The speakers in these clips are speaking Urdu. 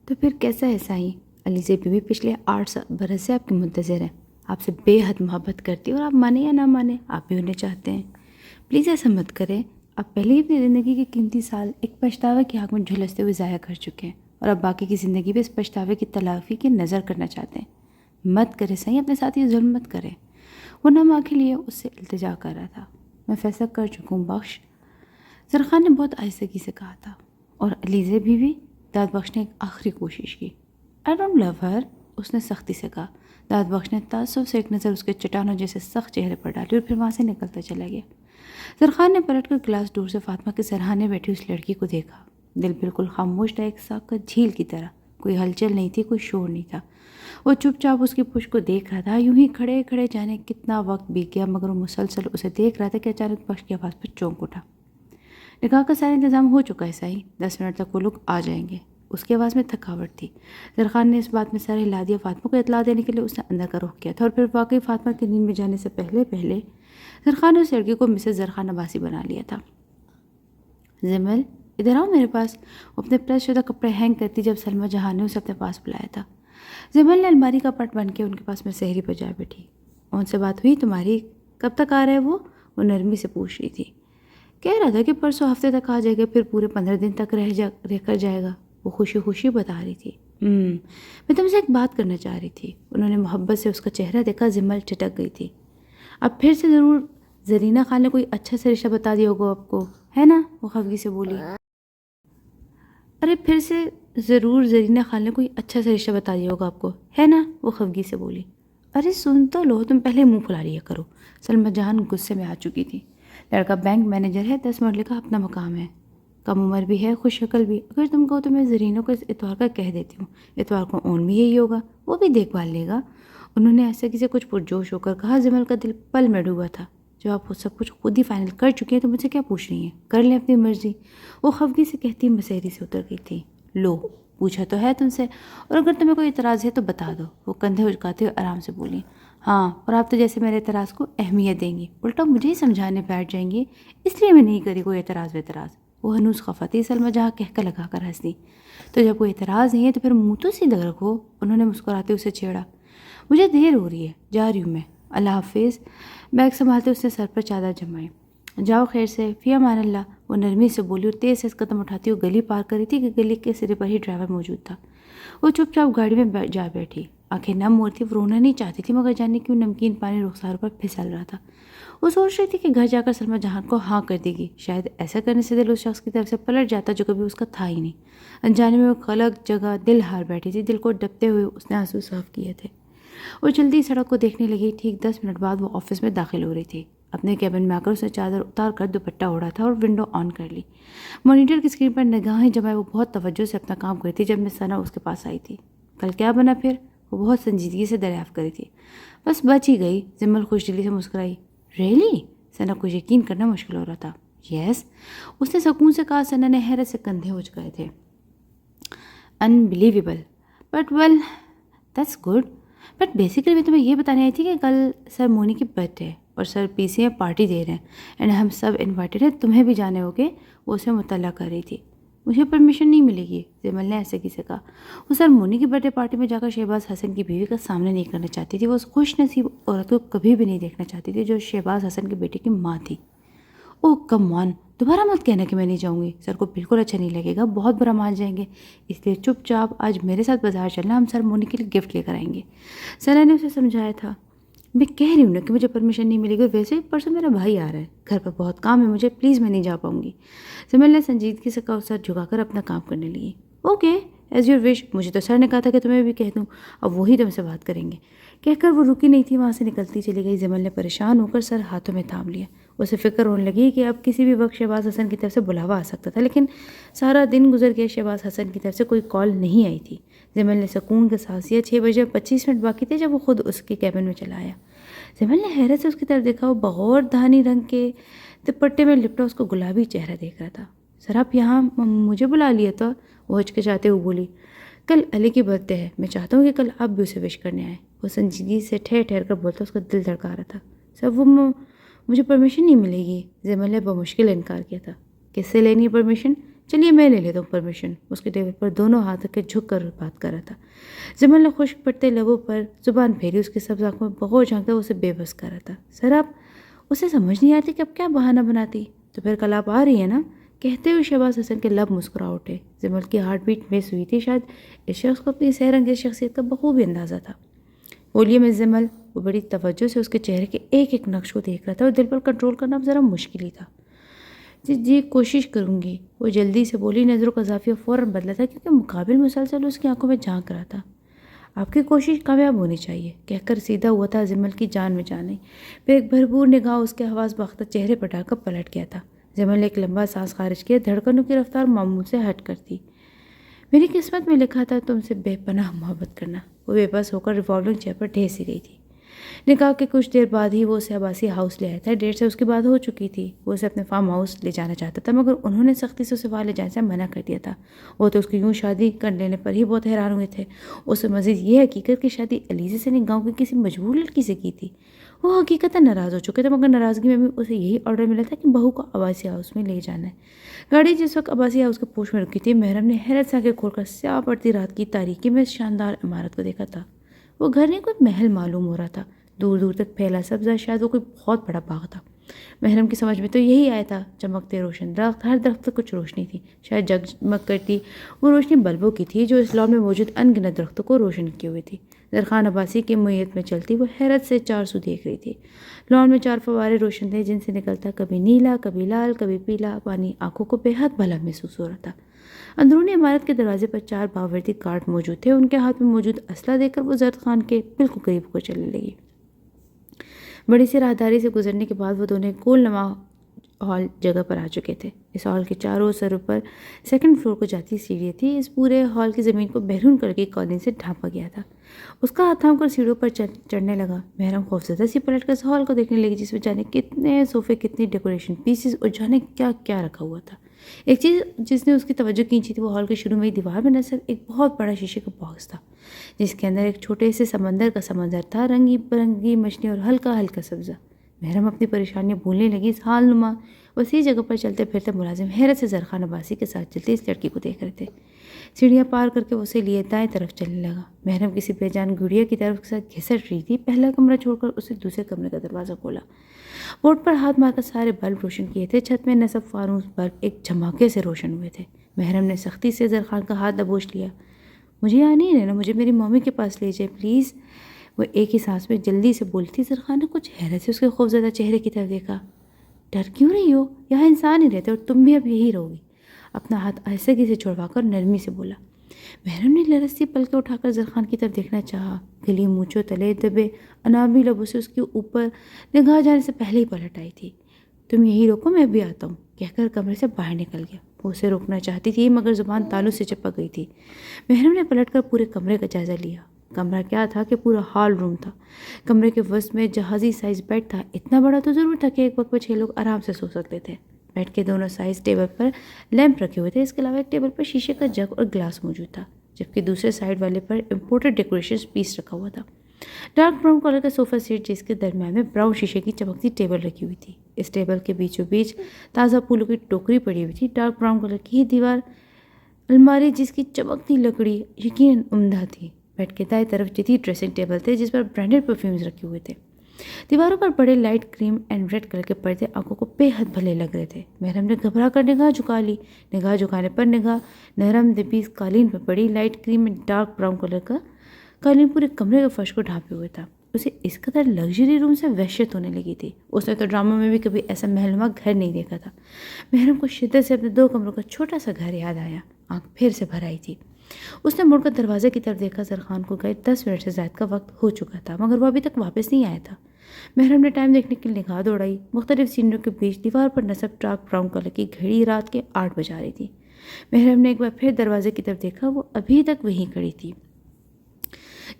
تو پھر کیسا ہے سائیں؟ علیزہ بی بی پچھلے 8 برس سے آپ کی منتظر ہیں، آپ سے بے حد محبت کرتی ہے اور آپ مانیں یا نہ مانیں آپ بھی انہیں چاہتے ہیں۔ پلیز ایسا مت کریں، آپ پہلے ہی اپنی زندگی کے قیمتی سال ایک پچھتاوے کی آگ میں جھلستے ہوئے ضائع کر چکے ہیں اور اب باقی کی زندگی پہ اس پچھتاوے کی تلافی کی نظر کرنا چاہتے ہیں۔ مت کرے سائیں، اپنے ساتھ یہ ظلم مت کریں۔ وہ نہ ماں کے لیے اس سے التجا کر رہا تھا۔ میں فیصلہ کر چکا ہوں بخش، زرخان نے بہت آہستگی سے کہا تھا، اور علیزہ بھی داد بخش نے ایک آخری کوشش کی۔ آئی ڈونٹ لو ہر، اس نے سختی سے کہا۔ داد بخش نے تعصب سے ایک نظر اس کے چٹانوں جیسے سخت چہرے پر ڈالی اور پھر وہاں سے نکلتا چلا گیا۔ زرخان نے پلٹ کر گلاس ڈور سے فاطمہ کے سرہانے بیٹھی اس لڑکی کو دیکھا۔ دل بالکل خاموش تھا، ایک ساکت جھیل کی طرح، کوئی ہلچل نہیں تھی، کوئی شور نہیں تھا۔ وہ چپ چاپ اس کی پشت کو دیکھ رہا تھا، یوں ہی کھڑے کھڑے جانے کتنا وقت بیت گیا، مگر وہ مسلسل اسے دیکھ رہا تھا کہ اچانک بخش کی آواز پر چونک اٹھا۔ نکاح کا سارا انتظام ہو چکا ہے سائی، 10 منٹ تک وہ لوگ آ جائیں گے۔ اس کی آواز میں تھکاوٹ تھی۔ زرخان نے اس بات میں سر ہلا دیا۔ فاطمہ کو اطلاع دینے کے لیے اس نے اندر کا رخ کیا تھا، اور پھر واقعی فاطمہ کی نیند میں جانے سے پہلے زرخان نے اس لڑکی کو مسز زرخان عباسی بنا لیا تھا۔ زمل، ادھر آؤ میرے پاس، وہ اپنے پریس شدہ کپڑے ہینگ کرتی جب سلمیٰ جہاں نے اسے اپنے پاس بلایا تھا۔ زمل نے الماری کا پٹ بن کے ان کے پاس میں سحری پر جا بیٹھی۔ ان سے بات ہوئی تمہاری؟ کب تک آ رہا ہے وہ نرمی سے پوچھ رہی تھی۔ کہہ رہا تھا کہ پرسوں ہفتے تک آ جائے گا، پھر پورے 15 دن تک رہ کر جائے گا، وہ خوشی خوشی بتا رہی تھی۔ میں تم سے ایک بات کرنا چاہ رہی تھی۔ انہوں نے محبت سے اس کا چہرہ دیکھا، زمل چٹک گئی تھی۔ اب پھر سے ضرور زرینہ خان نے کوئی اچھا سا رشتہ بتا دیا ہوگا آپ کو، ہے نا؟ وہ خفگی سے بولی۔ ارے پھر سے ضرور زرینہ خان نے کوئی اچھا سا رشتہ بتا دیا ہوگا آپ کو، ہے نا؟ وہ خفگی سے بولی۔ ارے سن تو لو، تم پہلے منہ پھلا لیا کرو۔ سلمیٰ جہان غصے میں آ چکی تھی۔ لڑکا بینک مینیجر ہے، 10 مرلے کا اپنا مقام ہے، کم عمر بھی ہے، خوش شکل بھی۔ اگر تم کہو تو میں زرینہ کو اس اتوار کا کہہ دیتی ہوں، اتوار کو اون بھی یہی ہوگا، وہ بھی دیکھ بھال لے گا۔ انہوں نے ایسے کسی کچھ پرجوش ہو کر کہا۔ زمل کا دل پل میں ڈوبا تھا۔ جب آپ سب کچھ خود ہی فائنل کر چکی ہیں تو مجھ سے کیا پوچھ رہی ہیں؟ کر لیں اپنی مرضی، وہ خفگی سے کہتی مسحری سے اتر گئی تھی۔ لو، پوچھا تو ہے تم سے، اور اگر تمہیں کوئی اعتراض ہے تو بتا دو، وہ کندھے اچکاتے ہوئے آرام سے بولی۔ ہاں، اور آپ تو جیسے میرے اعتراض کو اہمیت دیں گی، الٹا مجھے ہی سمجھانے بیٹھ جائیں گی، اس لیے میں نہیں کری کوئی اعتراض۔ وہ ہنوز خفا تھی۔ سلمیٰ جہاں کہہ لگا کر ہنس دی۔ تو جب کوئی اعتراض نہیں ہے تو پھر منہ تو سیدھا رکھو، انہوں نے مسکراتے اسے چھیڑا۔ مجھے دیر ہو رہی ہے، جا رہی ہوں میں، اللہ حافظ۔ بیگ سنبھالتے اس نے سر پر چادر جمائی۔ جاؤ خیر سے، فی امان اللہ، وہ نرمی سے بولی اور تیز سے قدم اٹھاتی ہوئی گلی پار کری تھی کہ گلی کے سرے پر ہی ڈرائیور موجود تھا۔ وہ چپ چاپ گاڑی میں جا بیٹھی، آنکھیں نم موڑتی۔ وہ رونا نہیں چاہتی تھی، مگر جانے کیوں نمکین پانی رخسار پر پھسل رہا تھا۔ وہ سوچ رہی تھی کہ گھر جا کر سلمیٰ جہان کو ہاں کر دے گی، شاید ایسا کرنے سے دل اس شخص کی طرف سے پلٹ جاتا جو کبھی اس کا تھا ہی نہیں۔ انجانے میں وہ خلق جگہ دل ہار بیٹھی تھی، دل کو ڈپتے ہوئے اس نے آنسو صاف کیے تھے۔ وہ جلدی سڑک کو دیکھنے لگی۔ ٹھیک 10 منٹ بعد وہ آفس میں داخل ہو رہی تھی۔ اپنے کیبن میں آ کر اس نے چادر اتار کر دوپٹہ اوڑھا تھا اور ونڈو آن کر لی۔ مانیٹر کی اسکرین پر نگاہیں جمائے وہ بہت توجہ سے اپنا کام کر رہی تھی جب میں ثنا اس کے پاس آئی تھی۔ کل کیا بنا پھر؟ وہ بہت سنجیدگی سے دریافت کری تھی۔ بس بچ ہی گئی، زمل خوش دلی سے مسکرائی۔ ریئلی؟ ثنا کو یقین کرنا مشکل ہو رہا تھا۔ یس، اس نے سکون سے کہا۔ ثنا نے حیرت سے کندھے اچکائے تھے۔ Unbelievable, but well that's good. But basically میں تمہیں یہ بتانے آئی تھی کہ کل سر مونی کی برتھ ڈے ہے اور سر پی سی میں پارٹی دے رہے ہیں، اینڈ ہم سب انوائٹیڈ ہیں، تمہیں بھی جانے ہوگے، وہ اسے مطلع کر رہی تھی۔ مجھے پرمیشن نہیں ملے گی، زمل نے ایسے کسی کہا۔ وہ سر مونی کی برتھ ڈے پارٹی میں جا کر شہباز حسن کی بیوی کا سامنے نہیں کرنا چاہتی تھی۔ وہ اس خوش نصیب عورت کو کبھی بھی نہیں دیکھنا چاہتی تھی جو شہباز حسن کے بیٹے کی ماں تھی۔ اوہ کم آن، دوبارہ مت کہنا کہ میں نہیں جاؤں گی، سر کو بالکل اچھا نہیں لگے گا، بہت برا مان جائیں گے، اس لیے چپ چاپ آج میرے ساتھ بازار چلنا، ہم سر مونی کے لیے گفٹ لے کر آئیں گے۔ ثنا نے اسے سمجھایا تھا۔ میں کہہ رہی ہوں نا کہ مجھے پرمیشن نہیں ملے گی، ویسے پرسوں میرا بھائی آ رہا ہے، گھر پر بہت کام ہے مجھے، پلیز میں نہیں جا پاؤں گی۔ زمل نے سنجیدگی سے کہا، سر جھکا کر اپنا کام کرنے لگی۔ اوکے، ایز یور وش، مجھے تو سر نے کہا تھا کہ تمہیں بھی کہہ دوں، اب وہی تم سے بات کریں گے۔ کہہ کر وہ رکی نہیں تھی، وہاں سے نکلتی چلی گئی۔ زمل نے پریشان ہو کر سر ہاتھوں میں تھام لیا۔ اسے فکر ہونے لگی کہ اب کسی بھی وقت شہباز حسن کی طرف سے بلاوا آ سکتا تھا، لیکن سارا دن گزر گیا، شہباز حسن کی طرف سے کوئی کال نہیں آئی تھی۔ زمل نے سکون کے سانس لیا۔ 6:25 باقی تھے جب وہ خود اس کے کیبن میں چلا آیا۔ زمل نے حیرت سے اس کی طرف دیکھا۔ وہ بغور دھانی رنگ کے دوپٹے میں لپٹا اس کو گلابی چہرہ دیکھ رہا تھا۔ سر آپ یہاں مجھے بلا لیا تھا؟ وہ ہچکچاتے ہوئے بولی۔ کل علی کی برتھ ڈے ہے، میں چاہتا ہوں کہ کل آپ بھی اسے وش کرنے آئیں۔ وہ سنجیدگی سے ٹھہر کر بولتا، اس کا دل دھڑکا رہا تھا۔ سر وہ مجھے پرمیشن نہیں ملے گی، زمل نے بمشکل انکار کیا تھا۔ کس سے لینی ہے پرمیشن؟ چلیے میں لے لیتا ہوں پرمیشن۔ اس کے ٹیبل پر دونوں ہاتھ رکھ کے جھک کر بات کر رہا تھا۔ جمل نے خشک پڑتے لبوں پر زبان پھیری، اس کے سبز آنکھوں میں بغور جھانکتا اسے بے بس کر رہا تھا۔ سر آپ، اسے سمجھ نہیں آتی کہ اب کیا بہانہ بناتی۔ تو پھر کل آپ آ رہی ہیں نا؟ کہتے ہوئے شہباز حسن کے لب مسکرا اٹھے۔ جمل کی ہارٹ بیٹ مس ہوئی تھی، شاید اس شخص کو اپنی سحر انگیز شخصیت کا بخوبی اندازہ تھا۔ بولیے مس جمل۔ وہ بڑی توجہ سے اس کے چہرے کے ایک ایک نقش کو دیکھ رہا تھا اور دل پر کنٹرول کرنا اب ذرا مشکل ہی تھا۔ جی کوشش کروں گی، وہ جلدی سے بولی۔ نظروں کا زاویہ فوراً بدلا تھا کیونکہ مقابل مسلسل اس کی آنکھوں میں جھانک رہا تھا۔ آپ کی کوشش کامیاب ہونی چاہیے، کہہ کر سیدھا ہوا تھا جمل کی جان میں جان نہیں۔ پھر ایک بھرپور نگاہ اس کے حواس باختہ چہرے پر ڈال کر پلٹ گیا تھا۔ جمل نے ایک لمبا سانس خارج کیا، دھڑکنوں کی رفتار معمول سے ہٹ کر تھی۔ میری قسمت میں لکھا تھا تم سے بے پناہ محبت کرنا۔ وہ بے بس ہو کر ریوالونگ چیئر پر ڈھیر سی گئی تھی۔ نکاح کے کچھ دیر بعد ہی وہ اسے عباسی ہاؤس لے آیا تھا۔ ڈیٹ سے اس کی بات ہو چکی تھی۔ وہ اسے اپنے فارم ہاؤس لے جانا چاہتا تھا، مگر انہوں نے سختی سے اسے وہاں لے جانے سے منع کر دیا تھا۔ وہ تو اس کی یوں شادی کر لینے پر ہی بہت حیران ہوئے تھے۔ اسے مزید یہ حقیقت کہ شادی علیزے سے نہیں، گاؤں کی کسی مجبور لڑکی سے کی تھی۔ وہ حقیقتاً ناراض ہو چکے تھے، مگر ناراضگی میں بھی اسے یہی آرڈر ملا تھا کہ بہو کو عباسی ہاؤس میں لے جانا ہے۔ گاڑی جس وقت عباسی ہاؤس کے پوش میں رکی تھی، محرم نے حیرت سے آنکھیں کھول کر سیاہ پڑتی رات کی تاریکی میں اس شاندار عمارت کو دیکھا تھا۔ وہ گھر نہیں، کوئی محل معلوم ہو رہا تھا، دور دور تک پھیلا سبزہ، شاید وہ کوئی بہت بڑا باغ تھا۔ محرم کی سمجھ میں تو یہی آیا تھا۔ چمکتے روشن درخت، ہر درخت پر کچھ روشنی تھی، شاید جگمگ کرتی وہ روشنی بلبوں کی تھی جو اس لان میں موجود ان گنت درختوں کو روشن کیے ہوئے تھی۔ زرخان عباسی کی میت میں چلتی وہ حیرت سے چار سو دیکھ رہی تھی۔ لان میں 4 فوارے روشن تھے جن سے نکلتا کبھی نیلا، کبھی لال، کبھی پیلا پانی آنکھوں کو بے حد بھلا محسوس ہو رہا تھا۔ اندرونی عمارت کے دروازے پر 4 باوردی گارڈ موجود تھے۔ ان کے ہاتھ میں موجود اسلحہ دیکھ کر وہ زرد خان کے بالکل قریب کو چلنے لگی۔ بڑی سی راہداری سے گزرنے کے بعد وہ دونوں گول نما ہال جگہ پر آ چکے تھے۔ اس ہال کے چاروں سروں پر سیکنڈ فلور کو جاتی سیڑھیاں تھیں۔ اس پورے ہال کی زمین کو بیرون کر کے قالین سے ڈھانپا گیا تھا۔ اس کا ہاتھ تھام کر سیڑھیوں پر چڑھنے لگا۔ محرم خوفزدہ سی پلٹ کر اس ہال کو دیکھنے لگی جس میں جانے کتنے صوفے، کتنی ڈیکوریشن پیسز اور جانے کیا کیا رکھا ہوا تھا۔ ایک چیز جس نے اس کی توجہ کھینچی تھی، وہ ہال کے شروع میں ہی دیوار میں نصب ایک بہت بڑا شیشے کا باکس تھا جس کے اندر ایک چھوٹے سے سمندر کا سمندر تھا، رنگی برنگی مچھلی اور ہلکا ہلکا سبزہ۔ محرم اپنی پریشانیاں بھولنے لگی۔ اس حال نما وسیع جگہ پر چلتے پھرتے ملازم حیرت سے زرخان عباسی کے ساتھ چلتے اس لڑکی کو دیکھ رہے تھے۔ سیڑھیاں پار کر کے وہ اسے لیے دائیں طرف چلنے لگا۔ محرم کسی بے جان گڑیا کی طرف کے ساتھ گھسٹ رہی تھی۔ پہلا کمرہ چھوڑ کر اسے دوسرے کمرے کا دروازہ کھولا۔ بورڈ پر ہاتھ مار کر سارے بلب روشن کیے تھے۔ چھت میں نصب فانوس بلب ایک جھماکے سے روشن ہوئے تھے۔ محرم نے سختی سے زرخان کا ہاتھ دبوچ لیا۔ مجھے یہاں نہیں رہنا، مجھے میری مامی کے پاس لے جائے پلیز۔ وہ ایک ہی سانس میں جلدی سے بولی تھی۔ زرخان نے کچھ حیرت سے اس کے خوفزدہ چہرے کی طرف دیکھا۔ ڈر کیوں رہی ہو؟ یہاں انسان ہی رہتے اور تم بھی اب یہی رہو گی۔ اپنا ہاتھ آہستگی سے چھڑوا کر نرمی سے بولا۔ محرم نے لرزتی پلکیں اٹھا کر زرخان کی طرف دیکھنا چاہا۔ گلی مونچھوں تلے دبے انامی لبوں سے اس کے اوپر نگاہ جانے سے پہلے ہی پلٹ آئی تھی۔ تم یہی روکو، میں بھی آتا ہوں، کہہ کر کمرے سے باہر نکل گیا۔ وہ اسے روکنا چاہتی تھی مگر زبان تالوں سے چپک گئی تھی۔ محرم نے پلٹ کر پورے کمرے کا جائزہ لیا۔ کمرہ کیا تھا کہ پورا ہال روم تھا۔ کمرے کے وسط میں جہازی سائز بیڈ تھا۔ اتنا بڑا تو ضرور تھا کہ ایک وقت میں 6 لوگ آرام سے سو سکتے تھے۔ بیڈ کے دونوں سائز ٹیبل پر لیمپ رکھے ہوئے تھے۔ اس کے علاوہ ایک ٹیبل پر شیشے کا جگ اور گلاس موجود تھا، جبکہ دوسرے سائڈ والے پر امپورٹڈ ڈیکوریشن پیس رکھا ہوا تھا۔ ڈارک براؤن کلر کا صوفہ سیٹ جس کے درمیان میں براؤن شیشے کی چمکتی ٹیبل رکھی ہوئی تھی۔ اس ٹیبل کے بیچوں بیچ تازہ پھولوں کی ٹوکری پڑی ہوئی تھی۔ ڈارک براؤن کلر کی دیوار الماری جس کی چمکتی لکڑی یقیناً عمدہ تھی۔ بیڈ کے دائیں طرف جدید ڈریسنگ ٹیبل تھے جس پر برانڈڈ پرفیومز رکھے ہوئے تھے۔ دیواروں پر بڑے light cream and red colour کے پردے آنکھوں کو بے حد بھلے لگ رہے تھے۔ محرم نے گھبرا کر نگاہ جھکا لی۔ نگاہ جھکانے پر نگاہ نرم دبیز قالین پر پڑی۔ Light cream and dark brown colour کا قالین پورے کمرے کے فرش کو ڈھانپے ہوئے تھا۔ اسے اس قدر لگژری روم سے وحشت ہونے لگی تھی۔ اس نے تو ڈراموں میں بھی کبھی ایسا محل نما گھر نہیں دیکھا تھا۔ محرم کو شدت سے اپنے 2 کمروں کا چھوٹا سا گھر یاد آیا۔ آنکھ پھر سے بھر آئی تھی۔ اس نے مڑ کر دروازے کی طرف دیکھا۔ زرخان کو گئے 10 منٹ سے زائد کا وقت ہو چکا تھا مگر وہ ابھی تک واپس نہیں آیا تھا۔ محرم نے ٹائم دیکھنے کی نگاہ دوڑائی۔ مختلف سینریوں کے بیچ دیوار پر نصب ڈارک براؤن کلر کی گھڑی رات کے 8 بجا رہی تھی۔ محرم نے ایک بار پھر دروازے کی طرف دیکھا۔ وہ ابھی تک وہیں کھڑی تھی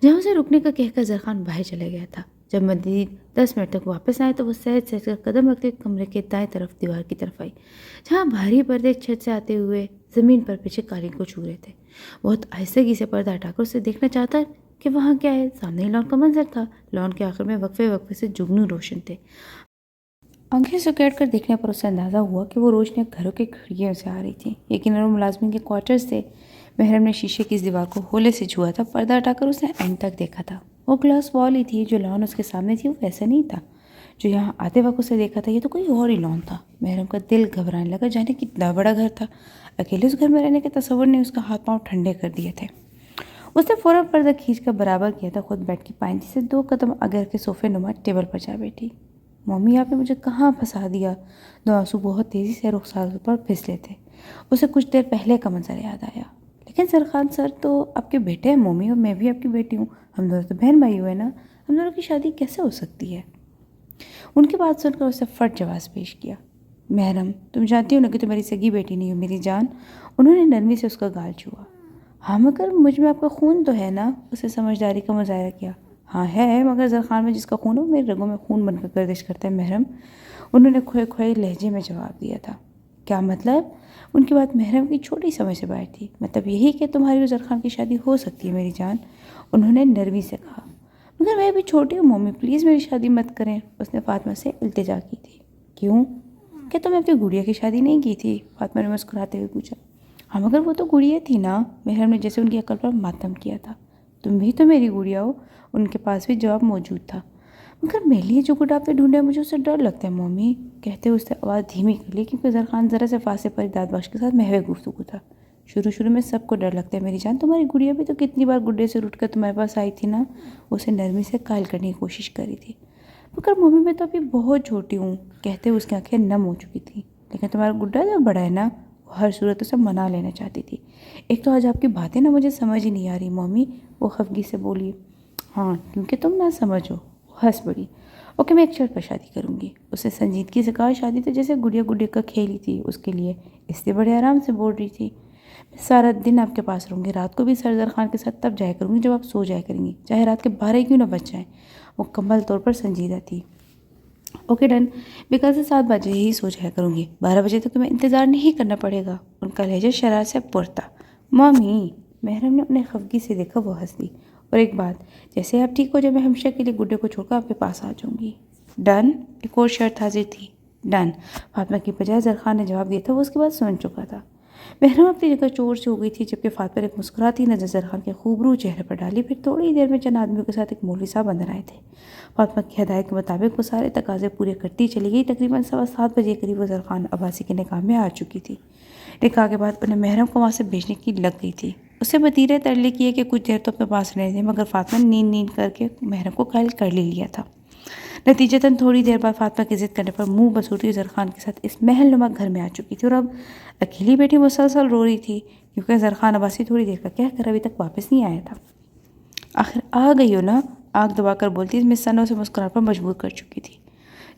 جہاں اسے رکنے کا کہہ کر زرخان باہر چلا گیا تھا۔ جب مزید 10 منٹ تک واپس آئے تو وہ سہج سہج کر قدم رکھتے کمرے کے دائیں طرف دیوار کی طرف آئی جہاں بھاری پردے چھت سے آتے ہوئے زمین پر پیچھے قالین کو چھو رہے تھے۔ بہت آہستگی سے پردہ ہٹا کر اسے دیکھنا چاہتا کہ وہاں کیا ہے۔ سامنے لان کا منظر تھا۔ لان کے آخر میں وقفے وقفے سے جگنو روشن تھے۔ آنکھیں سکیڑ کر دیکھنے پر اسے اندازہ ہوا کہ وہ روشنیاں گھروں کی کھڑکیوں سے آ رہی تھیں۔ یقیناً وہ ملازمین کے کوارٹرز تھے۔ محرم نے شیشے کی اس دیوار کو ہولے سے چھوا تھا۔ پردہ ہٹا کر اس نے اینڈ تک دیکھا تھا۔ وہ گلاس وال ہی تھی۔ جو لان اس کے سامنے تھی وہ ویسا نہیں تھا جو یہاں آتے وقت اسے دیکھا تھا۔ یہ تو کوئی اور ہی لان تھا۔ محرم کا دل گھبرانے لگا، جانے کتنا بڑا گھر تھا۔ اکیلے اس گھر میں رہنے کے تصور نے اس کا ہاتھ پاؤں ٹھنڈے کر دیے تھے۔ اس نے فوراً پردہ کھینچ کر برابر کیا تھا۔ خود بیڈ کی پائنتی سے 2 قدم آگے رکھ کے صوفے نما ٹیبل پر جا بیٹھی۔ ممی، آپ نے مجھے کہاں پھنسا دیا؟ 2 آنسو بہت تیزی سے رخسار پر پھسلے تھے۔ اسے کچھ دیر پہلے کا منظر یاد آیا۔ لیکن سرخان سر تو آپ کے بیٹے ہیں ممی، اور میں بھی آپ کی بیٹی ہوں۔ ہم دونوں تو بہن بھائی ہوئے نا۔ ہم دونوں کی شادی کیسے ہو سکتی ہے؟ ان کی بات سن کر اسے فٹ جواز پیش کیا۔ محرم، تم جانتی ہو نا کہ تم میری سگی بیٹی نہیں ہو میری جان۔ انہوں نے نرمی سے اس کا گال چھوا۔ ہاں مگر مجھ میں آپ کا خون تو ہے نا؟ اسے سمجھداری کا مظاہرہ کیا۔ ہاں ہے، مگر زرخان میں جس کا خون ہو میرے رگوں میں خون بن کر گردش کرتا ہے محرم، انہوں نے کھوئے کھوئے لہجے میں جواب دیا تھا۔ کیا مطلب؟ ان کی بات محرم کی چھوٹی سمجھ سے باہر تھی۔ مطلب یہی کہ تمہاری اور زرخان کی شادی ہو سکتی ہے میری جان، انہوں نے نرمی سے کہا۔ مگر میں بھی چھوٹی ہوں ممی، پلیز میری شادی مت کریں، اس نے فاطمہ سے التجا کی تھی۔ کیوں؟ کہ تم نے اپنی گڑیا کی شادی نہیں کی تھی؟ فاطمہ نے مسکراتے ہوئے پوچھا۔ ہاں مگر وہ تو گڑیا تھی نا، محرم نے جیسے ان کی عقل پر ماتم کیا تھا۔ تم بھی تو میری گڑیا ہو، ان کے پاس بھی جواب موجود تھا۔ مگر میرے لیے جو گڈ آپ نے ڈھونڈا ہے مجھے اس سے ڈر لگتا ہے ممی، کہتے ہوئے اس نے آواز دھیمی کر لی، کیونکہ زرخان ذرا سے فاصلے پر داد بخش کے ساتھ محو گفتگو تھا۔ شروع میں سب کو ڈر لگتا ہے میری جان، تمہاری گڑیا بھی تو کتنی بار گڈے سے روٹ کر تمہارے پاس آئی تھی نا، اسے نرمی سے قائل کرنے کی کوشش کری تھی۔ مگر ممی میں تو ابھی بہت چھوٹی ہوں، کہتے ہوئے اس کی آنکھیں نم ہو چکی تھیں۔ لیکن تمہارا گڈا جو بڑا ہے نا، وہ ہر صورت اسے منا لینا چاہتی تھی۔ ایک تو آج آپ کی باتیں نا مجھے سمجھ ہی نہیں آ رہی ممی، وہ خفگی سے بولی۔ ہاں کیونکہ تم نہ سمجھو، وہ ہنس پڑی۔ اوکے میں ایک شرط پر شادی کروں گی، اسے سنجیدگی سے کہا۔ شادی تو جیسے گڑیا گڈے کا کھیل ہی تھی اس کے لیے، اس لیے بڑے آرام سے بول رہی تھی۔ میں سارا دن آپ کے پاس رہوں گی، رات کو بھی سردار خان کے ساتھ تب جایا کروں گی جب آپ سو جایا کریں گی، چاہے رات کے 12 کیوں نہ بج جائیں۔ مکمل طور پر سنجیدہ تھی۔ اوکے ڈن، میں کل سے 7 بجے ہی سو جایا کروں گی، 12 بجے تک تمہیں انتظار نہیں کرنا پڑے گا۔ ان کا لہجہ شرارت سے پر تھا۔ مامی، محرم نے انہیں خفگی سے دیکھا، وہ ہنس دی۔ اور ایک بات، جیسے آپ ٹھیک ہو جائے میں ہمیشہ کے لیے گڈے کو چھوڑ کر آپ کے پاس آ جاؤں گی۔ ڈن؟ ایک اور شرط حاضر تھی۔ ڈن، فاطمہ کی بجائے زرخان نے جواب دیا تھا، وہ اس کے بعد سن چکا تھا۔ محرم اپنی جگہ چور سے ہو گئی تھی، جبکہ فاطمہ نے ایک مسکراتی نظر زرخان کے خوبرو چہرے پر ڈالی۔ پھر تھوڑی دیر میں چند آدمیوں کے ساتھ ایک مولوی صاحب اندر آئے تھے۔ فاطمہ کی ہدایت کے مطابق وہ سارے تقاضے پورے کرتی چلی گئی۔ تقریباً 7:15 بجے کے قریب وہ زرخان عباسی کے نکاح میں آ چکی تھی۔ نکاح کے بعد انہیں محرم کو وہاں سے بھیجنے کی لگ گئی تھی۔ اسے وطیرے ترلے کیے کہ کچھ دیر تو اپنے پاس رہنے دیں، مگر فاطمہ نے نیند کر کے محرم کو قائل کر لیا تھا۔ نتیجتاً تھوڑی دیر بعد فاطمہ کی ضد کرنے پر منہ بسوٹی زرخان کے ساتھ اس محل نما گھر میں آ چکی تھی، اور اب اکیلی بیٹی مسلسل رو رہی تھی، کیونکہ زرخان عباسی تھوڑی دیر کا کہہ کر ابھی تک واپس نہیں آیا تھا۔ آخر آ گئی ہو نا، آنکھ دبا کر بولتی میں ثنا سے مسکرانے پر مجبور کر چکی تھی۔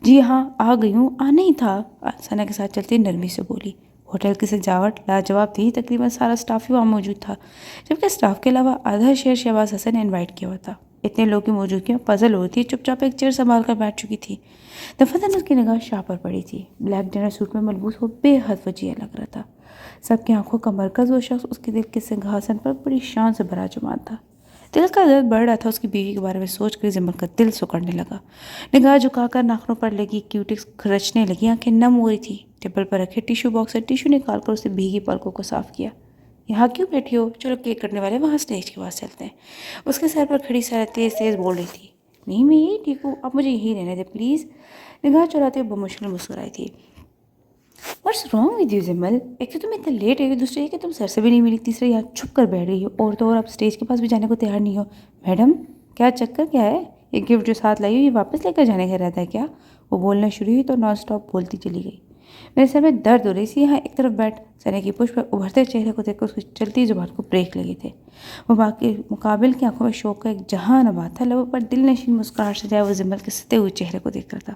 جی ہاں آ گئی ہوں، آنا ہی تھا، ثنا کے ساتھ چلتی نرمی سے بولی۔ ہوٹل کی سجاوٹ لاجواب تھی، تقریباً سارا سٹاف ہی وہاں موجود تھا، جبکہ سٹاف کے علاوہ آدھا شہر شہباز حسن نے انوائٹ کیا ہوا تھا۔ اتنے لوگ کی موجودگی میں پزل ہو رہی تھی، چپ چاپ ایک چیئر سنبھال کر بیٹھ چکی تھی۔ دفعتاً اس کی نگاہ شاہ پر پڑی تھی۔ بلیک ڈنر سوٹ میں ملبوس وہ بے حد وجیہ لگ رہا تھا۔ سب کی آنکھوں کا مرکز وہ شخص اس کے دل کے سنگھاسن پر بڑی شان سے براجمان تھا۔ دل کا درد بڑھ رہا تھا، اس کی بیوی کے بارے میں سوچ کر زمل کا دل سکڑنے لگا۔ نگاہ جھکا کر ناخنوں پر لگی کیوٹکس کھرچنے لگی، آنکھیں نم ہو رہی تھی۔ ٹیبل پر رکھے ٹیشو باکس سے ٹیشو نکال کر اسے بھیگی پلکوں کو صاف کیا۔ یہاں کیوں بیٹھی ہو؟ چلو کیک کٹنے والے وہاں اسٹیج کے پاس چلتے ہیں۔ اس کے سر پر کھڑی سارا تیز تیز بول رہی تھی۔ نہیں میں یہی ٹھیک ہوں، آپ مجھے یہی رہنے دیں پلیز۔ نگاہ چراتے ہوئے بمشکل مسکرائی تھی۔ What's wrong with you Zimal? ایک تو تم اتنا لیٹ ہے، دوسرے یہ کہ تم سر سے بھی نہیں ملی، تیسرے یہاں چھپ کر بیٹھ گئی ہو، اور تو اور آپ اسٹیج کے پاس بھی جانے کو تیار نہیں ہو۔ میڈم کیا چکر کیا ہے؟ یہ گفٹ جو ساتھ لائی ہو یہ واپس لے کر جانے کا ارادہ ہے کیا؟ وہ بولنا شروع ہوئی تو نان اسٹاپ بولتی چلی گئی۔ میرے سر میں درد ہو رہی تھی، یہاں ایک طرف بیٹھ سنے کی پشت پر ابھرتے چہرے کو دیکھ کر اس کی چلتی زبان کو بریک لگے تھے۔ وہ باقی مقابل کی آنکھوں میں شوق کا ایک جہان آباد تھا، لبوں پر دل نشین مسکراہٹ سے جائے وہ زمل کے ستے ہوئے چہرے کو دیکھ رہا تھا۔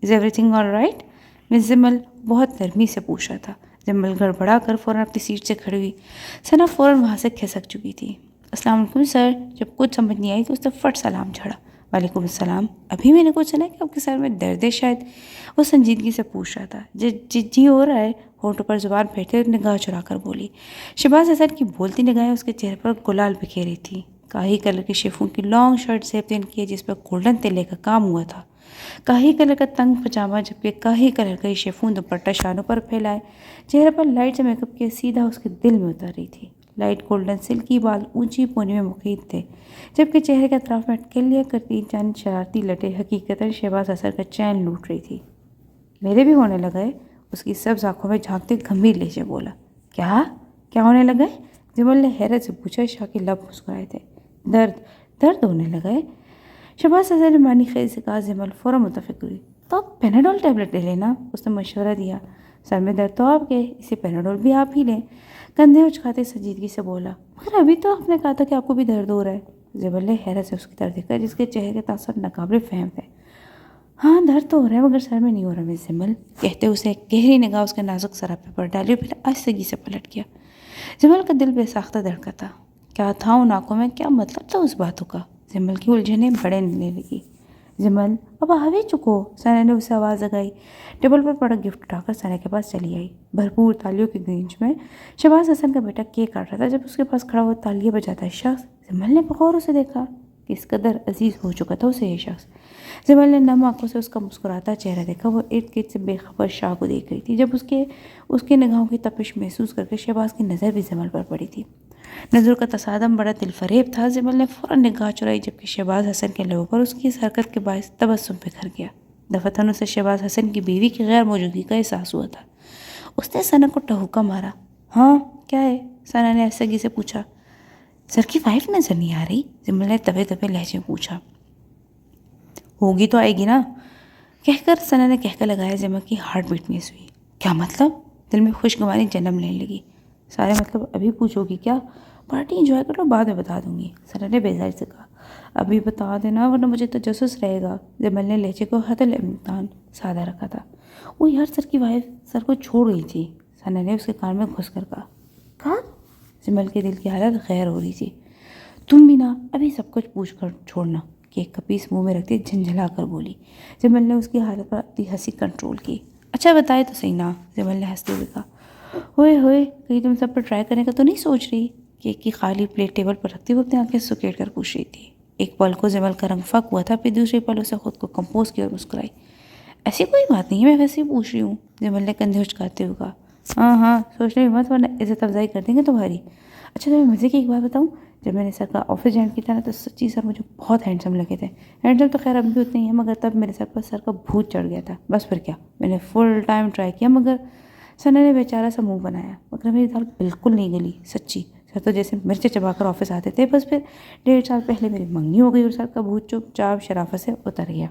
Is every thing all right? Miss Zimal بہت نرمی سے پوچھ رہا تھا۔ زمل گڑبڑا کر فوراً اپنی سیٹ سے کھڑی ہوئی۔ ثنا فوراً وہاں سے کھسک چکی تھی۔ السلام علیکم سر۔ جب کچھ سمجھ نہیں آئی تو اس نے فٹ سلام جھاڑا۔ وعلیکم السلام۔ ابھی میں نے کچھ سنا کہ آپ کے سر میں درد ہے شاید؟ وہ سنجیدگی سے پوچھ رہا تھا۔ جی ہو رہا ہے، ہونٹوں پر زبان پھیرتے ہوئے نگاہ چرا کر بولی۔ شہباز حسن کی بولتی نگاہیں اس کے چہرے پر گلال بکھیر رہی تھی۔ کاہی کلر کی شیفون کی لانگ شرٹ زیب تن کی ہے جس پر گولڈن تلے کا کام ہوا تھا۔ کاہی کلر کا تنگ پجامہ جبکہ کاہی کلر کا شیفون دوپٹہ شانوں پر پھیلائے، چہرے پر لائٹ سے میک اپ کے سیدھا اس کے دل میں اتر رہی تھی۔ لائٹ گولڈن سلکی بال اونچی پونی میں مقید تھے، جبکہ چہرے کے اطراف میں اٹکلیاں کرتی چند شرارتی لٹیں حقیقتاً شہباز حسن کا چین لوٹ رہی تھی۔ میرے بھی ہونے لگا ہے، اس کی سبز آنکھوں میں جھانکتے گمبھیر لہجے بولا۔ کیا ہونے لگا ہے؟ جمل نے حیرت سے پوچھا۔ شاہ کے لب مسکرائے تھے۔ درد ہونے لگا ہے، شہباز حسن نے معنی خیز سے کہا۔ جمل فوراً متفق ہوئی۔ تو آپ پیناڈول ٹیبلٹ لے لینا، اس نے مشورہ دیا۔ سر میں درد تو آپ کے، اسے پیناڈول بھی آپ ہی لیں، کندھے اچکاتے سنجیدگی سے بولا۔ مگر ابھی تو آپ نے کہا تھا کہ آپ کو بھی درد ہو رہا ہے۔ جبل نے حیرت سے اس کی طرف دیکھا، جس کے چہرے کے تاثر ناقابل فہم تھے۔ ہاں درد تو ہو رہا ہے، مگر سر میں نہیں ہو رہا مس جمل، کہتے اسے ایک گہری نگاہ اس کے نازک سراپے پر ڈالی اور پھر آہستگی سے پلٹ گیا۔ جمل کا دل بے ساختہ دھڑکا تھا۔ کیا تھا ان آنکھوں میں؟ کیا مطلب تھا اس باتوں کا؟ جمل کی الجھنیں بڑھنے لگی۔ جمل اب آ بھی چکو، ثنا نے اسے آواز لگائی۔ ٹیبل پر پڑا گفٹ اٹھا کر ثنا کے پاس چلی آئی۔ بھرپور تالیوں کی گونج میں شہباز حسن کا بیٹا کیک کاٹ رہا تھا جب اس کے پاس کھڑا ہوا تالیاں بجاتا شخص جمل نے بغور اسے دیکھا۔ کس قدر عزیز ہو چکا تھا اسے یہ شخص۔ جمل نے نم آنکھوں سے اس کا مسکراتا چہرہ دیکھا۔ وہ ارد گرد سے بے خبر شاہ کو دیکھ رہی تھی جب اس کے نگاہوں کی تپش محسوس کر کے شہباز کی نظر بھی جمل پر پڑی تھی۔ نظر کا تصادم بڑا دل فریب تھا۔ جمل نے فوراً نگاہ چرائی جبکہ شہباز حسن کے لبوں پر اس کی اس حرکت کے باعث تبسم بکھر گیا۔ دفعتاً اسے شہباز حسن کی بیوی کی غیر موجودگی کا احساس ہوا تھا۔ اس نے ثنا کو ٹہوکا مارا۔ ہاں کیا ہے؟ ثنا نے آہستگی سے پوچھا۔ سر کی وائف نظر نہیں آ رہی؟ جمل نے دبے دبے لہجے میں پوچھا۔ ہوگی تو آئے گی نا، کہہ کر ثنا نے کہکا لگایا۔ جمل کی ہارٹ بیٹ میس ہوئی۔ کیا مطلب؟ دل میں خوشگواری جنم لینے لگی۔ سارے مطلب ابھی پوچھو گی کیا؟ پارٹی انجوائے کر لو، بعد میں بتا دوں گی، ثنا نے بیزاری سے کہا۔ ابھی بتا دینا ورنہ مجھے تجسس رہے گا۔ جمل نے لہجے کو حد الامکان سادہ رکھا تھا۔ وہ یار سر کی وائف سر کو چھوڑ گئی تھی، ثنا نے اس کے کان میں گھس کر کہا۔ جمل کے دل کی حالت غیر ہو رہی تھی۔ تم بھی نا ابھی سب کچھ پوچھ کر چھوڑنا، کیک کا پیس منہ میں رکھتے جھنجھلا کر بولی۔ جمل نے اس کی حالت پر اپنی ہنسی کنٹرول کی۔ اچھا بتائے تو صحیح نا، جمل نے ہنستے ہوئے کہا۔ ہوئے کہیں تم سب پر ٹرائی کرنے کا تو نہیں سوچ رہی؟ کیک کی خالی پلیٹ ٹیبل پر رکھتی ہوئے اپنی آنکھیں سکیڑ کر پوچھ رہی تھی۔ ایک پل کو جمل کا رنگ فک ہوا تھا، پھر دوسرے پل اسے خود کو کمپوز کی اور مسکرائی۔ ایسی کوئی بات نہیں ہے، میں ویسے ہی پوچھ رہی ہوں، جمل نے کندھے اچکاتے ہوئے کہا۔ ہاں سوچنے بھی مت ورنہ عزت افزائی کر دیں گے تمہاری۔ اچھا تمہیں مزے کی ایک بات بتاؤں، جب میں نے سر کا آفس جوائن کیا تھا نا تو سچی سر مجھے بہت ہینڈسم لگے تھے۔ ہینڈسم تو خیر اب بھی اتنے ہی ہیں، مگر تب میرے سر پر سر کا بھوت چڑھ گیا تھا۔ بس پھر کیا، میں نے فل ٹائم ٹرائی کیا مگر ثنا نے بیچارہ سا منہ بنایا، مگر میری دال بالکل نہیں گلی سچی۔ سر تو جیسے مرچیں چبا کر آفس آتے تھے۔ بس پھر 1.5 سال پہلے میری منگنی ہو گئی اور سر کا بھوت چپ چاپ شرافت سے اتر گیا،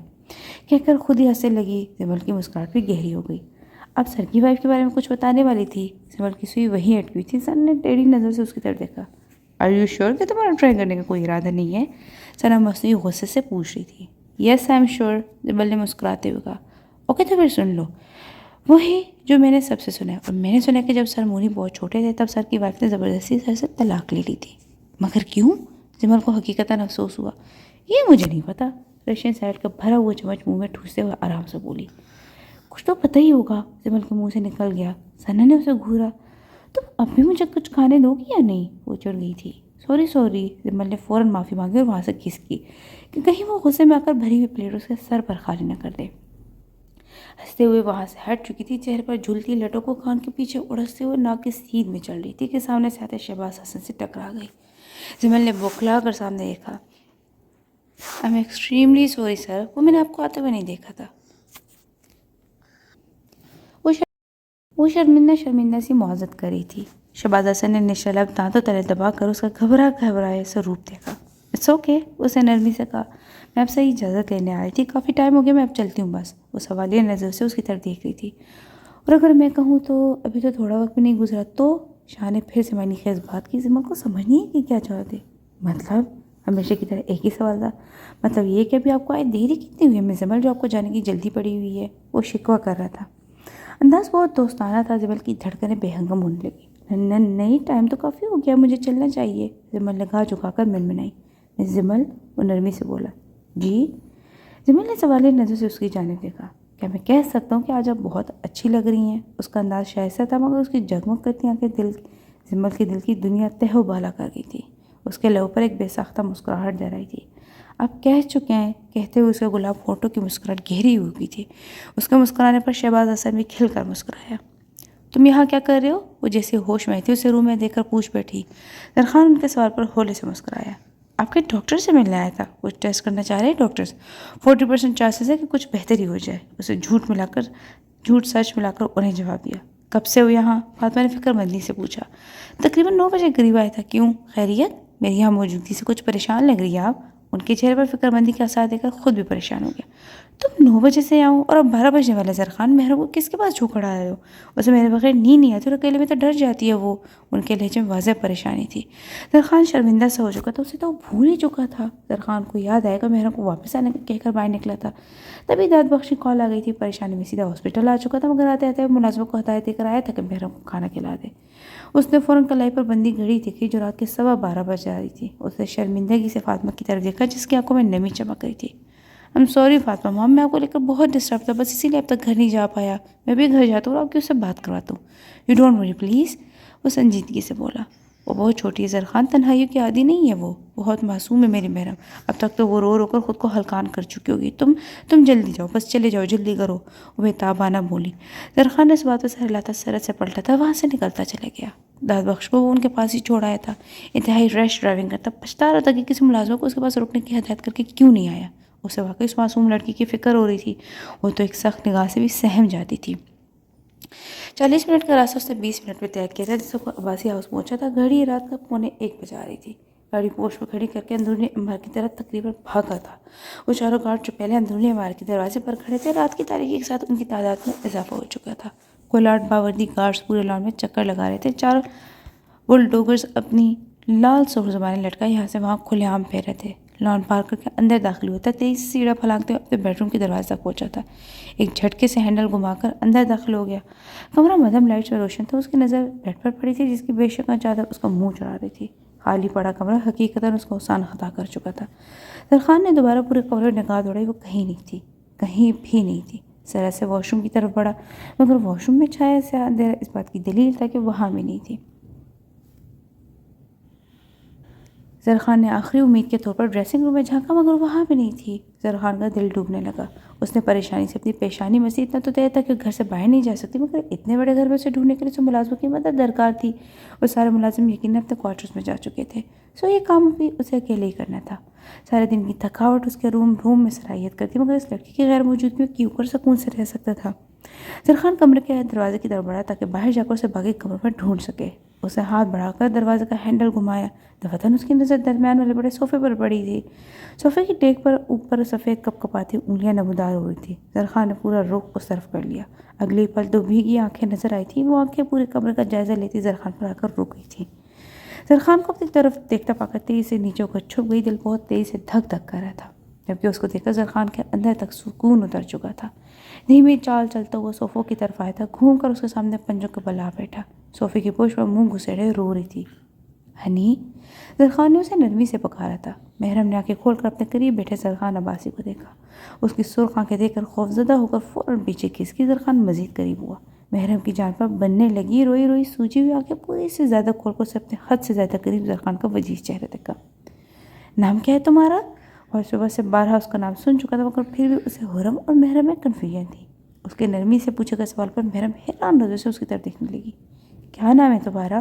کہہ کر خود ہی ہنسنے لگی۔ جمل کی مسکراہٹ بھی گہری ہو گئی۔ اب سر کی وائف کے بارے میں کچھ بتانے والی تھی، جمل کی سوئی وہیں اٹکی ہوئی تھی۔ ثنا نے ٹیڑھی نظر سے اس کی طرف دیکھا۔ آر یو شیور کہ تمہارا ٹرائی کرنے کا کوئی ارادہ نہیں ہے؟ ثنا مصنوعی غصے سے پوچھ رہی تھی۔ یس آئی ایم شیور، جمل نے مسکراتے ہوئے کہا۔ اوکے تو پھر سن لو، وہی جو میں نے سب سے سنا ہے، اور میں نے سنا کہ جب سر مونی بہت چھوٹے تھے تب سر کی وائف نے زبردستی سر سے طلاق لے لی تھی۔ مگر کیوں؟ جمل کو حقیقتاً افسوس ہوا۔ یہ مجھے نہیں پتا، رشین سیٹ کا بھرا ہوا چمچ منہ میں ٹھوستے ہوئے آرام سے بولی۔ کچھ تو پتہ ہی ہوگا، جمل کے منہ سے نکل گیا۔ ثنا نے اسے گھورا۔ تم اب بھی مجھے کچھ کھانے دو گی یا نہیں؟ وہ چڑ گئی تھی۔ سوری، جمل نے فوراً معافی مانگی اور وہاں سے کھس کی کہ کہیں وہ غصے میں آ کر بھری ہوئی پلیٹ اس کے سر پر خالی نہ کر دے۔ ہنستے ہوئے وہاں سے ہٹ چکی تھی، چہرے پر جھولتی لٹوں کو کان کے پیچھے اڑستے ہوئے ناک کی سیدھ میں چل رہی تھی کہ سامنے سے آتے شہباز حسن سے ٹکرا گئی۔ جمل نے بوکھلا کر سامنے دیکھا۔ I am extremely sorry sir, وہ میں نے آپ کو آتے ہوئے نہیں دیکھا تھا۔ وہ شرمندہ سی معذرت کر رہی تھی۔ شہباز حسن نے نشہ لب دانتوں تلے دبا کر اس کا گھبرائے سا روپ دیکھا۔ اٹس اوکے، اسے نرمی سے کہا۔ میں اب سے اجازت لینے آئی تھی، کافی ٹائم ہو گیا، میں اب چلتی ہوں بس۔ وہ سوالیہ نظر سے اس کی طرف دیکھ رہی تھی۔ اور اگر میں کہوں تو ابھی تو تھوڑا وقت بھی نہیں گزرا تو؟ شاہ نے پھر سے معنی خیز بات کی۔ جمل کو سمجھ نہیں ہے کہ کیا چاہتے۔ مطلب؟ ہمیشہ کی طرح ایک ہی سوال تھا۔ مطلب یہ کہ ابھی آپ کو آئے دیری کتنی ہوئی ہے مس جمل، جو آپ کو جانے کی جلدی پڑی ہوئی ہے؟ وہ شکوہ کر رہا تھا۔ انداز بہت دوستانہ تھا۔ جمل کی دھڑکنیں بے ہنگم ہونے لگی۔ نہیں ٹائم تو کافی ہو گیا، مجھے چلنا چاہیے، جمل نے گھا جھکا کر منمنائی۔ مس جمل، وہ نرمی سے بولا۔ جی؟ جمل نے سوالیہ نظر سے اس کی جانب دیکھا۔ کیا میں کہہ سکتا ہوں کہ آج آپ بہت اچھی لگ رہی ہیں؟ اس کا انداز شائستہ تھا مگر اس کی جگمگ کرتی آنکھیں جمل کے دل کی دنیا تہ و بالا کر گئی تھی۔ اس کے لبوں پر ایک بے ساختہ مسکراہٹ ڈر آئی تھی۔ آپ کہہ چکے ہیں، کہتے ہوئے اس کا گلاب ہونٹوں کی مسکراہٹ گہری ہوئی تھی۔ اس کے مسکرانے پر شہباز حسن بھی کھل کر مسکرایا۔ تم یہاں کیا کر رہے ہو؟ وہ جیسے ہوش میں تھی اسے روم میں دیکھ کر پوچھ بیٹھی۔ زرخان ان کے سوال پر ہولے سے مسکرایا۔ آپ کے ڈاکٹر سے ملنے آیا تھا؟ کچھ ٹیسٹ کرنا چاہ رہے ہیں ڈاکٹرز؟ 40% چانسز ہے کہ کچھ بہتری ہو جائے۔ اسے جھوٹ سچ ملا کر انہیں جواب دیا۔ کب سے ہو یہاں؟ فاطمہ نے فکر مندی سے پوچھا۔ تقریباً 9 بجے قریب آیا تھا۔ کیوں؟ خیریت؟ میری یہاں موجودگی سے کچھ پریشان لگ رہی ہے آپ؟ ان کے چہرے پر فکر مندی کے آثار دیکھ کر خود بھی پریشان ہو گیا۔ تم 9 بجے سے آؤ اور اب 12 بجنے والے۔ زرخان، محرم کو کس کے پاس چھو کھڑا رہے ہو؟ اسے میرے بغیر نیند نہیں آتی اور اکیلے میں تو ڈر جاتی ہے وہ۔ ان کے لہجے میں واضح پریشانی تھی۔ زرخان شرمندہ سے ہو چکا تھا، اسے تو بھول ہی چکا تھا۔ زرخان کو یاد آئے گا محرم کو واپس آنے کہہ کر باہر نکلا تھا، تبھی داد بخش کی کال آ گئی تھی۔ پریشانی میں سیدھا ہاسپٹل آ چکا تھا، مگر آتے آتے ملازموں کو ہدایت دے کر آیا تھا کہ محرم کو کھانا کھلا دے۔ اس نے فوراً کلائی پر بندی گھڑی دیکھی جو رات کے 12:15 بج جا رہی تھی۔ اس نے شرمندگی سے فاطمہ کی طرف دیکھا جس کی آنکھوں میں نمی چمک رہی تھی۔ I'm sorry فاطمہ مام، میں آپ کو لے کر بہت ڈسٹرب تھا، بس اسی لیے اب تک گھر نہیں جا پایا۔ میں بھی گھر جاتا ہوں اور آپ کی اس سے بات کرواتا ہوں۔ یو ڈونٹ وری پلیز، وہ سنجیدگی سے بولا۔ وہ بہت چھوٹی ہے زرخان، تنہائیوں کی عادی نہیں ہے، وہ بہت معصوم ہے میری محرم۔ اب تک تو وہ رو رو کر خود کو ہلکان کر چکی ہوگی۔ تم جلدی جاؤ، بس چلے جاؤ، جلدی کرو، وہ بےتابانہ بولی۔ زرخان نے اس بات پر سر ہلاتا سرت سے پلٹا تھا، وہاں سے نکلتا چلا گیا۔ داد بخش کو وہ ان کے پاس ہی چھوڑ آیا تھا، انتہائی ریش ڈرائیونگ کرتا، پچھتا رہا تھا کہ کسی ملازم کو اس کے پاس رکنے کی ہدایت کر کے کیوں نہیں آیا۔ اسے واقعی اس معصوم لڑکی کی فکر ہو رہی تھی، وہ تو ایک سخت نگاہ سے بھی سہم جاتی تھی۔ 40 منٹ کا راستہ اس نے 20 منٹ میں طے کیا تھا، جس کو عباسی ہاؤس پہنچا تھا۔ گھڑی رات کا 1:45 بجا رہی تھی۔ گاڑی پوش پر کھڑی کر کے اندرونی عمارت کی طرف تقریباً بھاگا تھا۔ وہ چاروں گارڈ جو پہلے اندرونی عمارت کے دروازے پر کھڑے تھے، رات کی تاریکی کے ساتھ ان کی تعداد میں اضافہ ہو چکا تھا۔ کولاٹ باوردی گارڈز پورے لان میں چکر لگا رہے تھے۔ 4 بلڈوگرز اپنی لال سرخ زبانیں لٹکائے یہاں سے وہاں کھلے عام پھیر رہے تھے۔ لان پار کر کے اندر داخل ہوا تھا، تیزی سے سیڑھیاں پھلانگتے ہوئے اپنے بیڈ روم کے دروازے تک پہنچا تھا۔ ایک جھٹکے سے ہینڈل گھما کر اندر داخل ہو گیا۔ کمرہ مدھم لائٹ سے روشن تھا۔ اس کی نظر بیڈ پر پڑی تھی جس کی بے شکن چادر اس کا منہ چڑھا رہی تھی۔ خالی پڑا کمرہ حقیقتاً اس کو حسان خطا کر چکا تھا۔ زرخان نے دوبارہ پورے کمرے میں نگاہ دوڑائی، وہ کہیں نہیں تھی، کہیں بھی نہیں تھی۔ ذرا سے واش روم کی طرف بڑھا، مگر واش روم میں چھایا سے اندھیرا اس بات کی دلیل تھا کہ وہاں بھی نہیں تھی۔ زرخان نے آخری امید کے طور پر ڈریسنگ روم میں جھانکا، مگر وہاں بھی نہیں تھی۔ زرخان کا دل ڈوبنے لگا۔ اس نے پریشانی سے اپنی پیشانی میں سے اتنا تو طے تھا کہ گھر سے باہر نہیں جا سکتی، مگر اتنے بڑے گھر میں اسے ڈھونڈنے کے لیے اسے ملازموں کی مدد درکار تھی۔ وہ سارے ملازم یقیناً اپنے کوارٹرز میں جا چکے تھے، یہ کام بھی اسے اکیلے ہی کرنا تھا۔ سارے دن کی تھکاوٹ اس کے روم میں صلاحیت کرتی، مگر اس لڑکی کی غیر موجودگی میں کیوں کر سکون سے رہ سکتا تھا۔ زرخان کمرے کے دروازے کی طرف بڑھا تاکہ باہر جا کر اسے باقی کمروں میں ڈھونڈ سکے۔ اسے ہاتھ بڑھا کر دروازے کا ہینڈل گھمایا، دفعتاً اس کی نظر درمیان والے بڑے صوفے پر پڑی تھی۔ صوفے کی ٹیک پر اوپر سفید کپ کپاتی انگلیاں نمودار ہو رہی تھی۔ زرخان نے پورا رخ اس طرف کر لیا۔ اگلی پل دو بھیگی آنکھیں نظر آئی تھیں، وہ آنکھیں پورے کمرے کا جائزہ لیتی زرخان پر آ کر رک گئی تھیں۔ زرخان کو اپنی طرف دیکھتا پا کر تیزی سے نیچے کر چھپ گئی، دل بہت تیزی سے دھک دھک کر رہا تھا، جبکہ اس کو دیکھ کر زرخان کے اندر تک سکون اتر چکا تھا۔ دھیمی چال چلتا ہوا صوفوں کی طرف آیا تھا، گھوم کر اس کے سامنے پنجوں کے بل آ بیٹھا۔ صوفے کی پوچھ پر منہ گھسیڑے رو رہی تھی۔ ہنی، زرخان نے اسے نرمی سے پکارا تھا۔ محرم نے آنکھیں کھول کر اپنے قریب بیٹھے زرخان عباسی کو دیکھا۔ اس کی سرخ آنکھیں دیکھ کر خوفزدہ ہو کر فوراً پیچھے کھسکی۔ زرخان مزید قریب ہوا، محرم کی جان پر بننے لگی۔ روئی روئی سوجی ہوئی آنکھیں پوری سے زیادہ کھول کر اسے اپنے حد سے زیادہ قریب زرخان کا وجیز چہرہ دیکھا۔ نام کیا ہے تمہارا؟ اور صبح سے بارہا اس کا نام سن چکا تھا، مگر پھر بھی اسے حرم اور محرم میں کنفیوژن تھی۔ اس کے نرمی سے پوچھے گئے سوال پر محرم حیران نظروں سے اس کی طرف دیکھنے لگی۔ کیا نام ہے تمہارا؟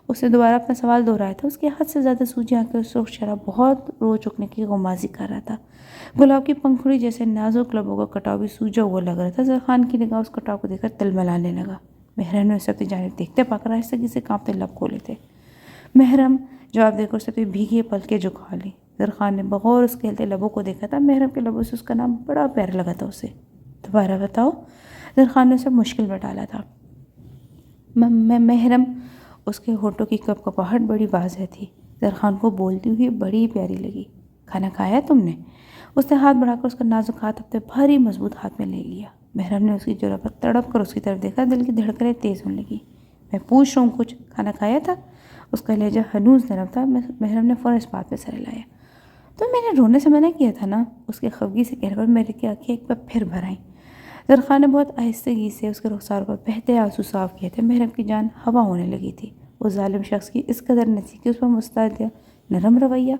اس نے دوبارہ اپنا سوال دہرایا تھا۔ اس کی حد سے زیادہ سوجی آنکھیں اور سرخ چہرہ بہت رو چکنے کی غمازی کر رہا تھا۔ گلاب کی پنکھڑی جیسے نازک لبوں کا کٹاؤ بھی سوجا ہوا لگ رہا تھا۔ زرخان کی نگاہ اس کٹاؤ کو دیکھ کر تلملانے لگا۔ محرم نے اسے اپنی جانب دیکھتے پا کر آہستگی سے کانپتے لب کھولے تھے۔ محرم جواب دے کر اسے اپنی بھیگی پلکیں جھکا لی۔ زرخان نے بغور اس کے ہلتے لبوں کو دیکھا تھا۔ محرم کے لبوں سے اس کا نام بڑا پیارا لگا تھا اسے۔ دوبارہ بتاؤ، زرخان نے اسے مشکل میں ڈالا تھا۔ محرم، اس کے ہونٹوں کی کپ کپاہٹ بڑی واضح تھی۔ زرخان کو بولتی ہوئی بڑی پیاری لگی۔ کھانا کھایا تم نے؟ اس نے ہاتھ بڑھا کر اس کا نازک ہاتھ اپنے بھاری مضبوط ہاتھ میں لے لیا۔ محرم نے اس کی جرح پر تڑپ کر اس کی طرف دیکھا، دل کی دھڑکنیں تیز ہونے لگی۔ میں پوچھ رہا ہوں کچھ، کھانا کھایا تھا؟ اس کا لہجہ ہنوز نرم تھا۔ محرم نے فوراً اس بات پہ سر ہلایا۔ تو میں نے رونے سے منع کیا تھا نا؟ اس کے خفگی سے کہنے پر میرے کی آنکھیں ایک بار پھر بھر آئیں۔ زرخان نے بہت آہستگی سے اس کے رخسار پر بہتے آنسو صاف کیے تھے۔ محرم کی جان ہوا ہونے لگی تھی۔ اس ظالم شخص کی اس قدر نسی کہ اس پر مستعد نرم رویہ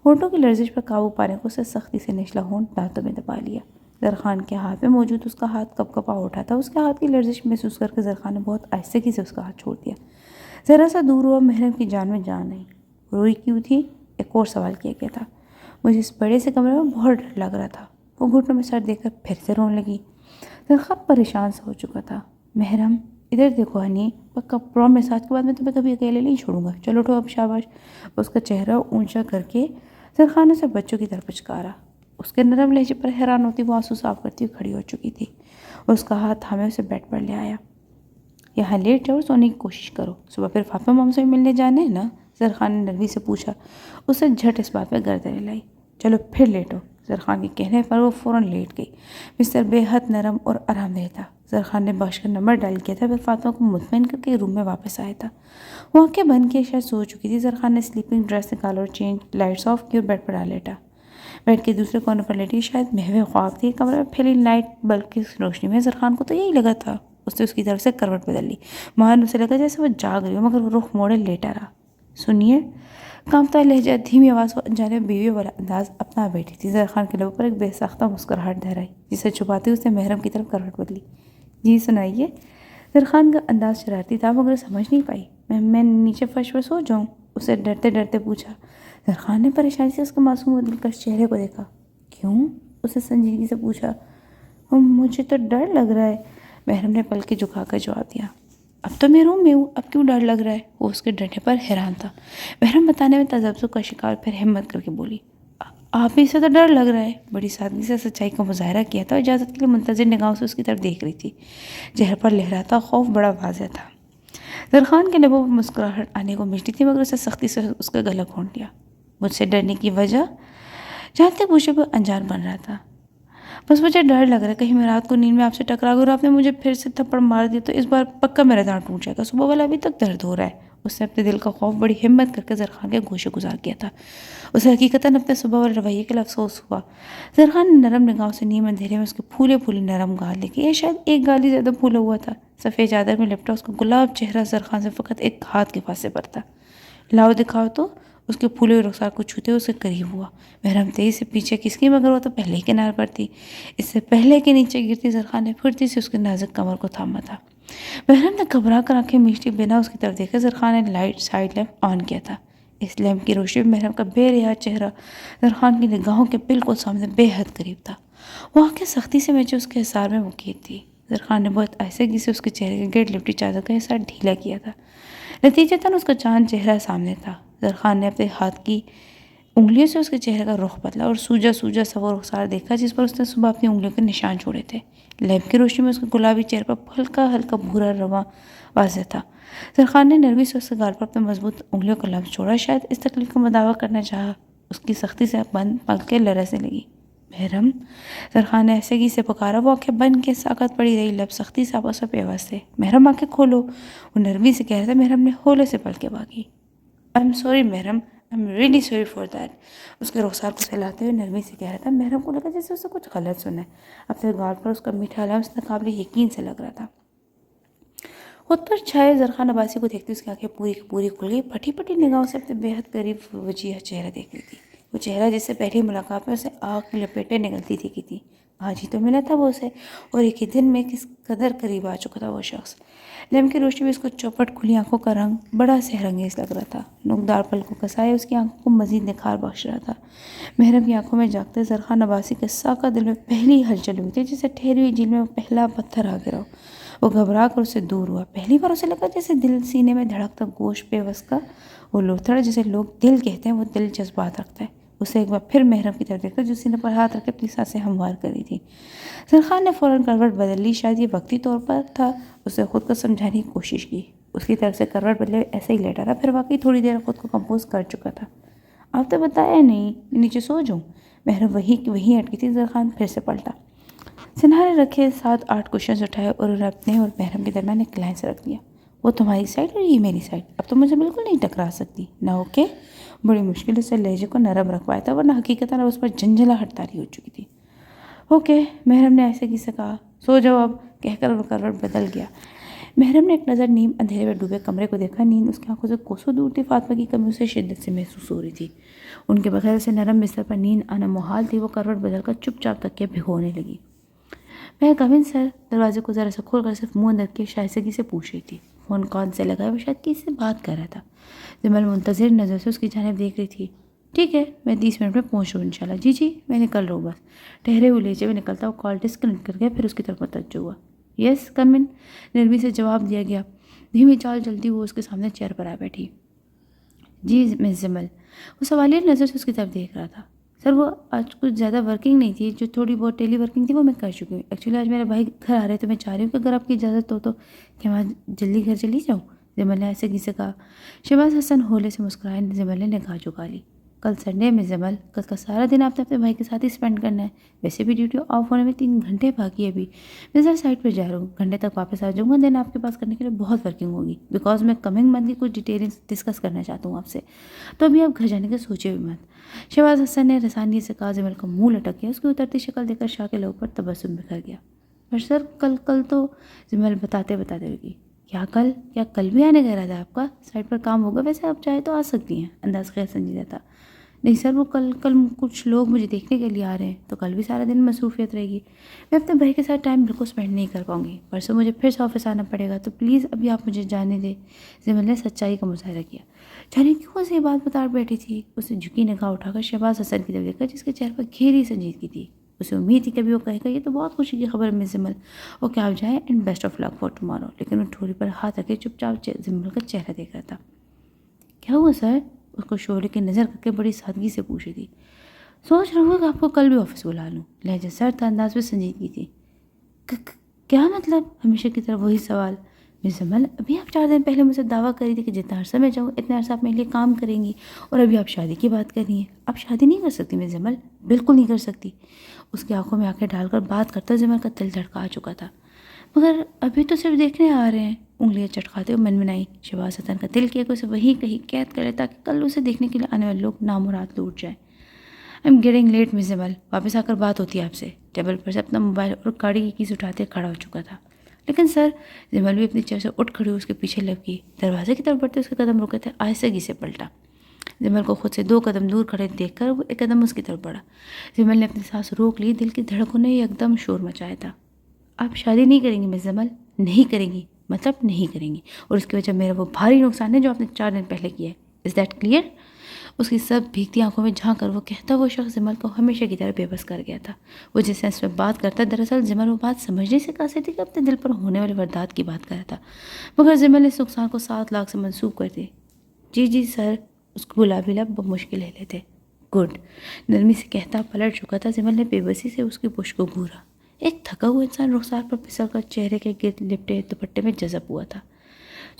ہونٹوں کی لرزش پر قابو پانے کو اسے سختی سے نچلا ہونٹ دانتوں میں دبا لیا۔ زرخان کے ہاتھ میں موجود اس کا ہاتھ کپ کپا اٹھا تھا۔ اس کے ہاتھ کی لرزش محسوس کر کے زرخان نے بہت آہستگی سے اس کا ہاتھ چھوڑ دیا۔ ذرا سا دور ہوا، محرم کی جان میں جان نہیں۔ روئی کیوں تھی؟ ایک اور سوال کیا گیا تھا۔ مجھے اس بڑے سے کمرے میں بہت ڈر لگ رہا تھا۔ وہ گھٹنوں میں سر دے کر پھر سے رونے لگی۔ زرخان پریشان سے ہو چکا تھا۔ محرم ادھر دیکھو ہنی، پکا پرومس آج کے بعد میں تمہیں کبھی اکیلے نہیں چھوڑوں گا، چلو اٹھو اب، شاباش۔ اس کا چہرہ اونچا کر کے زرخان نے اسے بچوں کی طرح پچکارا۔ اس کے نرم لہجے پر حیران ہوتی وہ آنسو صاف کرتی ہوئی کھڑی ہو چکی تھی۔ اس کا ہاتھ تھامے اسے بیڈ پر لے آیا۔ یہاں لیٹ جاؤ اور سونے کی کوشش کرو، صبح پھر فاطمہ مام سے ملنے جانے ہیں نا؟ زرخان نے نرمی سے پوچھا۔ اسے جھٹ اس بات پہ گردن ہلائی۔ چلو پھر لیٹو۔ زرخان کے کہنے پر وہ فوراً لیٹ گئی۔ بستر بے حد نرم اور آرام دہ تھا۔ زرخان نے باش کا نمبر ڈائل کیا تھا، پھر فاطمہ کو مطمئن کر کے روم میں واپس آیا تھا۔ وہ آنکھیں بند کیے شاید سو چکی تھی۔ زرخان نے سلیپنگ ڈریس نکالا اور چینج، لائٹس آف کی اور بیڈ پر آ لیٹا۔ بیڈ کے دوسرے کارنر پر لیٹی شاید محو خواب تھی۔ کمرے میں پھیلی لائٹ بلب کی روشنی میں زرخان کو تو یہی لگا تھا۔ اس نے اس کی طرف سے کروٹ بدل لی۔ مہان اسے لگا جیسے وہ جاگ رہی ہو، مگر وہ رخ موڑے لیٹا رہا۔ سنیے، کانپتا لہجہ، دھیمی آواز، وہ انجانے بیوی والا انداز اپنا بیٹھی تھی۔ زرخان کے لبوں پر ایک بے ساختہ مسکراہٹ دہرائی، جسے چھپاتے اس نے محرم کی طرف کروٹ بدلی۔ جی سنائیے۔ زرخان کا انداز شرارتی تھا مگر سمجھ نہیں پائی۔ میں نیچے فرش پر سو جاؤں؟ اسے ڈرتے ڈرتے پوچھا۔ زرخان نے پریشانی سے اس کے معصوم و دلکش چہرے کو دیکھا۔ کیوں؟ اسے سنجیدگی سے پوچھا۔ مجھے تو ڈر لگ رہا ہے، محرم نے پلکیں جھکا کر جواب دیا۔ اب تو میں روم میں ہوں، اب کیوں ڈر لگ رہا ہے؟ وہ اس کے ڈرنے پر حیران تھا۔ محرم بتانے میں تذبذب کا شکار، پھر ہمت کر کے بولی۔ آپ ہی سے تو ڈر لگ رہا ہے۔ بڑی سادگی سے سچائی کا مظاہرہ کیا تھا اور اجازت کے لیے منتظر نگاہوں سے اس کی طرف دیکھ رہی تھی۔ چہرے پر لہراتا خوف بڑا واضح تھا۔ زرخان کے لبوں پر مسکراہٹ آنے کو مچتی تھی مگر اسے سختی سے اس کا گلا گھونٹ لیا۔ مجھ سے ڈرنے کی وجہ؟ جانتے پوچھے وہ انجان بن رہا تھا۔ بس مجھے ڈر لگ رہا ہے کہیں میں رات کو نیند میں آپ سے ٹکرا گئی اور آپ نے مجھے پھر سے تھپڑ مار دیا تو اس بار پکا میرا دانت ٹوٹ جائے گا۔ صبح والا ابھی تک درد ہو رہا ہے۔ اس نے اپنے دل کا خوف بڑی ہمت کر کے زرخان کے گوشے گزار کیا تھا۔ اسے حقیقتاً اپنے صبح والے رویے کے لیے افسوس ہوا۔ زرخان نے نرم نگاہوں سے نیم اندھیرے میں اس کے پھولے پھولے نرم گال دیکھے، یا شاید ایک گال ہی زیادہ پھولا ہوا تھا۔ سفید چادر میں لپٹا اس کا گلاب چہرہ زرخان سے فقط ایک ہاتھ کے فاصلے پر تھا۔ لاؤ دکھاؤ تو۔ اس کے پھولے ہوئے رخسار کو چھوتے اس کے قریب ہوا۔ محرم تیزی سے پیچھے کھسکی مگر وہ تو پہلے ہی کنار پر تھی۔ اس سے پہلے کہ نیچے گرتی زرخان نے پھرتی سے اس کے نازک کمر کو تھاما تھا۔ محرم نے گھبرا کر آنکھیں میچتے بنا اس کی طرف دیکھا۔ زرخان نے لائٹ سائڈ لیمپ آن کیا تھا۔ اس لیمپ کی روشنی میں محرم کا بے رحا چہرہ زرخان کی نگاہوں کے بالکل سامنے بے حد قریب تھا۔ وہ آنکھیں سختی سے میچے اس کے حصار میں مقید تھی۔ زرخان نے بہت آہستگی سے اس کے چہرے کے گرد لپٹی چادر کا حصہ ڈھیلا کیا تھا۔ نتیجتاً اس کا چاند چہرہ سامنے تھا۔ زرخان نے اپنے ہاتھ کی انگلیوں سے اس کے چہرے کا رخ بدلا اور سوجا سوجا سا وہ رخسار دیکھا جس پر اس نے صبح اپنی انگلیوں کے نشان چھوڑے تھے۔ لیمپ کی روشنی میں اس کے گلابی چہرے پر ہلکا ہلکا بھورا رواں واضح تھا۔ زرخان نے نرمی سے اس کے گال پر اپنے مضبوط انگلیوں کا لمس چھوڑا، شاید اس تکلیف کا مداوع کرنا چاہا۔ اس کی سختی سے بند پلکیں لرزنے لگی۔ محرم، زرخان نے ایسے سے پکارا۔ وہ آنکھیں بند کے ساکت پڑی رہی، لب سختی سے آپس میں پیوست تھے۔ محرم آنکھیں کھولو، وہ نرمی سے کہہ رہا تھا۔ محرم نے ہولے سے پلکیں باقی۔ I am sorry Mehram, I am really sorry for that, اس کے رخسار کو سہلاتے ہوئے نرمی سے کہہ رہا تھا۔ محرم کو لگا جیسے اسے کچھ غلط سنا ہے۔ اپنے گال پر اس کا میٹھا لمس ناقابل یقین سے لگ رہا تھا۔ خود پر چھائے زرخان عباسی کو دیکھتی اس کی آنکھیں پوری پوری کھل گئی، پھٹی پھٹی نگاہوں سے اپنے بے حد قریب وجیہ چہرہ دیکھ رہی تھی۔ وہ چہرہ جس سے پہلی ملاقات میں اسے آگ کی لپیٹیں نگلتی دکھی تھی۔ آج ہی تو ملا تھا وہ اسے، اور ایک ہی دن میں کس قدر قریب آ چکا تھا وہ شخص۔ لیمپ کی روشنی میں اس کو چوپٹ کھلی آنکھوں کا رنگ بڑا سحر انگیز لگ رہا تھا۔ نوکدار پلکوں کا سایہ اس کی آنکھوں کو مزید نکھار بخش رہا تھا۔ محرم کی آنکھوں میں جاگتے زرخان عباسی کے ساکا دل میں پہلی ہلچل ہوئی تھی، جسے ٹھہری ہوئی جھیل میں وہ پہلا پتھر آ گرا ہو۔ وہ گھبرا کر اسے دور ہوا۔ پہلی بار اسے لگا جیسے دل سینے میں دھڑکتا گوشت پیوست کا وہ لوتھڑ جسے لوگ دل کہتے ہیں، وہ دل جذبات رکھتا ہے۔ اسے ایک بار پھر محرم کی طرف دیکھا جو سینے پر ہاتھ رکھ کے اپنی سانسیں ہموار کر رہی تھی۔ زرخان نے فوراً کروٹ بدل لی، شاید یہ وقتی طور پر تھا۔ اسے خود کو سمجھانے کی کوشش کی۔ اس کی طرف سے کروٹ بدلے ایسے ہی لیٹا رہا، پھر واقعی تھوڑی دیر خود کو کمپوز کر چکا تھا۔ آپ تو بتایا نہیں، میں نیچے سو جاؤں؟ محرم وہیں اٹکی تھی۔ زرخان پھر سے پلٹا، سنہارے رکھے 7-8 کشنز اٹھائے اور انہیں اپنے اور محرم کے درمیان ایک لائن سے رکھ دیا۔ وہ تمہاری سائڈ اور یہ میری سائڈ، اب تو مجھے بالکل نہیں ٹکرا سکتی نہ، اوکے؟ بڑی مشکل سے لہجے کو نرم رکھ پایا تھا، ورنہ حقیقتاً اب اس پر جھنجھلاہٹ طاری ہو چکی تھی۔ اوکے، محرم نے ایسے کسی سے کہا۔ سو جاؤ اب، کہہ کر وہ کروٹ بدل گیا۔ محرم نے ایک نظر نیم اندھیرے میں ڈوبے کمرے کو دیکھا. نیند اس کی آنکھوں سے کوسوں دور تھی. فاطمہ کی کمی اسے شدت سے محسوس ہو رہی تھی. ان کے بغیر اسے نرم بستر پر نیند آنا محال تھی. وہ کروٹ بدل کر چپ چاپ تکیہ بھگونے لگی. میں کم ان سر. دروازے کو ذرا سا کھول کر صرف منہ اندر کے شائستگی سے پوچھ رہی تھی. فون کون سے لگا ہے؟ وہ شاید کسی سے بات کر رہا تھا. جمل منتظر نظر سے اس کی جانب دیکھ رہی تھی. ٹھیک ہے، میں 30 منٹ میں پہنچ رہا ہوں انشاءاللہ. جی جی میں نکل رہا ہوں بس. ٹھہرے ہوئے لہجے میں نکلتا وہ کال ڈسکنیکٹ کر گیا. پھر اس کی طرف متوجہ ہوا. یس کم ان، نرمی سے جواب دیا گیا. دھیمی چال چلتی وہ اس کے سامنے چیئر پر آ بیٹھی. جی مس جمل. وہ سوالیہ نظر سے اس کی طرف دیکھ رہا تھا. سر وہ آج کچھ زیادہ ورکنگ نہیں تھی. جو تھوڑی بہت ٹیلی ورکنگ تھی وہ میں کر چکی ہوں. ایکچولی آج میرے بھائی گھر آ رہے تو میں چاہ رہی ہوں کہ اگر آپ کی اجازت ہو تو کیا میں جلدی گھر چلی جاؤں؟ جمل نے ایسے کسی کہا. شہباز حسن ہولے سے مسکرائے. جمل نے نگاہ جھکا لی. کل سنڈے میں جمل، کل کا سارا دن آپ نے اپنے بھائی کے ساتھ ہی اسپینڈ کرنا ہے. ویسے بھی ڈیوٹی آف ہونے میں 3 گھنٹے باقی ہے ابھی. میں ذرا سائٹ پہ جا رہا ہوں، گھنٹے تک واپس آ جاؤں گا. دین آپ کے پاس کرنے کے لیے بہت ورکنگ ہوگی بیکاز میں کمنگ منتھ کی کچھ ڈیٹیلنگ ڈسکس کرنا چاہتا ہوں آپ سے. تو ابھی آپ گھر جانے کے سوچے بھی مت. شہباز حسن نے رسانی سے کہا. جمل کا منہ لٹک گیا. اس کی اترتی شکل دیکھ کر شاہ کے لب پر تبسم بکھر گیا. پر سر کل تو جمل بتاتے ہوگی. کیا کل بھی آنے کا ارادہ ہے آپ کا؟ سائٹ پر کام ہوگا. ویسے آپ چاہے تو آ سکتی ہیں. انداز خیر سنجیدہ تھا. نہیں سر، وہ کل کچھ لوگ مجھے دیکھنے کے لیے آ رہے ہیں تو کل بھی سارا دن مصروفیت رہے گی. میں اپنے بھائی کے ساتھ ٹائم بالکل اسپینڈ نہیں کر پاؤں گی. پرسوں مجھے پھر سے آفس آنا پڑے گا تو پلیز ابھی آپ مجھے جانے دیں. جمل نے سچائی کا مظاہرہ کیا. جانے کیوں سے یہ بات بتا بیٹھی تھی؟ اسے جھکی نگاہ اٹھا کر شہباز حسن کی طرف دیکھا جس کے چہرے پر گہری سنجیدگی تھی. اسے امید تھی کبھی وہ کہے گا یہ تو بہت خوشی کی خبر ہے مس جمل. اوکے آپ جائیں and best of luck for tomorrow. لیکن وہ ٹھوڑی پر ہاتھ رکھے چپ چاپ جمل کا چہرہ دیکھ رہا تھا. کیا ہوا سر؟ اس کو شعلے کی نظر کر کے بڑی سادگی سے پوچھ رہی تھی. سوچ رہا ہوں کہ آپ کو کل بھی آفس بلا لوں. لہجہ سر تھا، انداز میں سنجیدگی تھی. کیا مطلب؟ ہمیشہ کی طرح وہی سوال. مس جمل ابھی آپ 4 دن پہلے مجھ سے دعویٰ کری تھی کہ جتنا عرصہ میں جاؤں اتنے عرصہ آپ میرے لیے کام کریں گی، اور ابھی آپ شادی کی بات کر رہی ہیں. آپ شادی نہیں کر سکتی مس جمل، بالکل نہیں کر سکتی. اس کی آنکھوں میں آنکھیں ڈال کر بات کرتا جمل کا دل دھڑکا چکا تھا. مگر ابھی تو صرف دیکھنے آ رہے ہیں. انگلیاں چٹکاتے ہوئے منمنائی. شہباز حسن کا دل کیا کہ اسے وہیں کہیں قید کر لے تاکہ کل اسے دیکھنے کے لیے آنے والے لوگ نامراد لوٹ جائیں. آئی ایم گیٹنگ لیٹ مس جمل، واپس آ کر بات ہوتی ہے آپ سے. ٹیبل پر سے اپنا موبائل اور گاڑی کی کیز اٹھاتے کھڑا ہو چکا تھا. لیکن سر. جمل بھی اپنی چیئر سے اٹھ کھڑی اس کے پیچھے لگ گئی. دروازے کی طرف بڑھتے اس کے قدم رکے تھے. آہستگی سے پلٹا. جمل کو خود سے 2 قدم دور کھڑے دیکھ کر وہ 1 قدم اس کی طرف بڑھا. جمل نے اپنی سانس روک لی. دل کی دھڑکنوں نے ایک دم شور مچایا تھا. آپ شادی نہیں کریں گی مس جمل؟ نہیں کریں گی مطلب نہیں کریں گی، اور اس کی وجہ میرا وہ بھاری نقصان ہے جو آپ نے 4 دن پہلے کیا ہے. Is that clear? اس کی سب بھیگتی آنکھوں میں جھانک کر وہ کہتا وہ شخص جمل کو ہمیشہ کی طرح بے بس کر گیا تھا. وہ جس سینس میں بات کرتا دراصل جمل وہ بات سمجھنے سے قاصر تھی کہ اپنے دل پر ہونے والے واردات کی بات کر رہا تھا. مگر جمل اس نقصان کو 7 لاکھ سے منسوب کر دی. جی سر. اس کو گلابی لب بمشکل ہلے تھے. گڈ. نرمی سے کہتا پلٹ چکا تھا. جمل نے بے بسی سے اس کی پشت کو گھورا. ایک تھکا ہوا انسان رخسار پر پھسل کر چہرے کے گرد لپٹے دوپٹے میں جذب ہوا تھا.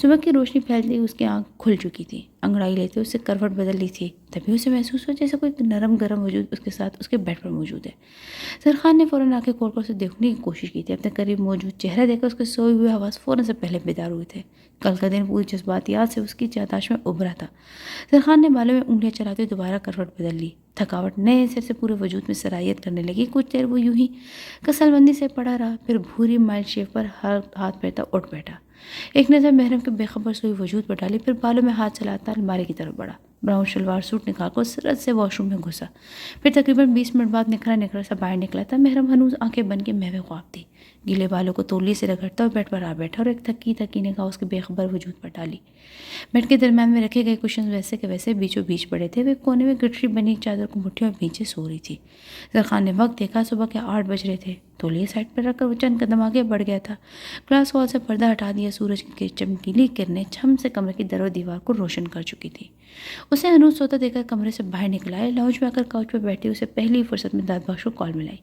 صبح کی روشنی پھیلتی اس کی آنکھ کھل چکی تھی. انگڑائی لیتے اسے کروٹ بدل لی تھی. تبھی اسے محسوس ہوا جیسے کوئی نرم گرم وجود اس کے ساتھ اس کے بیڈ پر موجود ہے. سرخان نے فوراً آنکھیں کھول کر اسے دیکھنے کی کوشش کی تھی. اپنے قریب موجود چہرہ دیکھ کر اس کے سوئے ہوئے حواس فوراً سے پہلے بیدار ہوئے تھے. کل کا دن پوری جذباتیات سے اس کی یادداشت میں ابھرا تھا. سرخان نے بالوں میں انگلیاں چلاتے ہوئے دوبارہ کروٹ بدل لی. تھکاوٹ نئے سر سے پورے وجود میں سرایت کرنے لگی. کچھ دیر وہ یوں ہی کسل بندی سے پڑا رہا. پھر بھوری مائل شیف پر ہاتھ پھیرتا اٹھ بیٹھا. ایک نظر محرم کے بے خبر سوئی وجود پر ڈالی. پھر بالوں میں ہاتھ چلاتا الماری کی طرف بڑھا. براؤن شلوار سوٹ نکال کر سرعت سے واش روم میں گھسا. پھر تقریباً 20 منٹ بعد نکھرا سا باہر نکلا تھا. محرم ہنوز آنکھیں بن کے محو خواب تھی. گیلے بالوں کو تولیے سے رگڑتا اور بیڈ پر آ بیٹھا اور ایک تھکی نگاہ اس کے بے خبر وجود پر ڈالی. بیڈ کے درمیان میں رکھے گئے کشن ویسے کے ویسے بیچوں بیچ پڑے تھے. وہ کونے میں گٹری بنی چادر کو مٹھیوں میں بھینچے سو رہی تھی. زرخان نے وقت دیکھا. صبح کے 8 بج رہے تھے. تولیے سائڈ پر رکھ کر وہ چند قدم آگے بڑھ گیا تھا. گلاس وال سے پردہ ہٹا دیا. سورج کی چمکیلی کرنیں چھم سے کمرے کی در و دیوار کو روشن کر چکی تھی. اسے ہنوز سوتا دیکھ کر کمرے سے باہر نکل آئے. لاؤنج میں آ کر کاؤچ پر بیٹھی اسے پہلی فرصت میں داد بخش کو کال ملائی.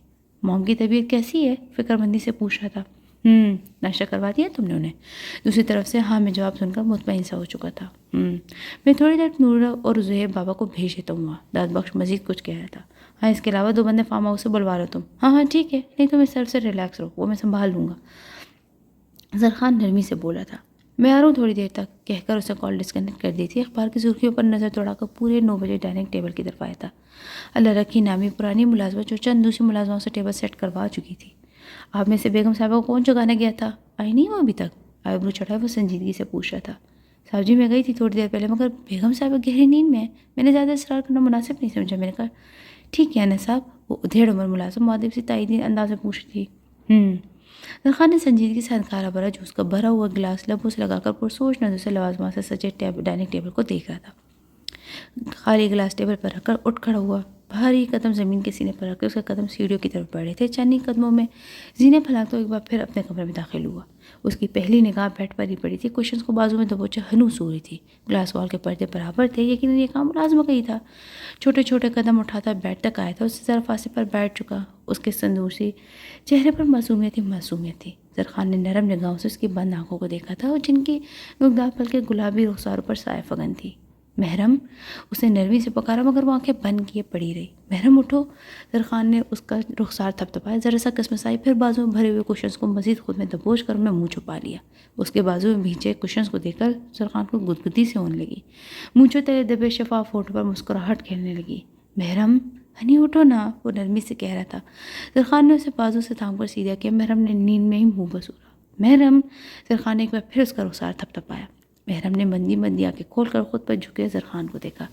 موم کی طبیعت کیسی ہے؟ فکر مندی سے پوچھ رہا تھا. ناشتہ کروا دیا تم نے انہیں؟ دوسری طرف سے ہاں میں جواب سن کر مطمئن سا ہو چکا تھا. میں تھوڑی دیر نورا اور زہیب بابا کو بھیج دیتا ہوں. داد بخش مزید کچھ کہہ رہا تھا. ہاں اس کے علاوہ 2 بندے فارم ہاؤس سے بلوا رہو تم. ہاں ٹھیک ہے. نہیں تو میں سر سے ریلیکس رہو، وہ میں سنبھال لوں گا. زرخان نرمی سے بولا تھا. میں آ رہا ہوں تھوڑی دیر تک کہہ کر اسے کال ڈسکنیکٹ کر دی تھی. اخبار کی سرخیوں پر نظر دوڑا کر پورے 9 بجے ڈائننگ ٹیبل کی طرف آیا تھا. اللہ رکھی نامی پرانی ملازمت جو چند دوسری ملازموں سے ٹیبل سیٹ کروا چکی تھی. آپ میں سے بیگم صاحبہ کو کون جگانے گیا تھا؟ آئی نہیں وہ ابھی تک؟ آئیبرو چڑھائے وہ سنجیدگی سے پوچھ رہا تھا۔ صاحب جی میں گئی تھی تھوڑی دیر پہلے، مگر بیگم صاحبہ گہری نیند میں ہے، میں نے زیادہ اصرار کرنا مناسب نہیں سمجھا۔ میں نے کہا ٹھیک ہے نا صاحب؟ وہ ادھیڑ عمر ملازم معدب سی تائیدی انداز میں پوچھ تھی۔ درخان نے سنجیدگی سے ہنکارا بھرا جوس کا بھرا ہوا گلاس لبوں سے لگا کر پرسوچ نظر سے لوازمات سے سجے ڈائننگ ٹیبل کو دیکھ رہا تھا۔ خالی گلاس ٹیبل پر رکھ کر اٹھ کھڑا ہوا، بھاری قدم زمین کے سینے پر رکھ کے اس کے قدم سیڑھیوں کی طرف بڑھے تھے۔ چند قدموں میں زینے پھیلاتا تو ایک بار پھر اپنے کمرے میں داخل ہوا۔ اس کی پہلی نگاہ بیڈ پر ہی پڑی تھی۔ کشنز کو بازو میں دبوچے ہنو سو رہی تھی، گلاس وال کے پردے برابر تھے، یقیناً یہ کام ملازمہ کا ہی تھا۔ چھوٹے چھوٹے قدم اٹھاتا بیڈ تک آیا تھا، اس سے ذرا فاصلے پر بیٹھ چکا۔ اس کے سندوسی چہرے پر معصومیت تھی۔ زرخان نے نرم نگاہوں سے اس کی بند آنکھوں کو دیکھا تھا، اور جن کی نوکدار پلکیں گلابی رخساروں پر سایہ فگن تھی۔ محرم، اس نے نرمی سے پکارا، مگر وہ آنکھیں بند کیے پڑی رہی۔ محرم اٹھو۔ زرخان نے اس کا رخسار تھپتھپایا، ذرا سا کسمسائی، پھر بازو میں بھرے ہوئے کشنز کو مزید خود میں دبوچ کر انہیں منہ چھپا لیا۔ اس کے بازو میں بھیجے کشنز کو دیکھ کر زرخان کو گدگدی سے ہونے لگی۔ منچوں تلے دبے شفاف ہونٹوں پر مسکراہٹ کھیلنے لگی۔ محرم ہنی اٹھو نا، وہ نرمی سے کہہ رہا تھا۔ زرخان نے اسے بازو سے تھام کر سیدھا کیا۔ محرم نے نیند میں ہی منہ بسورا۔ محرم، زرخان نے ایک بار پھر اس کا رخسار تھپتھپایا۔ محرم نے مندی آنکھیں کھول کر خود پر جھکے زرخان کو دیکھا۔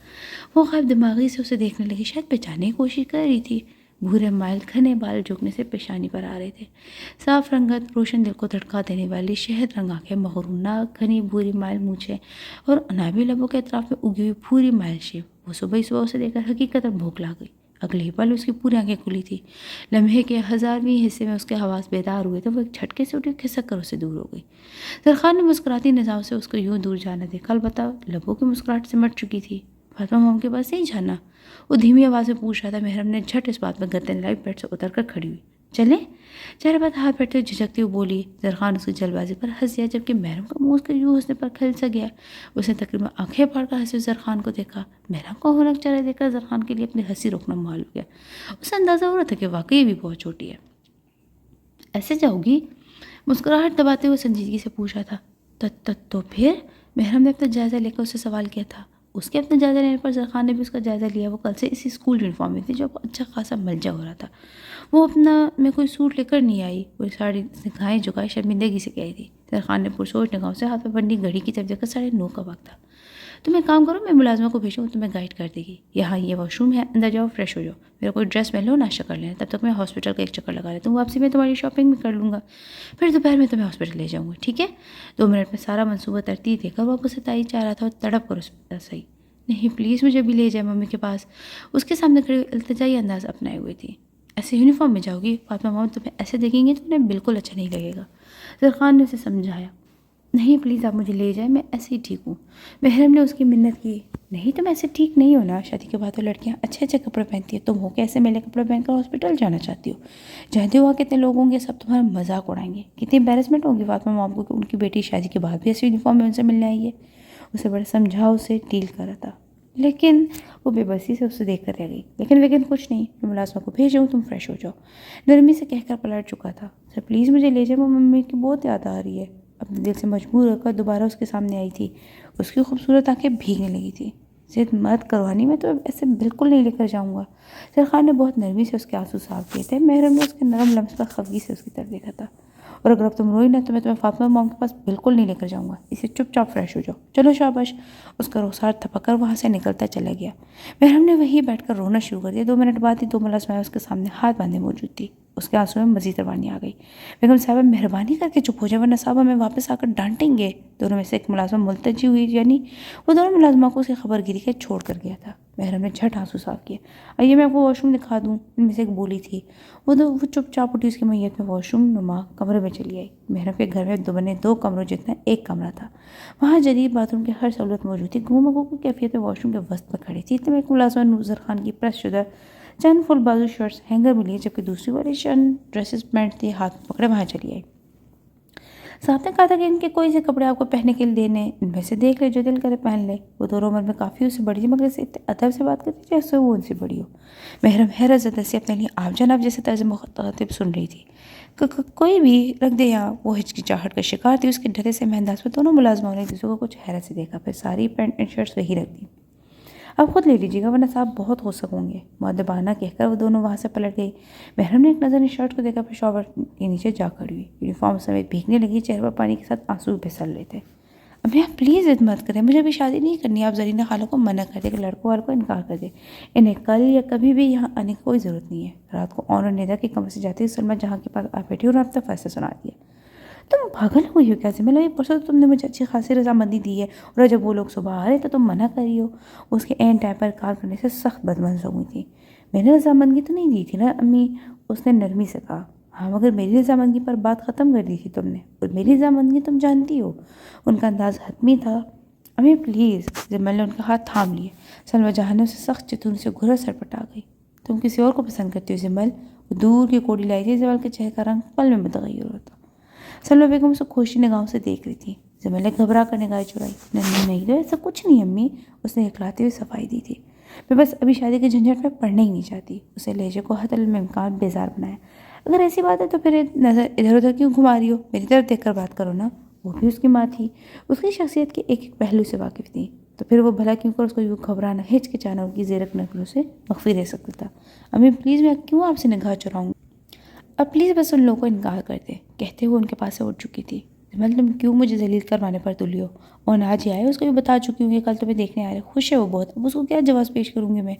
وہ غائب دماغی سے اسے دیکھنے لگی، شاید پہچاننے کی کوشش کر رہی تھی۔ بھورے مائل گھنے بال جھکنے سے پیشانی پر آ رہے تھے۔ صاف رنگت، روشن دل کو دھڑکا دینے والی شہد رنگ آنکھیں، مغرور ناک، گھنی بھوری مائل مونچھیں اور انابی لبوں کے اطراف میں اگی ہوئی بھوری مائل شیپ۔ وہ صبح اسے دیکھ کر حقیقت بھوک لا گئی۔ اگلے ہی پل اس کی پوری آنکھیں کھلی تھی۔ لمحے کے 1000ویں حصے میں اس کے حواس بیدار ہوئے تو وہ ایک جھٹکے سے اٹھی، کھسک کر اسے دور ہو گئی۔ زرخان نے مسکراتی نظروں سے اس کو یوں دور جانا دیکھا، البتہ لبوں کی مسکراہٹ سمٹ چکی تھی۔ فاطمہ موم کے پاس نہیں جانا؟ وہ دھیمی آواز میں پوچھ رہا تھا۔ محرم نے جھٹ اس بات میں گردن ہلائی، بیڈ سے اتر کر کھڑی ہوئی۔ چلیں؟ چہرے پر ہاتھ بیٹھتے ہوئے جھجکتی ہوئی بولی۔ زرخان اس کی جلد بازی پر ہنس دیا، جبکہ محرم کا منہ اس کے یوں ہنسنے پر کھل سا گیا۔ اس نے تقریباً آنکھیں پھاڑ کر ہنسے زرخان کو دیکھا۔ محرم کو ہونک چہرہ دیکھ کر زرخان کے لیے اپنی ہنسی روکنا محال ہو گیا۔ اسے اندازہ ہو رہا تھا کہ واقعی یہ بھی بہت چھوٹی ہے۔ ایسے جاؤ گی؟ مسکراہٹ دباتے ہوئے سنجیدگی سے پوچھا تھا۔ تو پھر؟ محرم نے اپنا جائزہ لے کر اسے سوال کیا تھا۔ اس کے اپنا جائزہ لینے پر زرخان نے بھی اس کا جائزہ لیا۔ وہ کل سے اسی اسکول یونیفارم میں تھی، جو اچھا خاصا ملجا ہو رہا تھا۔ وہ اپنا میں کوئی سوٹ لے کر نہیں آئی، وہ ساڑی نگاہیں جھکائے شرمندگی سے کہی تھی۔ زرخان نے پرسوچ نگاہوں سے ہاتھ میں بندی گھڑی کی طرف دیکھ کر 9:30 کا وقت تھا۔ تم ایک کام کرو، میں ملازمہ کو بھیجوں، تمہیں گائیڈ کر دے گی۔ یہاں یہ واش روم ہے، اندر جاؤ، فریش ہو جاؤ، میرا کوئی ڈریس میں لو، ناشتہ کر لینا، تب تک میں ہاسپٹل کا ایک چکر لگا لیتا ہوں، واپسی میں تمہاری شاپنگ بھی کر لوں گا، پھر دوپہر میں تمہیں ہاسپٹل لے جاؤں گا، ٹھیک ہے؟ 2 منٹ میں سارا منصوبہ ترتیب دے کر وہ واپس سے تائید چاہ رہا تھا، اور تڑپ کر اس پر صحیح نہیں پلیز مجھے بھی لے جائے ممی کے پاس۔ اس کے سامنے کھڑی التجائی انداز اپنائے ہوئی تھی۔ ایسے یونیفارم میں جاؤ گی؟ فاطمہ مام تمہیں ایسے دیکھیں گے تو انہیں بالکل اچھا نہیں لگے گا۔ زرخان نے اسے سمجھایا۔ نہیں پلیز آپ مجھے لے جائیں، میں ایسے ہی ٹھیک ہوں۔ محرم نے اس کی منت کی۔ نہیں تم ایسے ٹھیک نہیں ہو نا، شادی کے بعد تو لڑکیاں اچھے اچھے کپڑے پہنتی ہیں، تم ہو کہ ایسے میلے کپڑے پہن کر ہاسپٹل جانا چاہتی ہو؟ جانتے ہو کتنے لوگ ہوں گے، سب تمہارا مذاق اڑائیں گے، کتنی امبیرسمنٹ ہوگی فاطمہ مام کو کہ ان کی بیٹی شادی کے بعد بھی ایسے یونیفارم میں ان سے ملنے آئی ہے۔ اسے بڑے سمجھاؤ سے ڈیل کر رہا تھا، لیکن وہ بے بسی سے اسے دیکھ کر رہ گئی۔ لیکن کچھ نہیں، میں ملازمہ کو بھیجوں، تم فریش ہو جاؤ، نرمی سے کہہ کر پلٹ چکا تھا۔ سر پلیز مجھے لے جائیں، وہ ممی کی بہت یاد آ رہی ہے۔ اپنے دل سے مجبور ہو کر دوبارہ اس کے سامنے آئی تھی۔ اس کی خوبصورت آنکھیں بھیگنے لگی تھی۔ ضد مت کروانی، میں تو ایسے بالکل نہیں لے کر جاؤں گا۔ زرخان نے بہت نرمی سے اس کے آنسو صاف کیے تھے۔ محرم نے اس کے نرم لمس پر خفگی سے اس کی طرف دیکھا تھا۔ اور اگر اب تم روئی نہ تو میں تمہیں فاطمہ مام کے پاس بالکل نہیں لے کر جاؤں گا، اسے چپ چاپ فریش ہو جاؤ، چلو شاباش۔ اس کا رخسار تھپک کر وہاں سے نکلتا چلا گیا۔ محرم نے وہیں بیٹھ کر رونا شروع کر دیا۔ 2 منٹ بعد ہی 2 ملازمائیں اس کے سامنے ہاتھ باندھے موجود تھی۔ اس کے آنسوں میں مزید روانی آ گئی۔ بیگم صاحبہ مہربانی کر کے چپ ہو جائے، ورنہ صاحب ہمیں واپس آ کر ڈانٹیں گے۔ دونوں میں سے ایک ملازمہ ملتجی ہوئی، یعنی وہ دونوں ملازمہ کو اس کی خبر گیری کے چھوڑ کر گیا تھا۔ محرم نے جھٹ آنسو صاف کیا۔ آئیے میں آپ کو واش روم دکھا دوں، ان میں سے ایک بولی تھی۔ وہ چپ چاپ اٹھی، اس کی میت میں واش روم نما کمرے میں چلی آئی۔ محرم کے گھر میں بنے 2 کمروں جتنا ایک کمرہ تھا۔ وہاں جدید باتھ روم کی ہر سہولت موجود تھی۔ گھوم گو کی کیفیت میں واش روم کے وسط میں کھڑی تھی۔ اتنے میں ایک ملازمہ زرخان کی پریس شدہ چند فل بازو شرٹس ہینگر میں لیے، جبکہ دوسری والی چند ڈریسز پینٹ تھی ہاتھ میں پکڑے وہاں چلی آئی۔ صاحب نے کہا تھا کہ ان کے کوئی سے کپڑے آپ کو پہننے کے لیے دینے، ان میں سے دیکھ لے، جو دل کرے پہن لے۔ وہ دونوں عمر میں کافی اس سے بڑی تھی، مگر اسے ادب سے بات کرتی جیسے وہ ان سے بڑی ہو۔ محرم حیرت زدہ سے اپنے لیے آپ جناب جیسے طرز مخاطب سن رہی تھی۔ کوئی بھی رکھ دے یہاں۔ وہ ہچکچاہٹ کا شکار تھی۔ اس کے ڈرے سے مہنداز میں دونوں ملازموں نے ایک دوسرے کو کچھ حیرت سے دیکھا، پھر ساری پینٹ اینڈ شرٹس وہی رکھ دی۔ اب خود لے لیجیے گا ورنہ صاحب بہت غصہ ہوں گے۔ مؤدبانہ کہہ کر وہ دونوں وہاں سے پلٹ گئی۔ محرم نے ایک نظر نے شرٹ کو دیکھا، پھر شاور کے نیچے جا کھڑی ہوئی، یونیفارم سمیت بھیگنے لگی، چہرے پر پانی کے ساتھ آنسو پھسل رہے تھے۔ امی آپ پلیز ضد مت کریں، مجھے ابھی شادی نہیں کرنی۔ آپ زرینہ خالہ کو منع کر دیں کہ لڑکوں والوں کو انکار کر دیں، انہیں کل یا کبھی بھی یہاں آنے کی کوئی ضرورت نہیں ہے۔ رات کو اون اور ندا کے کمرے سے جاتی ہوئی سلمیٰ جہاں کے پاس آ بیٹھی اور اپنا فیصلہ سنا دیا۔ تم پاگل ہوئی ہو کیا سمیٰ؟ یہ پرسوں تو تم نے مجھے اچھی خاصی رضامندی دی ہے، اور جب وہ لوگ صبح آ رہے تو تم منع کری ہو۔ اس کے عین ٹائم پر کار کرنے سے سخت بدمزہ ہوئی تھی۔ میں نے رضامندی تو نہیں دی تھی نا امی، اس نے نرمی سے کہا۔ ہاں مگر میری رضامندی پر بات ختم کر دی تھی تم نے، اور میری رضامندی تم جانتی ہو۔ ان کا انداز حتمی تھا۔ امی پلیز، جمل نے ان کا ہاتھ تھام لیے۔ سلمیٰ جہاں نے اسے سخت چتون سے گھورا سر پٹا گئی۔ تم کسی اور کو پسند کرتی ہو جمل؟ وہ دور کی کوڑی لائی تھی، جمل کے چہرے کا رنگ پل میں متغیر ہوتا۔ سلمیٰ بیگم اسے کھوشی نگاہوں سے دیکھ رہی تھی۔ جمل نے گھبرا کر نگاہیں چرائی۔ نہیں تو ایسا کچھ نہیں امی، اس نے اکھلاتے ہوئے صفائی دی تھی۔ میں بس ابھی شادی کے جھنجھٹ میں پڑنا ہی نہیں چاہتی۔ اسے لہجے کو حد الامکان بیزار بنایا۔ اگر ایسی بات ہے تو پھر نظر ادھر ادھر کیوں گھما رہی ہو؟ میری طرف دیکھ کر بات کرو نا۔ وہ بھی اس کی ماں تھی، اس کی شخصیت کے ایک ایک پہلو سے واقف تھی، تو پھر وہ بھلا کیوں کر اس کو یوں گھبرانا، ہچکچانا ان کی زیرک نقلوں سے مخفی رہ سکتا تھا۔ امی پلیز، میں کیوں آپ سے نگاہ چراؤں؟ اب پلیز بس ان لوگوں کو انکار کر دے، کہتے ہوئے ان کے پاس سے اٹھ چکی تھی۔ جمل تم کیوں مجھے ذلیل کروانے پر تلی ہو؟ اور آج ہی آئے، اس کو بھی بتا چکی ہوں کہ کل تمہیں دیکھنے آ رہے، خوش ہے وہ بہت، اب اس کو کیا جواز پیش کروں گی میں؟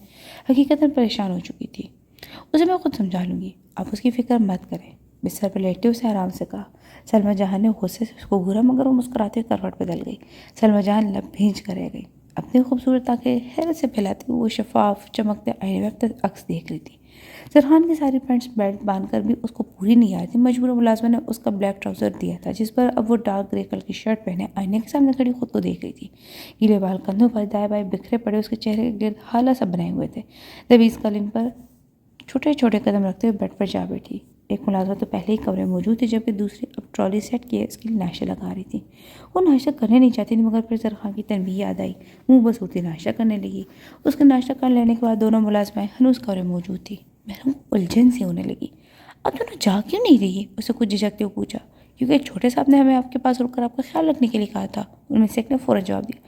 حقیقتاً پریشان ہو چکی تھی۔ اسے میں خود سمجھا لوں گی، آپ اس کی فکر مت کریں، بستر پر لیٹے اسے آرام سے کہا۔ سلمیٰ جہاں نے غصے سے اس کو گھورا مگر وہ مسکراتے ہوئے کروٹ بدل گئی۔ سلمیٰ جہاں لب بھینچ کر رہ گئی۔ اپنی خوبصورت آنکھیں حیرت سے پھیلاتی ہوئی وہ شفاف چمکتے آئینے میں اپنا عکس دیکھ رہی تھی۔ سرحان کی ساری پینٹس بیلٹ باندھ کر بھی اس کو پوری نہیں آ رہی تھی۔ مجبورہ ملازمہ نے اس کا بلیک ٹراؤزر دیا تھا، جس پر اب وہ ڈارک گرے کلر کی شرٹ پہنے آئینے کے سامنے کھڑی خود کو دیکھ رہی تھی۔ گیلے بال کندھوں پر دائیں بائیں بکھرے پڑے اس کے چہرے کے گرد ہالہ سا بنائے ہوئے تھے۔ دویز قالین پر چھوٹے چھوٹے قدم رکھتے ہوئے بیڈ پر جا بیٹھی۔ ایک ملازمہ تو پہلے ہی کمرے میں موجود تھی، جبکہ دوسری اب ٹرالی سیٹ کیے اس کے لیے ناشتہ لگا رہی تھی۔ وہ ناشتہ کرنے نہیں چاہتی تھی، مگر پھر زرخان کی تنبیہ یاد آئی، منہ بسوتی ناشتہ کرنے لگی۔ اس کے ناشتہ کر لینے کے بعد دونوں ملازمائیں ہنوز کمرے میں موجود تھی۔ محرم کو الجھن سی ہونے لگی۔ اب دونوں جا کیوں نہیں رہی؟ اسے کچھ جھجکتے ہوئے پوچھا۔ کیونکہ چھوٹے صاحب نے ہمیں آپ کے پاس رک کر آپ کا خیال رکھنے کے لیے کہا تھا، ان میں سے ایک نے فوراً جواب دیا۔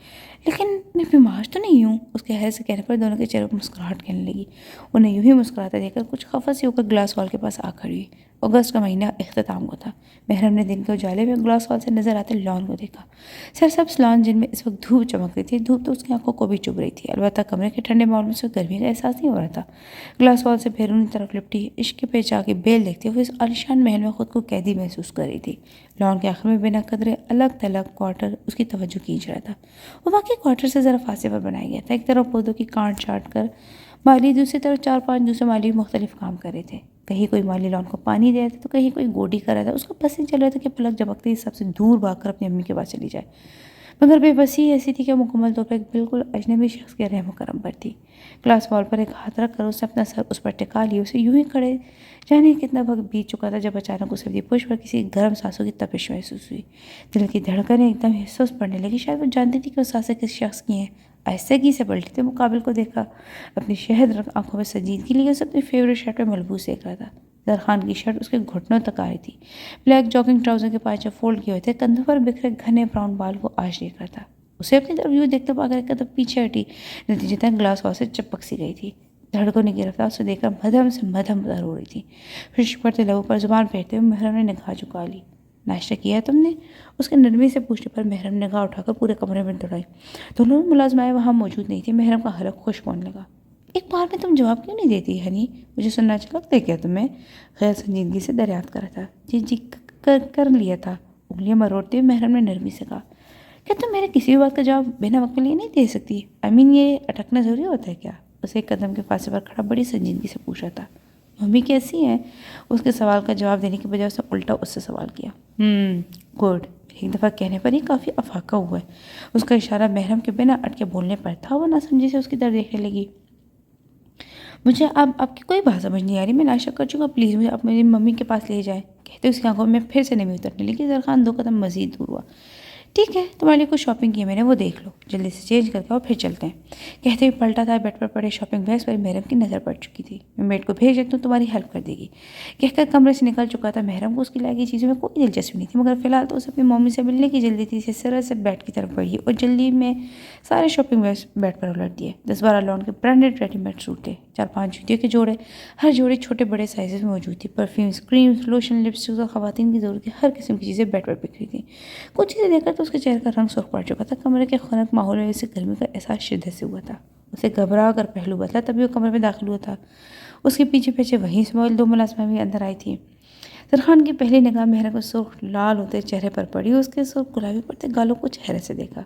لیکن میں بیمار تو نہیں ہوں، اس کے حیرت سے کہنے پر دونوں کے چہرے پر مسکراہٹ کہنے لگی۔ انہیں یوں ہی مسکراتے دیکھ کر کچھ خفا سی ہو کر گلاس وال کے پاس آ کھڑی ہوئی۔ اگست کا مہینہ اختتام ہوا تھا۔ محرم نے دن کے اجالے میں گلاس وال سے نظر آتے لان کو دیکھا۔ سرسبز لان جن میں اس وقت دھوپ چمک رہی تھی، دھوپ تو اس کی آنکھوں کو بھی چبھ رہی تھی، البتہ کمرے کے ٹھنڈے ماحول میں سے گرمی کا احساس نہیں ہو رہا تھا۔ گلاس وال سے بیرونی طرف لپٹی عشق پہ جا کے بیل دیکھتے ہوئے اس عالیشان محل میں خود کو قیدی محسوس کر رہی تھی۔ لان کے آخر میں بنا قدرے الگ تھلگ کوارٹر اس کی توجہ کھینچ رہا تھا۔ وہ واقعی کوارٹر سے ذرا فاصلے پر بنایا گیا تھا۔ ایک طرف پودوں کی کانٹ چاٹ کر مالی، دوسری طرف 4-5 دوسرے مالی مختلف کام کر رہے تھے۔ کہیں کوئی مالی لان کو پانی دے رہا تھا تو کہیں کوئی گوڈی کر رہا تھا۔ اس کو بس نہیں چل رہا تھا کہ پلک جھپکتے ہی سب سے دور بھاگ کر اپنی امی کے پاس چلی جائے، مگر بے بسی ایسی تھی کہ مکمل طور پر ایک بالکل اجنبی شخص کے رحم و کرم پر تھی۔ گلاس وال پر ایک ہاتھ رکھ کر اس نے اپنا سر اس پر ٹکا لیا، اسے یوں ہی کھڑے جانے کتنا وقت بیت چکا تھا جب اچانک اسے اپنی پشت پر کسی گرم سانسوں کی تپش محسوس ہوئی۔ دل کی دھڑکنیں ایک دم سست پڑنے لگی۔ شاید وہ جانتی تھی کہ وہ سانسیں کس شخص کی ہیں۔ آہستگی سے پلٹی تو مقابل کو دیکھا، اپنی شہد رنگ آنکھوں میں سنجیدگی لیے اسے اپنی فیوریٹ شرٹ میں ملبوس دیکھ رہا تھا۔ زرخان کی شرٹ اس کے گھٹنوں تک آ رہی تھی۔ بلیک جاگنگ ٹراؤزر کے پائچے فولڈ کیے ہوئے تھے، کندھوں پر بکھرے گھنے براؤن بال وہ آج دیکھ رہا تھا۔ اسے اپنی طرف یوں دیکھتے پا کر ایک قدم پیچھے ہٹی، نتیجتاً گلاس وال سے چپک سی گئی تھی۔ دھڑکنیں کی رفتار اسے دیکھ کر مدھم سے مدھم تر ہو رہی تھی۔ خشک پڑتے لبوں پر زبان پھیرتے ہوئے محرم نے نگاہ جھکا لی۔ ناشتہ کیا ہے تم نے؟ اس کے نرمی سے پوچھنے پر محرم نے نگاہ اٹھا کر پورے کمرے میں دوڑائی۔ دونوں ملازمائیں وہاں موجود نہیں تھیں۔ محرم کا حلق خشک ہونے لگا۔ ایک بار میں تم جواب کیوں نہیں دیتی ہنی؟ مجھے سننا اچھا لگتا ہے کیا تمہیں؟ غیر سنجیدگی سے دریافت کر رہا تھا۔ جی کر لیا تھا، انگلیاں مروڑتے ہوئے محرم نے نرمی سے کہا۔ کیا تم میرے کسی بھی بات کا جواب بنا وقت کے لیے نہیں دے سکتی؟ یہ اٹکنا ضروری ہوتا ہے کیا؟ اسے ایک قدم کے فاصلے پر کھڑا بڑی سنجیدگی سے پوچھا تھا۔ ممی کیسی ہیں؟ اس کے سوال کا جواب دینے کے بجائے اس نے الٹا اس سے سوال کیا۔ گڈ، ایک دفعہ کہنے پر ہی کافی افاقہ ہوا ہے۔ اس کا اشارہ محرم کے بنا اٹکے بولنے پر تھا۔ وہ ناسمجھی سے اس کی طرف دیکھنے لگی۔ مجھے اب آپ کی کوئی بات سمجھ نہیں آ رہی، میں ناشتہ کر چکا، پلیز مجھے اب میری ممی کے پاس لے جائیں۔ کہتے اس کی آنکھوں میں پھر سے نمی اترنے لگی۔ زرخان 2 قدم مزید دور ہوا۔ ٹھیک ہے، تمہارے لیے کچھ شاپنگ کی ہے میں نے، وہ دیکھ لو، جلدی سے چینج کر کے اور پھر چلتے ہیں۔ کہتے ہوئے پلٹا تھا۔ بیڈ پر پڑے شاپنگ بیگس پر محرم کی نظر پڑ چکی تھی۔ میں میڈ کو بھیج دیتا ہوں، تمہاری ہیلپ کر دے گی۔ کہہ کر کمرے سے نکل چکا تھا۔ محرم کو اس کی لائقی چیزوں میں کوئی دلچسپی نہیں تھی، مگر فی الحال تو اسے اپنی ممی سے ملنے کی جلدی تھی۔ سرا سے بیڈ کی طرف بڑھی اور جلدی میں سارے شاپنگ بیگز بیڈ پر الٹ دیے۔ 10-12 لون کے برانڈیڈ ریڈی میڈ سوٹ تھے، 4-5 جوتیوں کے جوڑے، ہر جوڑی چھوٹے بڑے سائزز میں موجود تھی۔ پرفیومز، کریمز، لوشن، لپسٹکس اور خواتین کی ضرورت کی ہر قسم کی چیزیں بیڈ پر بکھری تھیں۔ کچھ چیزیں دیکھ کر تو اس کے چہرے کا رنگ سرخ پڑ چکا تھا۔ کمرے کے خنک ماحول میں اسے گرمی کا احساس شدت سے ہوا تھا۔ اسے گھبرا کر پہلو بدلا، تبھی وہ کمرے میں داخل ہوا تھا۔ اس کے پیچھے پیچھے وہیں اسماعیل 2 ملازمہ بھی اندر آئی تھی۔ سرخان کی پہلی نگاہ محرم کے سرخ لال ہوتے چہرے پر پڑی، اس کے سرخ گلابی پڑتے گالوں کو چہرے سے دیکھا۔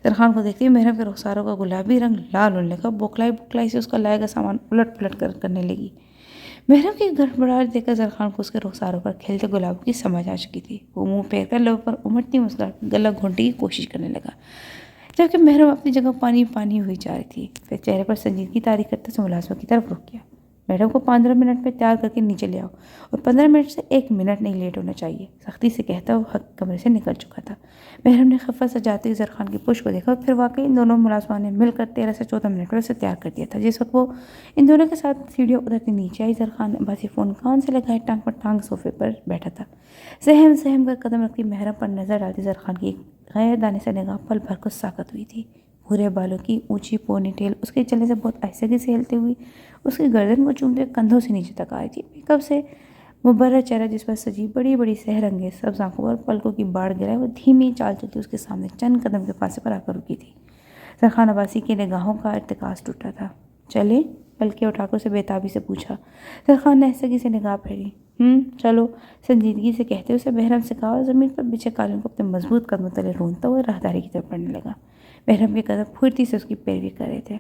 سرخان کو دیکھتے ہوئے محرم کے رخساروں کا گلابی رنگ لال ہونے لگا۔ بوکلائی سے اس کا لائے کا سامان الٹ پلٹ کرنے لگی۔ محرم کی گڑبڑاہٹ دیکھ کر سرخان کو اس کے رخساروں پر کھیلتے گلابوں کی سمجھ آ چکی تھی۔ وہ منہ پھیر کر لب پر امٹتی مسکراہٹ گلا گھونٹنے کی کوشش کرنے لگا، جبکہ محرم اپنی جگہ پانی پانی ہوئی جا رہی تھی۔ پھر چہرے پر سنجیدگی طاری کرتے سے ملازمہ کی طرف رک گیا۔ میڈم کو 15 منٹ میں تیار کر کے نیچے لے آؤ، اور 15 منٹ سے 1 منٹ نہیں لیٹ ہونا چاہیے، سختی سے کہتا وہ کمرے سے نکل چکا تھا۔ محرم نے خفت سجاتے ہوئے سرخان کی پشت کو دیکھا، پھر واقعی ان دونوں ملازموں نے مل کر 13 سے 14 منٹ میں اسے تیار کر دیا تھا۔ جس وقت وہ ان دونوں کے ساتھ سیڑھیاں اترتی نیچے آئی، سرخان عباسی فون کان سے لگائے ٹانگ پر ٹانگ صوفے پر بیٹھا تھا۔ سہم کر قدم رکھتی محرم پر نظر ڈالتی سرخان کی غیر دانے سے نگاہ پل بھر کو ساکت ہوئی تھی۔ بھورے بالوں کی اونچی پونی ٹیل اس کے چلنے سے بہت آہستگی سے ہلتے ہوئی اس کی گردن کو چومتے کندھوں سے نیچے تک آئی تھی۔ میک اپ سے مبرر چہرہ جس پر سجی بڑی بڑی سحر انگیز سبز آنکھوں پر پلکوں کی باڑ گرائے، وہ دھیمی چال چلتی اس کے سامنے چند قدم کے فاصلے پر آ کر رکی تھی۔ سرخان عباسی کی نگاہوں کا ارتکاز ٹوٹا تھا۔ چلے؟ پلکیں اٹھا کر اسے بےتابی سے پوچھا۔ سرخان نے آہستگی سے نگاہ پھیری۔ چلو، سنجیدگی سے کہتے اسے محرم سے کہا، اور زمین پر بچھے قالین کو اپنے مضبوط قدموں تلے روندتا ہوا راہداری کی طرف بڑھنے لگا۔ محرم کے قدم پھرتی سے اس کی پیروی کر رہے تھے۔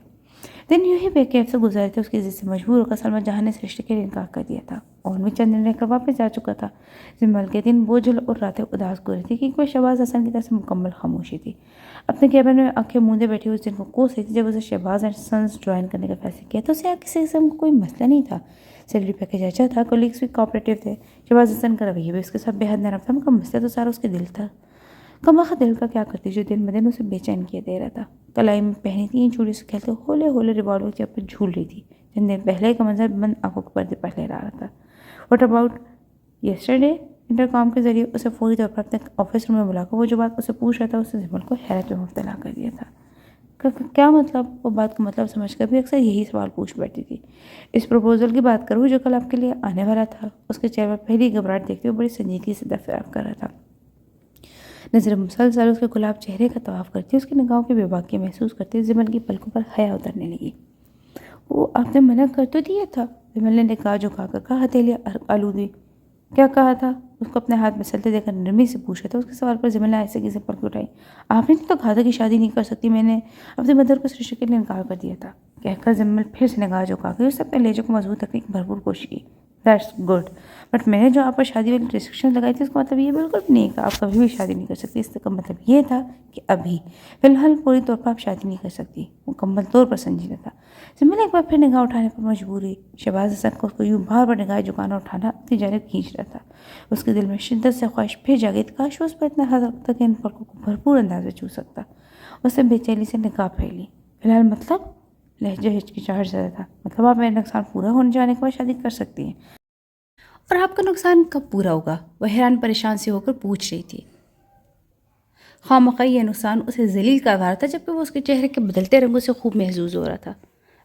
دن یوں ہی بے کیف سے گزرے تھے۔ اس کی ضد سے مجبور ہو کر سلمیٰ جہاں نے اس رشتے کے لیے انکار کر دیا تھا۔ اور بھی چند دن رہ کر واپس جا چکا تھا۔ زمل کے دن بوجھل اور راتیں اداس گزری تھی، کیونکہ وہ شہباز حسن کی طرف سے مکمل خاموشی تھی۔ اپنے کیبن میں آنکھیں موندے بیٹھی اس دن کو کوس رہی تھی جب اسے شہباز اینڈ سنز جوائن کرنے کا فیصلہ کیا۔ تو اسے یہاں کسی قسم کا کوئی مسئلہ نہیں تھا۔ سیلری پیکیج اچھا تھا، کولیگس بھی کوآپریٹیو تھے، شہباز حسن کا رویہ بھی اس کے ساتھ بے حد نرم تھا، مگر مسئلہ تو سارا اس کے دل تھا۔ کمبخت دل کا کیا کرتی جو دن بدن اسے بے چین کیے دے رہا تھا۔ کلائی میں پہنی 3 چوڑی سے کھیلتے ہولے ہولے ریوالور کی پر جھول رہی تھی۔ چند دن پہلے کا منظر بند آنکھوں کے پردے پر لہرا رہا تھا۔ What about yesterday? انٹرکام کے ذریعے اسے فوری طور پر اپنے آفس روم میں بلا کر وہ جو بات اسے پوچھ رہا تھا اس نے زمل کو حیرت میں مبتلا کر دیا تھا۔ کیا مطلب؟ وہ بات کو مطلب سمجھ کر بھی اکثر یہی سوال پوچھ بیٹھتی تھی۔ اس پروپوزل کی بات کروں جو کل آپ کے لیے آنے والا تھا؟ اس کے چہرے پر پہلی گھبراہٹ دیکھتے ہوئے بڑی سنجیدگی سے دریافت کر رہا تھا۔ نظر مسلسل اس کے گلاب چہرے کا طواف کرتی، اس کی نگاہوں کی بے باکی محسوس کرتی، زمل کی پلکوں پر حیا اترنے لگی۔ وہ آپ نے منع کر تو دیا تھا؟ زمل نے نگاہ جھکا کر کہا، ہتھیلی آلودی۔ کیا کہا تھا؟ اس کو اپنے ہاتھ مسلتے دے کر نرمی سے پوچھا تھا۔ اس کے سوال پر زمل نے آہستگی سے پلک اٹھائی۔ آپ نے تو کہا تھا کہ شادی نہیں کر سکتی، میں نے اپنی مدر کو اس رشتے کے لیے انکار کر دیا تھا، کہہ کر زمل پھر سے نگاہ جھکا کے اس سے اپنے لہجے کو مضبوط رکھنے کی بھرپور کوشش کی۔ دیٹس گڈ، بٹ میں نے جو آپ پر شادی والی ریسٹرکشن لگائی تھی اس کا مطلب یہ بالکل بھی نہیں کہ آپ کبھی بھی شادی نہیں کر سکتی۔ اس کا مطلب یہ تھا کہ ابھی فی الحال پوری طور پر آپ شادی نہیں کر سکتی۔ مکمل طور پر سنجیدہ تھا۔ زمین ایک بار پھر نگاہ اٹھانے پر مجبور ہوئی۔ شہباز حسن کو اس کو یوں بار بار نگاہ جھکانا اٹھانا اپنی جانب کھینچ رہا تھا۔ اس کے دل میں شدت سے خواہش پھر جاگی تھی، کاش وہ اس پر اتنا حق رکھتا کہ ان پلکوں کو بھرپور انداز میں چھو سکتا۔ اس نے بے چینی سے نگاہ پھیلی۔ فی الحال مطلب؟ لہجہ ہچکچاہٹ زدہ تھا۔ مطلب آپ میرا نقصان پورا ہونے جانے کے بعد شادی کر سکتی ہیں؟ اور آپ کا نقصان کب پورا ہوگا؟ وہ حیران پریشان سے ہو کر پوچھ رہی تھی۔ خواہ یہ نقصان اسے ذلیل کر رہا تھا، جبکہ وہ اس کے چہرے کے بدلتے رنگوں سے خوب محظوظ ہو رہا تھا۔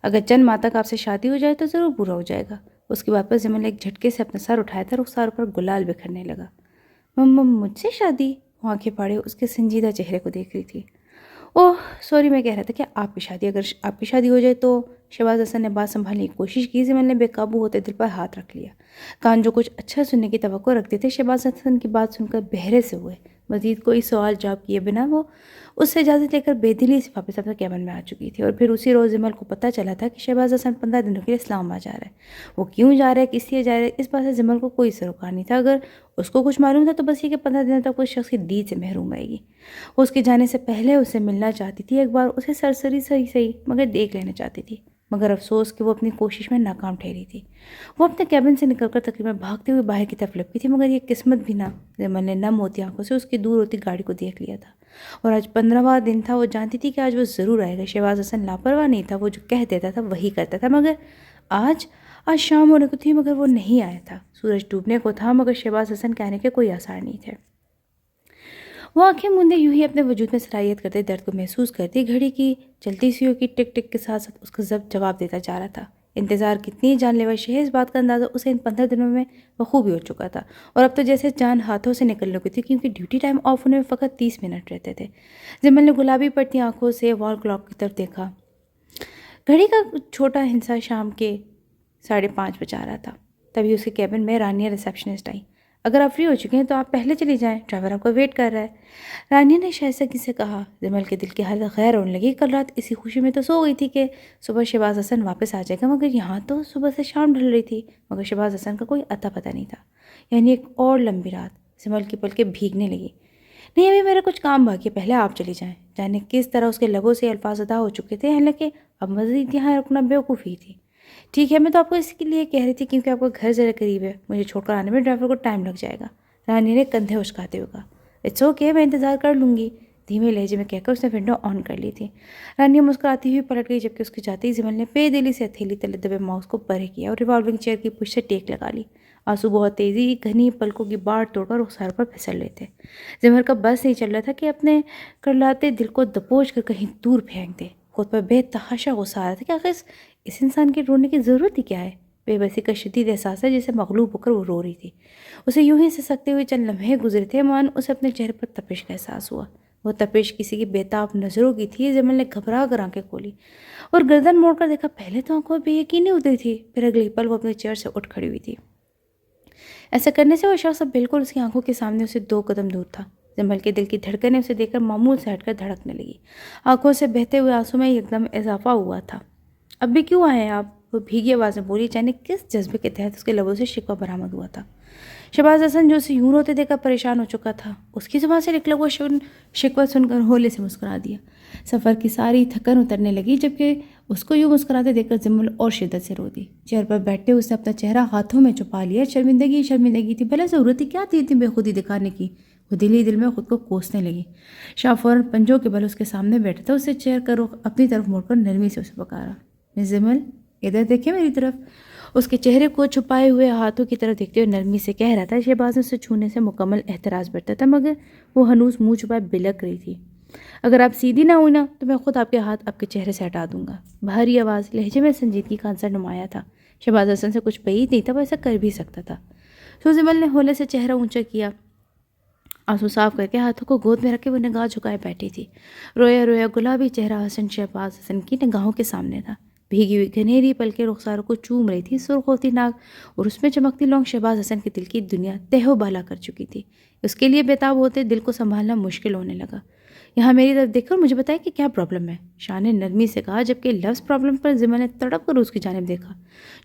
اگر چند ماہ تک آپ سے شادی ہو جائے تو ضرور پورا ہو جائے گا۔ اس کی بات پر زمل نے ایک جھٹکے سے اپنا سر اٹھایا تھا، رخسار پر گلال بکھرنے لگا۔ مجھ سے شادی؟ وہ آنکھیں پھاڑے اس کے سنجیدہ چہرے کو دیکھ رہی تھی۔ اوہ سوری، میں کہہ رہا تھا کہ آپ کی شادی، اگر آپ کی شادی ہو جائے تو؟ شہباز حسن نے بات سنبھالنے کی کوشش کی۔ زمل نے بے قابو ہوتے دل پر ہاتھ رکھ لیا۔ کان جو کچھ اچھا سننے کی توقع رکھتے تھے شہباز حسن کی بات سن کر بہرے سے ہوئے۔ مزید کوئی سوال جواب کیے بنا وہ اس سے اجازت لے کر بے دلی سے واپس اپنے کیبن میں آ چکی تھی۔ اور پھر اسی روز زمل کو پتہ چلا تھا کہ شہباز حسن 15 دنوں کے لیے اسلام آباد جا رہا ہے۔ وہ کیوں جا رہا ہے، کس لیے جا رہا ہے، اس بات سے زمل کو کوئی سروکار نہیں تھا۔ اگر اس کو کچھ معلوم تھا تو بس یہ کہ 15 دنوں تک اس شخص کی دید سے محروم رہے گی۔ وہ اس کے جانے سے پہلے اس سے ملنا چاہتی تھی، ایک بار اسے سرسری صحیح مگر دیکھ لینا چاہتی تھی، مگر افسوس کہ وہ اپنی کوشش میں ناکام ٹھہری تھی۔ وہ اپنے کیبن سے نکل کر تقریباً بھاگتے ہوئے باہر کی طرف لپکی تھی، مگر یہ قسمت بھی نہ۔ زمل نے نم ہوتی آنکھوں سے اس کی دور ہوتی گاڑی کو دیکھ لیا تھا، اور آج 15واں دن تھا۔ وہ جانتی تھی کہ آج وہ ضرور آئے گا۔ شہباز حسن لاپرواہ نہیں تھا، وہ جو کہہ دیتا تھا وہی کرتا تھا، مگر آج آج شام ہونے کو تھی مگر وہ نہیں آیا تھا۔ سورج ڈوبنے کو تھا مگر شہباز حسن کے آنے کے کوئی آثار نہیں تھے۔ وہ آنکھیں موندے یوں ہی اپنے وجود میں سرایت کرتے درد کو محسوس کرتی گھڑی کی چلتی سیوں کی ٹک ٹک کے ساتھ ساتھ اس کا جواب دیتا جا رہا تھا۔ انتظار کتنی جان لیوا شے ہے، اس بات کا اندازہ اسے ان 15 دنوں میں بخوبی ہو چکا تھا، اور اب تو جیسے جان ہاتھوں سے نکل لگی تھی، کیونکہ ڈیوٹی ٹائم آف ہونے میں فقط 30 منٹ رہتے تھے۔ جمل نے گلابی پڑتی آنکھوں سے وال کلاک کی طرف دیکھا۔ گھڑی کا چھوٹا ہنسا شام کے 5:30 بجا رہا تھا۔ تبھی اس کے کیبن میں رانیہ ریسیپشنسٹ آئی۔ اگر آپ فری ہو چکے ہیں تو آپ پہلے چلی جائیں، ڈرائیور آپ کو ویٹ کر رہا ہے، رانیہ نے شائستگی سے کہا۔ جمل کے دل کی حالت غیر ہونے لگی۔ کل رات اسی خوشی میں تو سو گئی تھی کہ صبح شہباز حسن واپس آ جائے گا، مگر یہاں تو صبح سے شام ڈھل رہی تھی مگر شہباز حسن کا کوئی اتا پتہ نہیں تھا۔ یعنی ایک اور لمبی رات۔ جمل کی پلکیں بھیگنے لگی۔ نہیں، ابھی میرا کچھ کام باقی ہے، پہلے آپ چلی جائیں۔ جانے کس طرح اس کے لبوں سے الفاظ ادا ہو چکے تھے، حالانکہ اب مزید یہاں رکنا بیوقوفی تھی۔ ٹھیک ہے، میں تو آپ کو اس کے لیے کہہ رہی تھی کیونکہ آپ کا گھر ذرا قریب ہے، مجھے چھوڑ کر آنے میں ڈرائیور کو ٹائم لگ جائے گا، رانی نے کندھے اچکاتے ہوئے کہا۔ اٹس اوکے، میں انتظار کر لوں گی، دھیمے لہجے میں کہہ کر اس نے ونڈو آن کر لی تھی۔ رانی مسکراتی ہوئی پلٹ گئی، جبکہ اس کی جاتے ہی جمل نے بے دلی سے ہتھیلی تلے دبے ماؤس کو پرے کیا اور ریوالونگ چیئر کی پشت سے ٹیک لگا لی۔ آنسو بہت تیزی گھنی پلکوں کی باڑ توڑ کر رخسار پر پھسل رہے تھے۔ جمل کا بس نہیں چل رہا تھا کہ اپنے کرلاتے دل کو دبوچ کر کہیں دور پھینک دے۔ خود پر بے تحاشا غصہ آ رہا تھا کہ آخر اس انسان کے رونے کی ضرورت ہی کیا ہے۔ بے بسی کا شدید احساس ہے جسے مغلوب ہو کر وہ رو رہی تھی۔ اسے یوں ہی سسکتے ہوئے چند لمحے گزرے تھے، مان اسے اپنے چہرے پر تپش کا احساس ہوا۔ وہ تپش کسی کی بےتاب نظروں کی تھی۔ جمل نے گھبرا کر آنکھیں کھولی اور گردن موڑ کر دیکھا۔ پہلے تو آنکھوں بے یقینی اتری تھی، پھر اگلی پل وہ اپنے چیئر سے اٹھ کھڑی ہوئی تھی۔ ایسا کرنے سے وہ شخص اب بالکل اس کی آنکھوں کے سامنے اسے 2 قدم دور تھا۔ جمل کے دل کی دھڑکنیں اسے دیکھ کر معمول سے ہٹ کر دھڑکنے لگی۔ آنکھوں سے بہتے ہوئے آنسوں میں یکدم اضافہ ہوا تھا۔ اب بھی کیوں آئے ہیں آپ؟ وہ بھیگی آواز میں بولی، جانے کس جذبے کے تحت اس کے لبوں سے شکوہ برآمد ہوا تھا۔ شہباز حسن جو اسے یوں روتے دیکھ کر پریشان ہو چکا تھا، اس کی زبان سے نکلا ہوا شکوہ سن کر ہولے سے مسکرا دیا۔ سفر کی ساری تھکن اترنے لگی، جبکہ اس کو یوں مسکراتے دیکھ کر جمل اور شدت سے رو دی۔ چیئر پر بیٹھتے اس نے اپنا چہرہ ہاتھوں میں چھپا لیا۔ شرمندگی تھی، بھلا ضرورت ہی کیا تھی اتنی بے خودی دکھانے کی؟ وہ دل ہی دل میں خود کو کوسنے لگی۔ شاہ فوراً پنجوں کے بل اس کے سامنے بیٹھا تھا۔ اسے چیئر کا رخ اپنی طرف موڑ کر نرمی سے اسے پکارا۔ مس جمل، ادھر دیکھیں میری طرف۔ اس کے چہرے کو چھپائے ہوئے ہاتھوں کی طرف دیکھتے ہوئے نرمی سے کہہ رہا تھا۔ شہباز نے اسے چھونے سے مکمل احتراز برتا تھا، مگر وہ ہنوز منہ چھپائے بلک رہی تھی۔ اگر آپ سیدھی نہ ہوئی نا تو میں خود آپ کے ہاتھ آپ کے چہرے سے ہٹا دوں گا۔ بھاری آواز، لہجے میں سنجیدگی کا عنصر نمایاں تھا۔ شہباز حسن سے کچھ بعید نہیں تھا، وہ ایسا کر بھی سکتا تھا۔ جمل نے ہولے سے چہرہ اونچا کیا، آنسو صاف کر کے ہاتھوں کو گود میں رکھ کے وہ نگاہ جھکائے بیٹھی تھی۔ رویا رویا گلابی چہرہ حسن شہباز حسن کی نگاہوں کے سامنے تھا۔ بھیگی ہوئی گھنیری پلکیں رخساروں کو چوم رہی تھی۔ سرخ ہوتی ناک اور اس میں چمکتی لونگ شہباز حسن کے دل کی دنیا تہو بالا کر چکی تھی۔ اس کے لیے بےتاب ہوتے دل کو سنبھالنا مشکل ہونے لگا۔ یہاں میری طرف دیکھ کر مجھے بتائے کہ کیا پرابلم ہے، شاہ نے نرمی سے کہا، جبکہ لفظ پرابلم پر جمل نے تڑپ کر اس کی جانب دیکھا،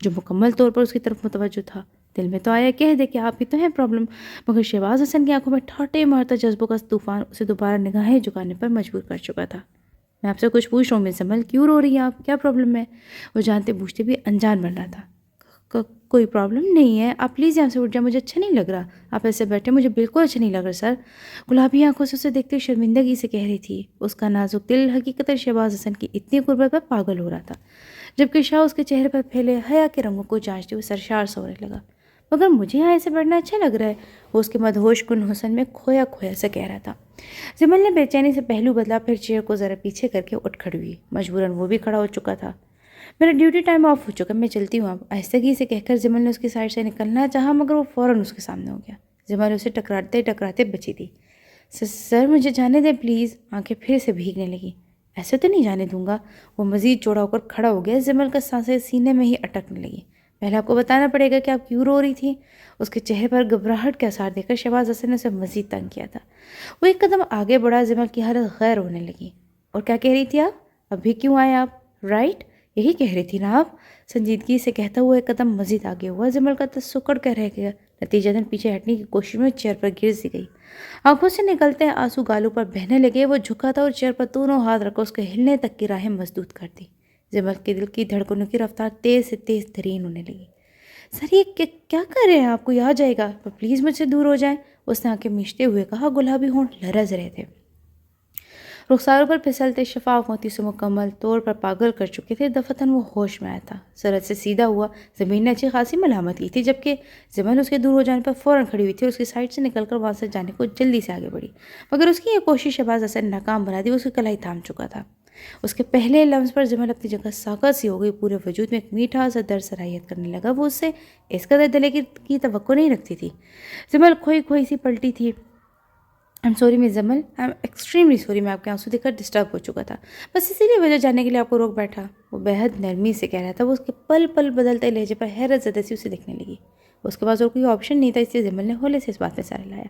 جو مکمل طور پر اس کی طرف متوجہ تھا۔ دل میں تو آیا کہہ دے کہ آپ ہی تو ہیں پرابلم، مگر شہباز حسن کی آنکھوں میں ٹھاٹے مارتا جذبوں کا طوفان اسے دوبارہ نگاہیں جھکانے پر مجبور کر چکا تھا۔ میں آپ سے کچھ پوچھ رہا ہوں مس جمل، کیوں رو رہی ہیں آپ؟ کیا پرابلم ہے؟ وہ جانتے بوجھتے بھی انجان بن رہا تھا۔ کوئی پرابلم نہیں ہے، آپ پلیز یہاں سے اٹھ جائیں، مجھے اچھا نہیں لگ رہا آپ ایسے بیٹھے، مجھے بالکل اچھا نہیں لگ رہا سر۔ گلابی آنکھوں سے اسے دیکھتے شرمندگی سے کہہ رہی تھی۔ اس کا نازک دل حقیقتاً شہباز حسن کی اتنی قربت پر پاگل ہو رہا تھا، جبکہ شاہ اس کے چہرے پر پھیلے حیا کے رنگوں کو جانچتے ہوئے سرشار سے ہونے لگا۔ مگر مجھے یہاں ایسے بیٹھنا اچھا لگ رہا ہے، وہ اس کے مدہوش کن حسن میں کھویا کھویا سے کہہ رہا تھا۔ جمل نے بے چینی سے پہلو بدلا، پھر چیئر کو ذرا پیچھے کر کے اٹھ کھڑی ہوئی۔ مجبوراً وہ بھی کھڑا ہو چکا تھا۔ میرا ڈیوٹی ٹائم آف ہو چکا، میں چلتی ہوں اب، آہستگی سے کہہ کر جمل نے اس کی سائڈ سے نکلنا چاہا، مگر وہ فوراً اس کے سامنے ہو گیا۔ جمل اسے ٹکراتے بچی تھی۔ سر مجھے جانے دیں پلیز۔ آنکھیں پھر سے بھیگنے لگی۔ ایسے تو نہیں جانے دوں گا۔ وہ مزید چوڑا ہو کر کھڑا ہو گیا۔ جمل کا سانسیں سینے میں ہی اٹکنے لگی۔ پہلے آپ کو بتانا پڑے گا کہ آپ کیوں رو رہی تھی۔ اس کے چہرے پر گھبراہٹ کے آثار دیکھ کر شہباز حسن نے اسے مزید تنگ کیا تھا۔ وہ ایک قدم آگے بڑھا۔ جمل کی حالت غیر ہونے لگی۔ اور کیا کہہ رہی تھی آپ؟ ابھی کیوں آئے آپ؟ رائٹ، یہی کہہ رہی تھی نا آپ؟ سنجیدگی سے کہتا ہوا ایک قدم مزید آگے ہوا۔ جمل کا سکڑ کر رہ گیا، نتیجتاً پیچھے ہٹنے کی کوشش میں چیئر پر گر سی گئی۔ آنکھوں سے نکلتے آنسو گالوں پر بہنے لگے۔ وہ جھکا تھا اور چیئر پر دونوں ہاتھ رکھ کر اس کے ہلنے تک کی راہیں مسدود کر دی۔ جمل کے دل کی دھڑکنوں کی رفتار تیز سے تیز ترین ہونے لگی۔ سر یہ کیا کر رہے ہیں آپ؟ کوئی آ جائے گا، پلیز مجھ سے دور ہو جائیں، اس نے آنکھیں میچتے ہوئے کہا۔ گلابی ہونٹ لرز رہے تھے۔ رخساروں پر پھسلتے شفاف موتی سے مکمل طور پر پاگل کر چکے تھے۔ دفعتاً وہ ہوش میں آیا تھا، سرحد سے سیدھا ہوا۔ زمین نے اچھی خاصی ملامت کی تھی، جبکہ زمل اس کے دور ہو جانے پر فوراً کھڑی ہوئی تھی اور اس کی سائڈ سے نکل کر وہاں سے جانے کو جلدی سے آگے بڑھی، مگر اس کی یہ کوشش شہباز حسن نے ناکام بنا دی۔ وہ اس کی کلائی تھام چکا تھا۔ اس کے پہلے لمس پر زمل اپنی جگہ ساکت سی ہو گئی، پورے وجود میں ایک میٹھا سا درد سرایت کرنے لگا۔ وہ اس سے اس قدر دلے کی توقع نہیں رکھتی تھی۔ زمل کھوئی کھوئی سی پلٹی تھی۔ I'm sorry miss زمل، I'm extremely sorry، میں آپ کے آنسو دیکھ کر ڈسٹرب ہو چکا تھا، بس اسی لیے وجہ جاننے کے لیے آپ کو روک بیٹھا۔ وہ بےحد نرمی سے کہہ رہا تھا۔ وہ اس کے پل پل بدلتے لہجے پر حیرت زدہ سی اسے دیکھنے لگی۔ اس کے پاس اور کوئی آپشن نہیں تھا، اس لیے زمل نے ہولے سے اس بات میں سارے لایا۔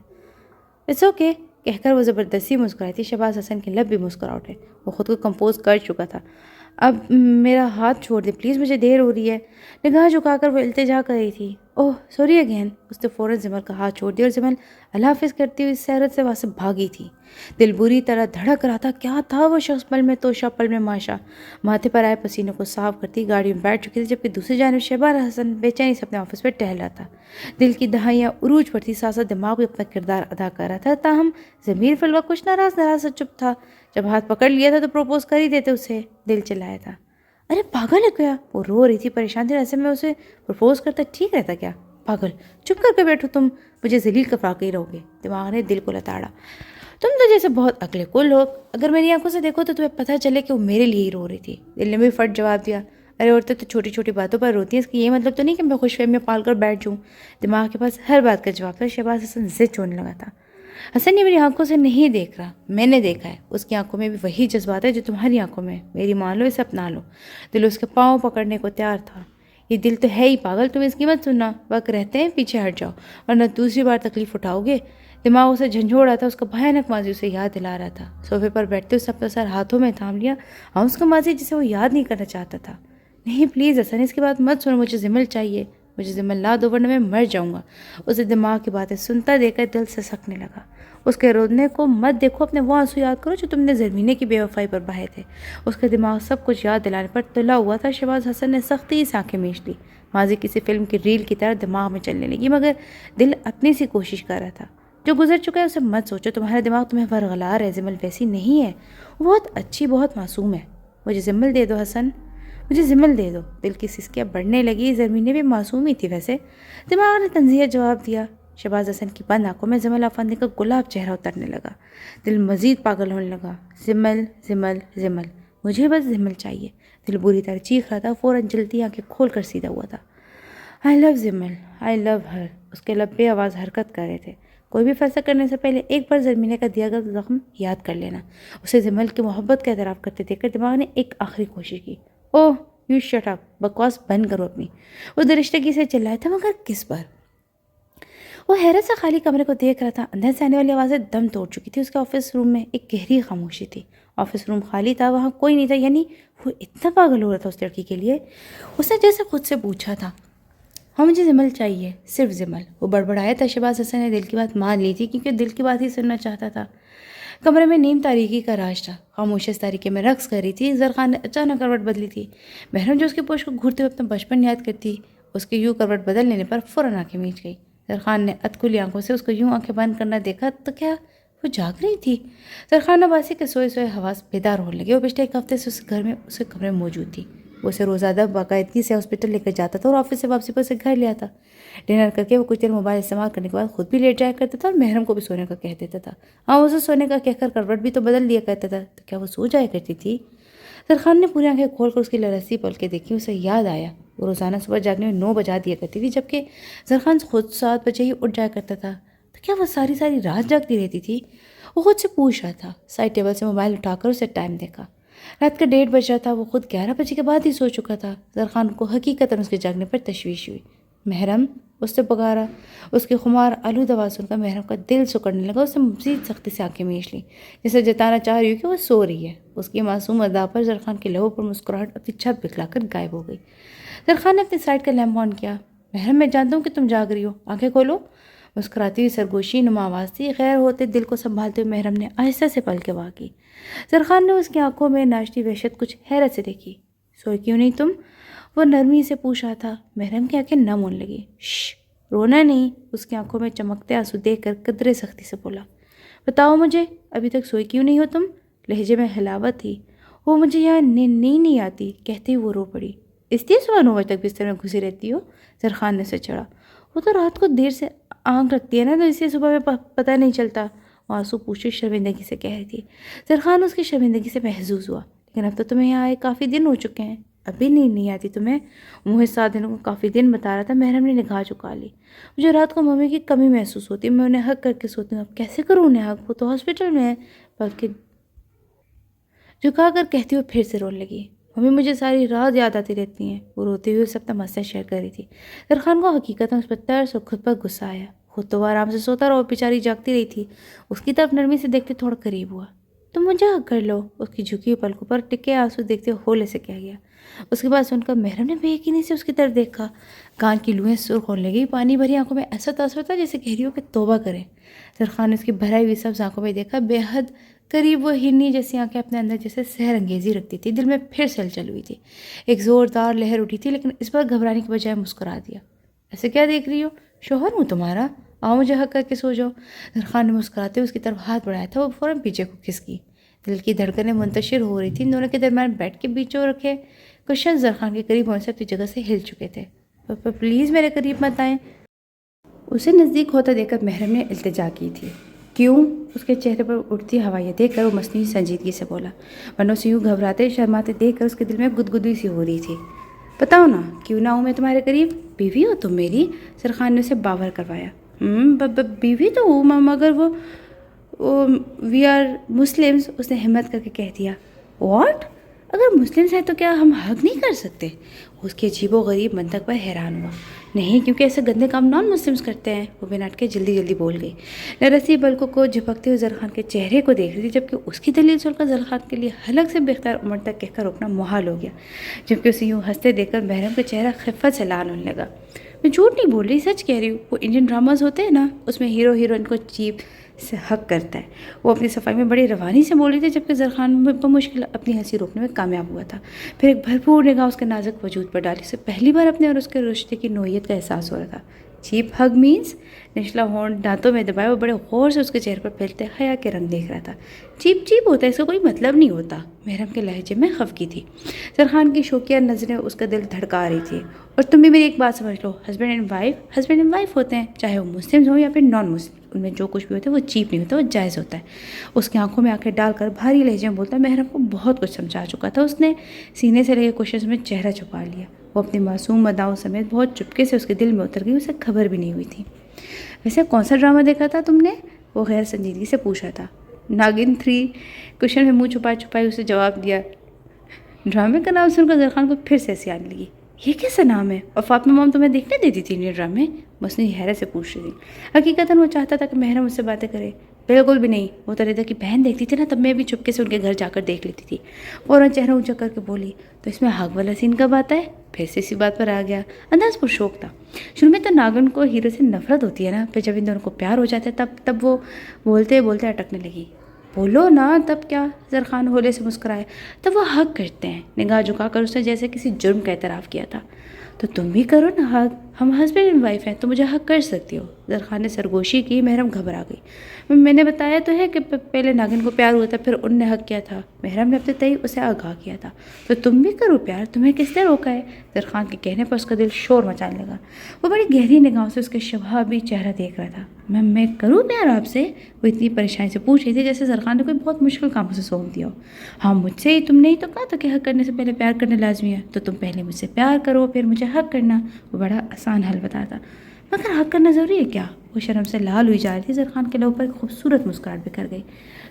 اٹس اوکے کہہ کر وہ زبردستی مسکرائی تھی۔ شہباز حسن کے لب بھی مسکرا اٹھے۔ وہ خود کو کمپوز کر چکا تھا۔ اب میرا ہاتھ چھوڑ دے پلیز، مجھے دیر ہو رہی ہے۔ نگاہ جھکا کر وہ التجا کر رہی تھی۔ اوہ سوری اگین۔ اس نے فوراً زمل کا ہاتھ چھوڑ دیا اور زمل اللہ حافظ کرتی ہوئی سیرت سے وہاں سے بھاگی تھی۔ دل بری طرح دھڑک رہا تھا۔ کیا تھا وہ شخص؟ پل میں توشہ پل میں ماشا۔ ماتھے پر آئے پسینے کو صاف کرتی گاڑی میں بیٹھ چکی تھی، جبکہ دوسری جانب شہباز حسن بے چینی سے اپنے آفس پہ ٹہل رہا تھا۔ دل کی دہائیاں عروج پر تھی، ساتھ ساتھ دماغ بھی اپنا کردار ادا کر رہا تھا، تاہم ضمیر فی الوقت کچھ ناراض سے چپ تھا۔ جب ہاتھ پکڑ لیا تھا تو پروپوز کر ہی دیتے اسے، دل چلایا تھا۔ ارے پاگل ہے کیا؟ وہ رو رہی تھی پریشان تھی۔ ایسے میں اسے پروپوز کرتا ٹھیک رہتا کیا؟ پاگل، چپ کر کے بیٹھو، تم مجھے ذلیل کروا کے ہی رہو گے۔ دماغ نے دل کو لتاڑا۔ تم تو جیسے بہت عقل کل ہو، اگر میری آنکھوں سے دیکھو تو تمہیں پتہ چلے کہ وہ میرے لیے ہی رو رہی تھی۔ دل نے بھی فٹ جواب دیا۔ ارے عورتیں تو چھوٹی چھوٹی باتوں پر روتی ہیں، اس کی یہ مطلب تو نہیں کہ میں خوش فہمیاں پال کر بیٹھ جاؤں۔ دماغ کے پاس ہر بات کا جواب تھا۔ شہباز حسن ضد چھوڑنے لگا تھا۔ حسن یہ میری آنکھوں سے نہیں دیکھ رہا، میں نے دیکھا ہے۔ اس کی آنکھوں میں بھی وہی جذبات ہے جو تمہاری آنکھوں میں، میری مان لو، اسے اپنا لو۔ دل اس کے پاؤں پکڑنے کو تیار تھا۔ یہ دل تو ہے ہی پاگل، تم اس کی مت سننا، وقت رہتے ہیں پیچھے ہٹ جاؤ ورنہ دوسری بار تکلیف اٹھاؤ گے۔ دماغ اسے جھنجھوڑ رہا تھا، اس کا بھیانک ماضی اسے یاد دلا رہا تھا۔ صوفے پر بیٹھتے اس اپنا سر ہاتھوں میں تھام لیا۔ ہاں اس کا ماضی جسے وہ یاد نہیں کرنا چاہتا تھا۔ نہیں پلیز حسن، اس کی بات مت سنو، مجھے زمل چاہیے، مجھے زمل لا دو ورنہ میں مر جاؤں گا۔ اسے دماغ کی باتیں سنتا دیکھ کر دل سے سکنے لگا۔ اس کے رونے کو مت دیکھو، اپنے وہ آنسو یاد کرو جو تم نے زرمینے کی بے وفائی پر بہائے تھے۔ اس کا دماغ سب کچھ یاد دلانے پر تلا ہوا تھا۔ شہباز حسن نے سختی سے آنکھیں میچ لی۔ ماضی کسی فلم کی ریل کی طرح دماغ میں چلنے لگی، مگر دل اپنی سی کوشش کر رہا تھا۔ جو گزر چکا ہے اسے مت سوچو، تمہارا دماغ تمہیں ورغلا رہا ہے، زمل ویسی نہیں ہے، وہ بہت اچھی، بہت معصوم ہے۔ مجھے زمل دے دو حسن، مجھے زمل دے دو۔ دل کی سسکیاں بڑھنے لگی۔ زرمینے بھی معصوم ہی تھی ویسے، دماغ نے تنزیہ جواب دیا۔ شہباز حسن کی بند آنکھوں میں زمل آفندی کا گلاب چہرہ اترنے لگا۔ دل مزید پاگل ہونے لگا۔ زمل زمل زمل، مجھے بس زمل چاہیے۔ دل بری طرح چیخ رہا تھا، فوراً جلتی آنکھیں کھول کر سیدھا ہوا تھا۔ آئی لو زمل، آئی لو ہر۔ اس کے لب بے آواز حرکت کر رہے تھے۔ کوئی بھی فیصلہ کرنے سے پہلے ایک بار زرمینے کا دیا گیا زخم یاد کر لینا۔ اسے زمل کی محبت کا اعتراف کرتے دیکھ کر دماغ نے ایک آخری کوشش کی۔ اوہ یو شٹ اپ، بکواس بند کرو اپنی۔ وہ درشتگی سے چلایا تھا، مگر کس پر؟ وہ حیرت سے خالی کمرے کو دیکھ رہا تھا۔ اندر سے آنے والی آوازیں دم توڑ چکی تھی۔ اس کے آفس روم میں ایک گہری خاموشی تھی۔ آفس روم خالی تھا، وہاں کوئی نہیں تھا، یعنی وہ اتنا پاگل ہو رہا تھا اس لڑکی کے لیے۔ اس نے جیسے خود سے پوچھا تھا، ہاں مجھے زمل چاہیے، صرف زمل۔ وہ بڑبڑایا تھا۔ شہباز حسن نے دل کی بات مان لی تھی، کیونکہ دل کی بات ہی سننا چاہتا تھا۔ کمرے میں نیم تاریکی کا راج تھا۔ خاموش اس تاریکی میں رقص کر رہی تھی۔ زرخان نے اچانک کروٹ بدلی تھی۔ محرم جو اس کے پوش کو گھورتے ہوئے اپنا بچپن یاد کرتی، اس کے یوں کروٹ بدل لینے پر فوراً آنکھیں میچ گئی۔ زرخان نے ادکھلی آنکھوں سے اس کو یوں آنکھیں بند کرنا دیکھا تو کیا وہ جاگ رہی تھی؟ زرخان عباسی کے سوئے سوئے حواس بیدار ہونے لگے۔ وہ پچھلے ایک ہفتے سے اس گھر میں اسے کمرے میں موجود تھی۔ وہ اسے روزادہ باقاعدگی سے ہاسپٹل لے کر جاتا تھا اور آفس سے واپسی پر اسے گھر لے آتا۔ ڈنر کر کے وہ کچھ دیر موبائل استعمال کرنے کے بعد خود بھی لیٹ جایا کرتا تھا اور محرم کو بھی سونے کا کہہ دیتا تھا۔ ہاں اسے سونے کا کہہ کر کروٹ بھی تو بدل دیا کرتا تھا، تو کیا وہ سو جایا کرتی تھی؟ زرخان نے پوری آنکھیں کھول کر اس کی لرزتی پلکیں دیکھی۔ اسے یاد آیا وہ روزانہ صبح جاگنے میں 9 بجا دیا کرتی تھی، جبکہ زرخان خود 7 بجے ہی اٹھ جایا کرتا تھا، تو کیا وہ ساری رات جاگتی رہتی تھی؟ وہ خود سے پوچھ رہا تھا۔ سائڈ ٹیبل سے موبائل اٹھا کر اسے ٹائم دیکھا۔ رات کا 1:30 بج رہا تھا۔ وہ خود 11 بجے کے بعد ہی سو چکا تھا۔ زرخان کو حقیقتاً اس کے جاگنے پر تشویش ہوئی۔ محرم، اس سے پکارا۔ اس کی خمار آلود آواز سن کر محرم کا دل سکڑنے لگا۔ اس نے مزید سختی سے آنکھیں میچ لی، جسے جتانا چاہ رہی ہو کہ وہ سو رہی ہے۔ اس کی معصوم ادا پر زرخان کے لبوں پر مسکراہٹ اپنی چھت بکھلا کر غائب ہو گئی۔ زرخان نے اپنی سائڈ کا لیمپ آن کیا۔ محرم میں جانتا ہوں کہ تم جاگ رہی ہو، آنکھیں کھولو۔ مسکراتی ہوئی سرگوشی نما آواز تھی۔ غیر ہوتے دل کو سنبھالتے ہوئے محرم نے آہستہ سے پلکیں واکی۔ زرخان نے اس کی آنکھوں میں ناشتی وحشت کچھ حیرت سے دیکھی۔ سوئے کیوں نہیں تم؟ وہ نرمی سے پوچھ رہا تھا۔ محرم کی آنکھیں نم ہونے لگی۔ شش، رونا نہیں۔ اس کی آنکھوں میں چمکتے آنسو دیکھ کر قدرے سختی سے بولا، بتاؤ مجھے ابھی تک سوئی کیوں نہیں ہو تم؟ لہجے میں حلاوت تھی۔ وہ مجھے یہاں نیند نہیں آتی کہتے ہی وہ رو پڑی۔ اس لیے صبح 9 بجے تک بستر میں گھسی رہتی ہو؟ زرخان نے سے چڑھا۔ وہ تو رات کو دیر سے آنکھ رکھتی ہے نا، تو اسے صبح میں پتہ نہیں چلتا، آنسو پوچھی شرمندگی سے کہہ رہی تھی۔ زرخان اس کی شرمندگی سے محظوظ ہوا۔ لیکن اب تو تمہیں یہاں آئے کافی دن ہو چکے ہیں، ابھی نیند نہیں آتی تمہیں؟ منہ 7 دنوں کو کافی دن بتا رہا تھا۔ محرم نے نگاہ جھکا لی۔ مجھے رات کو ممی کی کمی محسوس ہوتی ہے، میں انہیں حق کر کے سوتی ہوں۔ اب کیسے کروں انہیں حق؟ وہ تو ہاسپٹل میں ہے۔ بلکہ جھکا کر کہتی ہوئے پھر سے رونے لگی۔ ممی مجھے ساری رات یاد آتی رہتی ہیں۔ وہ روتے ہوئے سب مسئلہ شیئر کر رہی تھی۔ زرخان کو حقیقت اس پر ترس اور خود پر غصہ آیا۔ خود تو وہ آرام سے سوتا رہا اور بیچاری جاگتی رہی تھی۔ اس کی طرف نرمی سے دیکھتے تھوڑا قریب ہوا۔ تم مجھے حق کر لو۔ اس کی جھکی ہوئی پلکوں پر ٹکے آنسو دیکھتے ہولے سے کہہ گیا۔ اس کے بعد سن کر محرم نے بے یقینی سے اس کی طرف دیکھا۔ کان کی لوہیں سرخ ہونے لگی، پانی بھری آنکھوں میں ایسا تاثر تھا جیسے کہہ رہی ہو کہ توبہ کریں۔ زرخان نے اس کی بھرائی ہوئی سبز آنکھوں میں دیکھا۔ بے حد قریب وہ ہرنی جیسی آنکھیں اپنے اندر جیسے سحر انگیزی رکھتی تھی۔ دل میں پھر سے ہلچل ہوئی تھی، ایک زوردار لہر اٹھی تھی، لیکن اس پر گھبرانے کی بجائے مسکرا دیا۔ ایسے کیا دیکھ رہی ہو؟ شوہر ہوں تمہارا، آؤ مجھے حق کر کے سو جاؤ۔ زرخان نے مسکراتے اس کی طرف ہاتھ بڑھایا تھا، وہ فوراً پیچھے کو کھسکی۔ دل کی دھڑکنیں منتشر ہو رہی تھیں۔ دونوں کے درمیان بیٹھ کے بیچوں رکھے کشن زرخان کے قریب ہونے سے اپنی جگہ سے ہل چکے تھے۔ پلیز میرے قریب مت آئیں۔ اسے نزدیک ہوتا دیکھ کر محرم نے التجا کی تھی۔ کیوں؟ اس کے چہرے پر اٹھتی ہوائیاں دیکھ کر وہ مصنوعی سنجیدگی سے بولا، ورنہ اسے یوں گھبراتے شرماتے دیکھ کر اس کے دل میں گدگدی سی ہو رہی تھی۔ بتاؤ نا، کیوں نہ ہوں میں تمہارے قریب؟ بیوی ہو تم میری؟ زرخان نے اسے باور کروایا۔ بیوی تو ہوں مگر وہ وی آر مسلمز، اس نے ہمت کر کے کہہ دیا۔ واٹ؟ اگر مسلمز ہیں تو کیا ہم حق نہیں کر سکتے؟ اس کے عجیب و غریب منطق پر حیران ہوا۔ نہیں، کیونکہ ایسے گندے کام نان مسلمز کرتے ہیں، وہ بنا اٹکے جلدی جلدی بول گئی۔ نرسی بلکوں کو جھپکتے ہوئے زرخان کے چہرے کو دیکھ رہی تھی، جبکہ اس کی دلیل سن کر زرخان کے لیے حلق سے بے اختیار عمر تک کہہ کر روکنا محال ہو گیا، جبکہ اسے یوں ہنستے دیکھ کر محرم کا چہرہ خفت سے لال ہونے لگا۔ میں جھوٹ نہیں بول رہی، سچ کہہ رہی ہوں۔ وہ انڈین ڈراماز ہوتے ہیں نا، اس میں ہیرو ہیروئن کو چیپ سے حق کرتا ہے۔ وہ اپنی صفائی میں بڑی روانی سے بول رہی تھی، جبکہ زرخان بمشکل اپنی ہنسی روکنے میں کامیاب ہوا تھا۔ پھر ایک بھرپور نگاہ اس کے نازک وجود پر ڈالی۔ اسے پہلی بار اپنے اور اس کے رشتے کی نوعیت کا احساس ہو رہا تھا۔ چیپ ہگ مینس؟ نچلا ہونٹ دانتوں میں دبائے وہ بڑے غور سے اس کے چہرے پر پھیلتے حیا کے رنگ دیکھ رہا تھا۔ چیپ چیپ ہوتا ہے، اس کا کوئی مطلب نہیں ہوتا، محرم کے لہجے میں خفگی تھی۔ زرخان کی شوقیہ نظریں اس کا دل دھڑکا رہی تھی۔ اور تم بھی میری ایک بات سمجھ لو، ہسبینڈ اینڈ وائف ہوتے ہیں، چاہے وہ مسلم ہوں یا پھر نان مسلم، ان میں جو کچھ بھی ہوتا ہے وہ چیپ نہیں ہوتا، وہ جائز ہوتا ہے۔ اس کی آنکھوں میں آنکھیں ڈال کر بھاری لہجے میں بولتا محرم کو بہت کچھ سمجھا چکا تھا۔ اس نے سینے سے لگے کوشش میں چہرہ چھپا لیا۔ وہ اپنی معصوم اداؤں سمیت بہت چپکے سے اس کے دل میں اتر گئی، اسے خبر بھی نہیں ہوئی تھی۔ ویسے کون سا ڈرامہ دیکھا تھا تم نے؟ وہ غیر سنجیدگی سے پوچھا تھا۔ ناگن 3، کشن میں منہ چھپائے چھپائے اسے جواب دیا۔ ڈرامے کا نام سن کر زرخان کو پھر سے ہنسی آنے لگی۔ یہ کیسا نام ہے؟ اور فاطمہ مام تمہیں دیکھنے دیتی تھی یہ ڈرامے؟ مصنوعی حیرت سے پوچھ رہی تھی۔ حقیقتاً وہ چاہتا تھا کہ محرم اس سے باتیں کرے۔ بالکل بھی نہیں، وہ تو ریدا کی بہن دیکھتی تھی نا، تب میں بھی چپکے سے ان کے گھر جا کر دیکھ لیتی تھی۔ فوراً چہرہ اونچا کر کے بولی، تو اس میں حق والا سین کب آتا ہے؟ پھر سے اسی بات پر آ گیا۔ انداز پر شوق تھا۔ شروع میں تو ناگن کو ہیرو سے نفرت ہوتی ہے نا، پھر جب ان دونوں کو پیار ہو جاتا ہے تب وہ بولتے بولتے اٹکنے لگی۔ بولو نا، تب کیا؟ زرخان ہولے سے مسکرائے۔ تب وہ حق کرتے ہیں۔ نگاہ جھکا کر اس نے جیسے کسی جرم کا اعتراف کیا تھا۔ تو تم بھی کرو نا حق، ہم ہسبینڈ اینڈ وائف ہیں، تو مجھے حق کر سکتی ہو۔ زرخان نے سرگوشی کی۔ محرم گھبرا گئی۔ میں نے بتایا تو ہے کہ پہلے ناگن کو پیار ہوا تھا، پھر ان نے حق کیا تھا۔ محرم نے اپنے تئیں اسے آگاہ کیا تھا۔ تو تم بھی کرو پیار، تمہیں کس نے روکا ہے؟ زرخان کے کہنے پر اس کا دل شور مچانے لگا۔ وہ بڑی گہری نگاہوں سے اس کے شبابی چہرہ دیکھ رہا تھا۔ میں کروں پیار آپ سے؟ وہ اتنی پریشانی سے پوچھ رہی تھی جیسے زرخان نے کوئی بہت مشکل کام اسے سونپ دیا ہو۔ ہاں مجھ سے ہی، تم نے ہی تو کہا تھا کہ حق کرنے سے پہلے پیار کرنا لازمی ہے، تو تم پہلے مجھ سے پیار کرو پھر مجھے حق کرنا۔ وہ بڑا آسان حل بتاتا۔ مگر حق کرنا ضروری ہے کیا؟ وہ شرم سے لال ہوئی جا رہی تھی۔ زرخان کے لب پر ایک خوبصورت مسکراہٹ بکھر گئی۔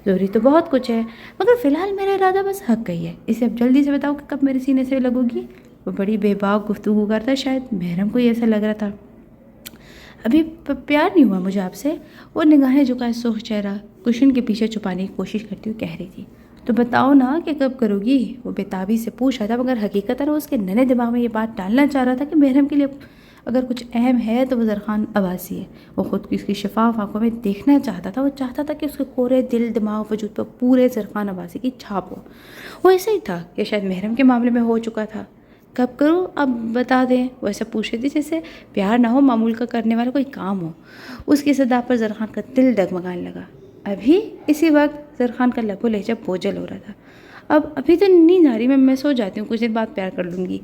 ضروری تو بہت کچھ ہے، مگر فی الحال میرا ارادہ بس حق کا ہی ہے۔ اسے اب جلدی سے بتاؤ کہ کب میرے سینے سے لگو گی؟ وہ بڑی بے باک گفتگو کرتا، شاید محرم کو ہی ایسا لگ رہا تھا۔ ابھی پیار نہیں ہوا مجھے آپ سے، وہ نگاہیں جھکائے سرخ چہرہ کشن کے پیچھے چھپانے کی کوشش کرتی ہوئی کہہ رہی تھی۔ تو بتاؤ نا کہ کب کرو گی؟ وہ بےتابی سے پوچھ رہا تھا، مگر حقیقتاً وہ اس کے ننھے دماغ میں یہ بات ڈالنا چاہ رہا تھا کہ محرم کے لیے اگر کچھ اہم ہے تو وہ زرخان عباسی ہے۔ وہ خود کی اس کی شفاف آنکھوں میں دیکھنا چاہتا تھا۔ وہ چاہتا تھا کہ اس کے پورے دل دماغ وجود پر پورے زرخان عباسی کی چھاپ ہو۔ وہ ایسا ہی تھا کہ شاید محرم کے معاملے میں ہو چکا تھا۔ کب کروں اب بتا دیں، وہ ایسا پوچھ رہی تھی جیسے پیار نہ ہو، معمول کا کرنے والا کوئی کام ہو۔ اس کی صدا پر زرخان کا دل ڈگمگانے لگا۔ ابھی اسی وقت زرخان کا لب و لہجہ بوجھل ہو رہا تھا. ابھی تو نیند آ رہی, میں سو جاتی ہوں, کچھ دیر بعد پیار کر لوں گی,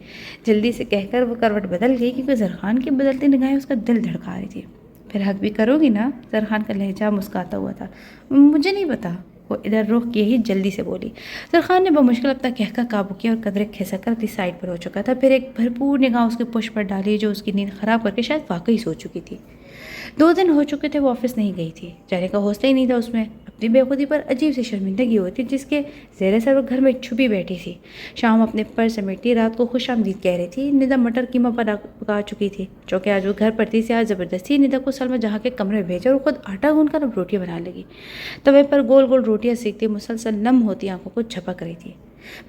جلدی سے کہہ کر وہ کروٹ بدل گئی کیونکہ زرخان کی بدلتی نگاہیں اس کا دل دھڑکا رہی تھی. پھر حق بھی کرو گی نا؟ زرخان کا لہجہ مسکاتا ہوا تھا. مجھے نہیں پتا. وہ ادھر رخ کیے ہی جلدی سے بولی. زرخان نے بمشکل اپنا کہہ کا قابو کیا اور قدرے کھسک کر اپنی سائڈ پر ہو چکا تھا. پھر ایک بھرپور نگاہ اس کے پشت پر ڈالی جو اس کی نیند خراب کر کے شاید واقعی سو چکی تھی. 2 دن ہو چکے تھے وہ آفس نہیں گئی تھی. جانے کا حوصلہ ہی نہیں تھا اس میں. اپنی بے خودی پر عجیب سی شرمندگی ہوتی جس کے زیر سر وہ گھر میں چھپی بیٹھی تھی. شام اپنے پر سمیٹتی رات کو خوش آمدید کہہ رہی تھی. ندا مٹر قیمہ پکا چکی تھی. چونکہ آج وہ گھر پر تھی, آج زبردستی ندا کو سلمہ جہاں کے کمرے میں بھیجا اور خود آٹا گوندھ کر اب روٹیاں بنا لگی. توے پر گول گول روٹیاں سیکتی مسلسل نم ہوتی آنکھوں کو جھپک رہی تھی.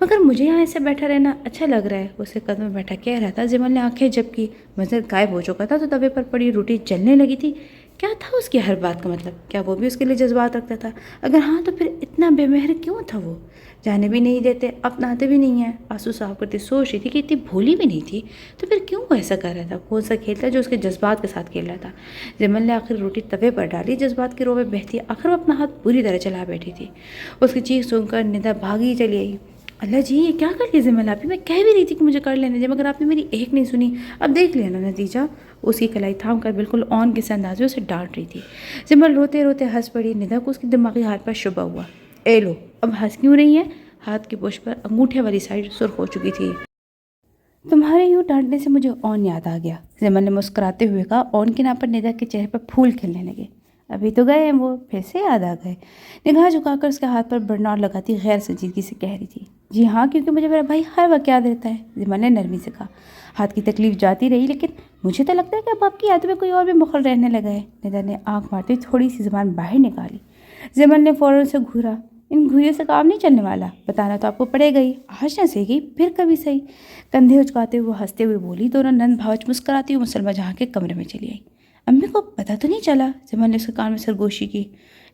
مگر مجھے یہاں ایسے بیٹھا رہنا اچھا لگ رہا ہے, اسے قدم میں بیٹھا کہہ رہا تھا. جمل نے آنکھیں جھپ کی. منظر غائب ہو چکا تھا تو توے پر پڑی روٹی جلنے لگی تھی. کیا تھا اس کی ہر بات کا مطلب؟ کیا وہ بھی اس کے لیے جذبات رکھتا تھا؟ اگر ہاں تو پھر اتنا بے مہر کیوں تھا وہ؟ جانے بھی نہیں دیتے, اپناتے بھی نہیں ہیں. آنسو صاف کرتے سوچ رہی تھی کہ اتنی بھولی بھی نہیں تھی تو پھر کیوں وہ ایسا کر رہا تھا؟ کون سا کھیل تھا جو اس کے جذبات کے ساتھ کھیل رہا تھا؟ جمل نے آخر روٹی توے پر ڈالی. جذبات کی رو میں بہتی آخر وہ اپنا ہاتھ پوری طرح چلا بیٹھی تھی. اس کی چیخ سن کر ندا بھاگی چلی آئی. اللہ جی, یہ کیا کر لیا جمل آپ ہی؟ میں کہہ بھی رہی تھی کہ مجھے کر لینے دے, مگر آپ نے میری ایک نہیں سنی. اب دیکھ لیا نا نتیجہ. اس کی کلائی تھام کر بالکل آن کے انداز میں اسے ڈانٹ رہی تھی. جمل روتے روتے ہنس پڑی. ندا کو اس کی دماغی حال پر شبہ ہوا. اے لو, اب ہنس کیوں رہی ہیں؟ ہاتھ کی پوچھ پر انگوٹھے والی سائڈ سرخ ہو چکی تھی. تمہارے یوں ڈانٹنے سے مجھے اون یاد آ گیا, جمل نے مسکراتے ہوئے کہا. اون کے نام پر ندا کے چہرے پر پھول کھلنے لگے. ابھی تو گئے ہیں وہ, پھر سے یاد آ گئے. نگاہ جھکا کر اس کے ہاتھ پر برنار لگاتی غیر سنجیدگی سے کہہ رہی تھی. جی ہاں, کیونکہ مجھے میرا بھائی ہر وقت یاد رہتا ہے, جمل نے نرمی سے کہا. ہاتھ کی تکلیف جاتی رہی, لیکن مجھے تو لگتا ہے کہ اب آپ کی یاد میں کوئی اور بھی مخل رہنے لگا ہے. ندا نے آنکھ مارتے تھوڑی سی زبان باہر نکالی. جمل نے فوراً سے گھورا. ان گھوریوں سے کام نہیں چلنے والا, بتانا تو آپ کو پڑے گا ہی. آج نہ صحیح گئی پھر کبھی صحیح. کندھے اچکاتے ہوئے ہنستے ہوئے بولی. دونوں نند بھاوچ مسکراتی ہوئی مسلمہ جہاں کے کمرے میں چلی آئی. امی کو پتہ تو نہیں چلا؟ جمل نے اس کے کان میں سرگوشی کی.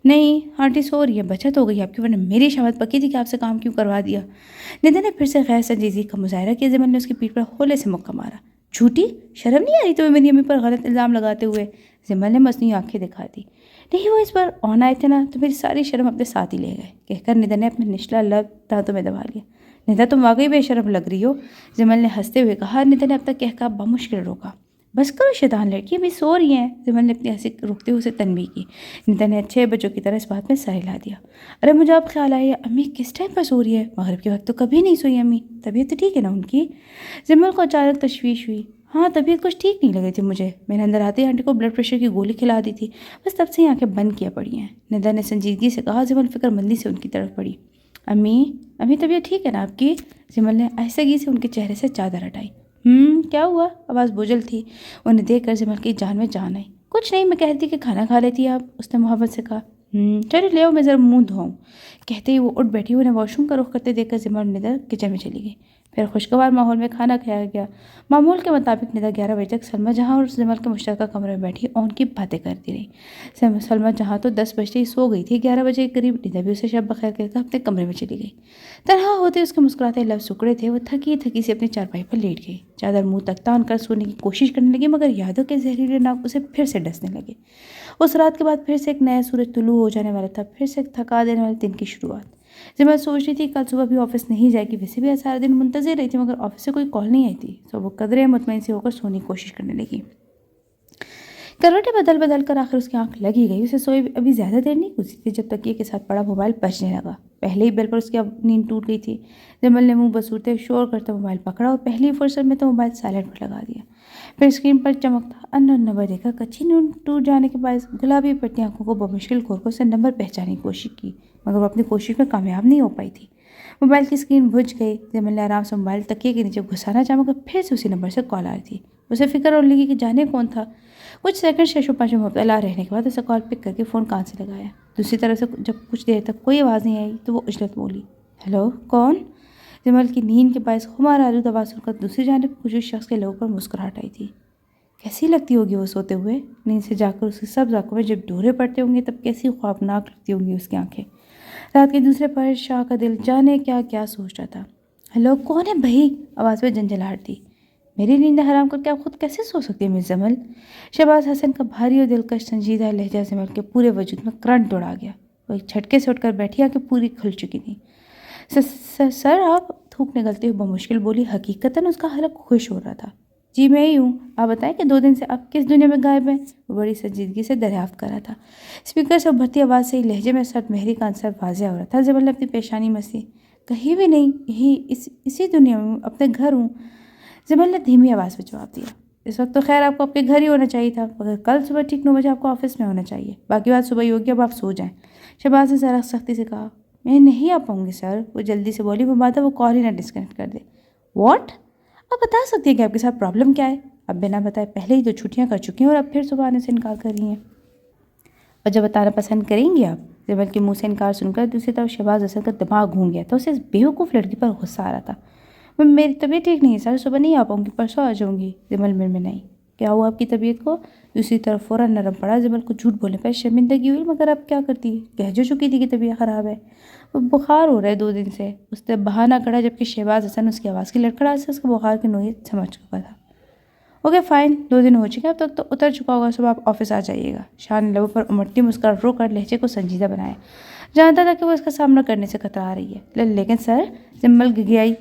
نہیں, آنٹی سو رہی ہے, بچت ہو گئی آپ کی, ورنہ میری شامت پکی تھی کہ آپ سے کام کیوں کروا دیا. ندا نے پھر سے غیر سنجیدگی کا مظاہرہ کیا. جمل نے اس کی پیٹھ پر ہولے سے مکہ مارا. جھوٹی, شرم نہیں آ رہی تمہیں میری امی پر غلط الزام لگاتے ہوئے؟ جمل نے مصنوعی آنکھیں دکھا دی. نہیں, وہ اس بار آن آئے تھے نا تو میری ساری شرم اپنے ساتھ ہی لے گئے, کہہ کر ندا نے اپنے نچلا لب دانتوں میں دبا لیا. ندا تم واقعی بے شرم لگ رہی ہو, جمل نے ہنستے ہوئے کہا. ندا نے اب تک کہہ بمشکل روکا. بس کرو شیطان لڑکی, ابھی سو رہی ہیں. جمل نے اپنی ہنسی روکتے ہوئے اسے تنبیہ کی. ندا نے اچھے بچوں کی طرح اس بات میں سر ہلا دیا. ارے مجھے اب خیال آیا, امی کس ٹائم پر سو رہی ہے؟ مغرب کے وقت تو کبھی نہیں سوئی امی. طبیعت تو ٹھیک ہے نا ان کی؟ جمل کو اچانک تشویش ہوئی. ہاں, طبیعت کچھ ٹھیک نہیں لگ رہی تھی مجھے. میں نے اندر آتے ہی آنٹی کو بلڈ پریشر کی گولی کھلا دی تھی, بس تب سے ہی آنکھیں بند کیا پڑی ہیں. ندا نے سنجیدگی سے کہا. جمل فکر مندی سے ان کی طرف پڑی. امی طبیعت ٹھیک ہے نا آپ کی؟ جمل نے آہستگی سے ان کے چہرے سے چادر ہٹائی. کیا ہوا؟ آواز بوجھل تھی. انہیں دیکھ کر جمل کی جان میں جان آئی. کچھ نہیں, میں کہتی کہ کھانا کھا لیتی آپ, اس نے محبت سے کہا. چلو لے آؤ, میں ذرا منہ دھوؤں. کہتے ہی وہ اٹھ بیٹھی. انہیں واش روم کا رخ کرتے دیکھ کر جمل ندا کچن میں چلی گئی. پھر خوشگوار ماحول میں کھانا کھایا گیا. معمول کے مطابق ندا 11 بجے تک سلمہ جہاں اور جمل کے مشترکہ کمرے میں بیٹھی اون کی باتیں کرتی رہی. سلمہ جہاں تو 10 بجے ہی سو گئی تھی. 11 بجے کے قریب ندا بھی اسے شب بخیر کہہ کر اپنے کمرے میں چلی گئی. تنہا ہوتے اس کے مسکراتے لب سکڑے تھے. وہ تھکی تھکی سے اپنی چارپائی پر لیٹ گئی. چادر منہ تک تان کر سونے کی کوشش کرنے لگی, مگر یادوں کے زہریلے ناک اسے پھر سے ڈسنے لگے. اس رات کے بعد پھر سے ایک نیا سورج طلوع ہو جانے والا تھا. پھر سے ایک تھکا دینے والے دن کی شروعات. جب میں سوچ رہی تھی کل صبح بھی آفس نہیں جائے گی, ویسے بھی آج سارا دن منتظر رہی تھی, مگر آفس سے کوئی کال نہیں آئی تھی. تو وہ قدرے مطمئن سی ہو کر سونے کی کوشش کرنے لگی. کروٹیں بدل کر آخر اس کی آنکھ لگی گئی. اسے سوئے ابھی زیادہ دیر نہیں گزری تھی جب تکیے کے ساتھ پڑا موبائل بجنے لگا. پہلے ہی بیل پر اس کی نیند ٹوٹ گئی تھی. جمل نے منہ بسورتے شور کرتے موبائل پکڑا اور پہلی فرصت میں تو موبائل سائلنٹ پر لگا دیا. پھر اسکرین پر چمکتا ان نمبر دیکھا. کچی نیند ٹوٹ جانے کے باعث گلابی پٹی آنکھوں کو بمشکل کھول کر اسے نمبر پہچاننے کی کوشش کی, مگر وہ اپنی کوشش میں کامیاب نہیں ہو پائی تھی. موبائل کی اسکرین بجھ گئی. جمل نے آرام سے موبائل تکیے کے نیچے گھسانا چاہا, مگر پھر سے اسی نمبر سے کال آ رہی تھی. اسے فکر اور لگی کہ جانے کون تھا. کچھ سیکنڈ شش و پنج میں مبتلا رہنے کے بعد اسے کال پک کر کے فون کان سے لگایا. دوسری طرف سے جب کچھ دیر تک کوئی آواز نہیں آئی تو وہ اجلت بولی. ہیلو, کون؟ جمل کی نیند کے باعث خمار آلود آواز سن کر دوسری جانب کچھ شخص کے لوگوں پر مسکراہٹ آئی تھی. کیسی لگتی ہوگی وہ سوتے ہوئے؟ نیند سے جا کر اس کی سب آنکھوں میں جب ڈورے پڑتے ہوں گے تب کیسی خوابناک لگتی ہوں گی اس کی آنکھیں. رات کے دوسرے پہر شاہ کا دل جانے کیا کیا سوچ رہا تھا. ہیلو, کون ہے بھائی؟ آواز میں جھنجھلاہٹ تھی. میری نیند حرام کر کے آپ خود کیسے سو سکتی ہیں مس جمل؟ شہباز حسن کا بھاری اور دلکش سنجیدہ لہجہ جمل کے پورے وجود میں کرنٹ اڑا گیا. وہ ایک جھٹکے سے اٹھ کر بیٹھی آ کہ پوری کھل چکی تھی. سر آپ، تھوک نکلتے ہوئے بمشکل بولی. حقیقتاً اس کا حلق خوش ہو رہا تھا. جی میں ہی ہوں. آپ بتائیں کہ 2 دن سے آپ کس دنیا میں غائب ہیں؟ وہ بڑی سنجیدگی سے دریافت کر رہا تھا. اسپیکر سے ابھرتی آواز سے ہی لہجے میں سرد مہری کا عنصر واضح ہو رہا تھا. زبر نے اپنی پیشانی مسی. کہیں بھی نہیں، یہی اسی دنیا میں اپنے گھر ہوں. زبر نے دھیمی آواز میں جواب دیا. اس وقت تو خیر آپ کو آپ کے گھر ہی ہونا چاہیے تھا، مگر کل صبح ٹھیک 9 بجے آپ کو آفس میں ہونا چاہیے. باقی بات صبح ہی ہوگی، اب آپ سو جائیں. شہباز نے ذرا سختی سے کہا. میں نہیں آ پاؤں گی سر. وہ جلدی سے بولی. وہ بات ہے، وہ کال ہی نہ ڈسکنیکٹ کر دے. واٹ؟ آپ بتا سکتی ہیں کہ آپ کے ساتھ پرابلم کیا ہے؟ اب بنا بتائے پہلے ہی تو چھٹیاں کر چکی ہیں اور اب پھر صبح آنے سے انکار کر رہی ہیں. اور جب بتانا پسند کریں گی آپ؟ زبر کے منہ سے انکار سن کر دوسری طرف شہباز حسن کا دماغ گھوم گیا تھا. اسے اس بیوقوف لڑکی پر غصہ آ رہا تھا. میری طبیعت ٹھیک نہیں ہے سر، صبح نہیں آ پاؤں گی، پرسوں آ جاؤں گی. زبر میں نہیں. کیا ہوا آپ کی طبیعت کو؟ دوسری طرف فوراً نرم پڑا. زبر کو جھوٹ بولنے پر شرمندگی ہوئی، مگر اب کیا کرتی؟ کہہ جو چکی تھی کہ طبیعت خراب ہے. وہ بخار ہو رہا ہے 2 دن سے. اس نے بہانہ کڑا، جبکہ شہباز حسن اس کی آواز کی لڑکھڑاہٹ سے اس کے بخار کی نوعیت سمجھ چکا تھا. اوکے فائن، 2 دن ہو چکے، اب تک تو اتر چکا ہوگا. صبح آپ آفس آ جائیے گا. شاہ نے لبوں پر امٹتی مسکراہٹ رو کر لہجے کو سنجیدہ بنایا. جانتا تھا کہ وہ اس کا سامنا کرنے سے کترا رہی ہے. لیکن سر، زمل گگیائی.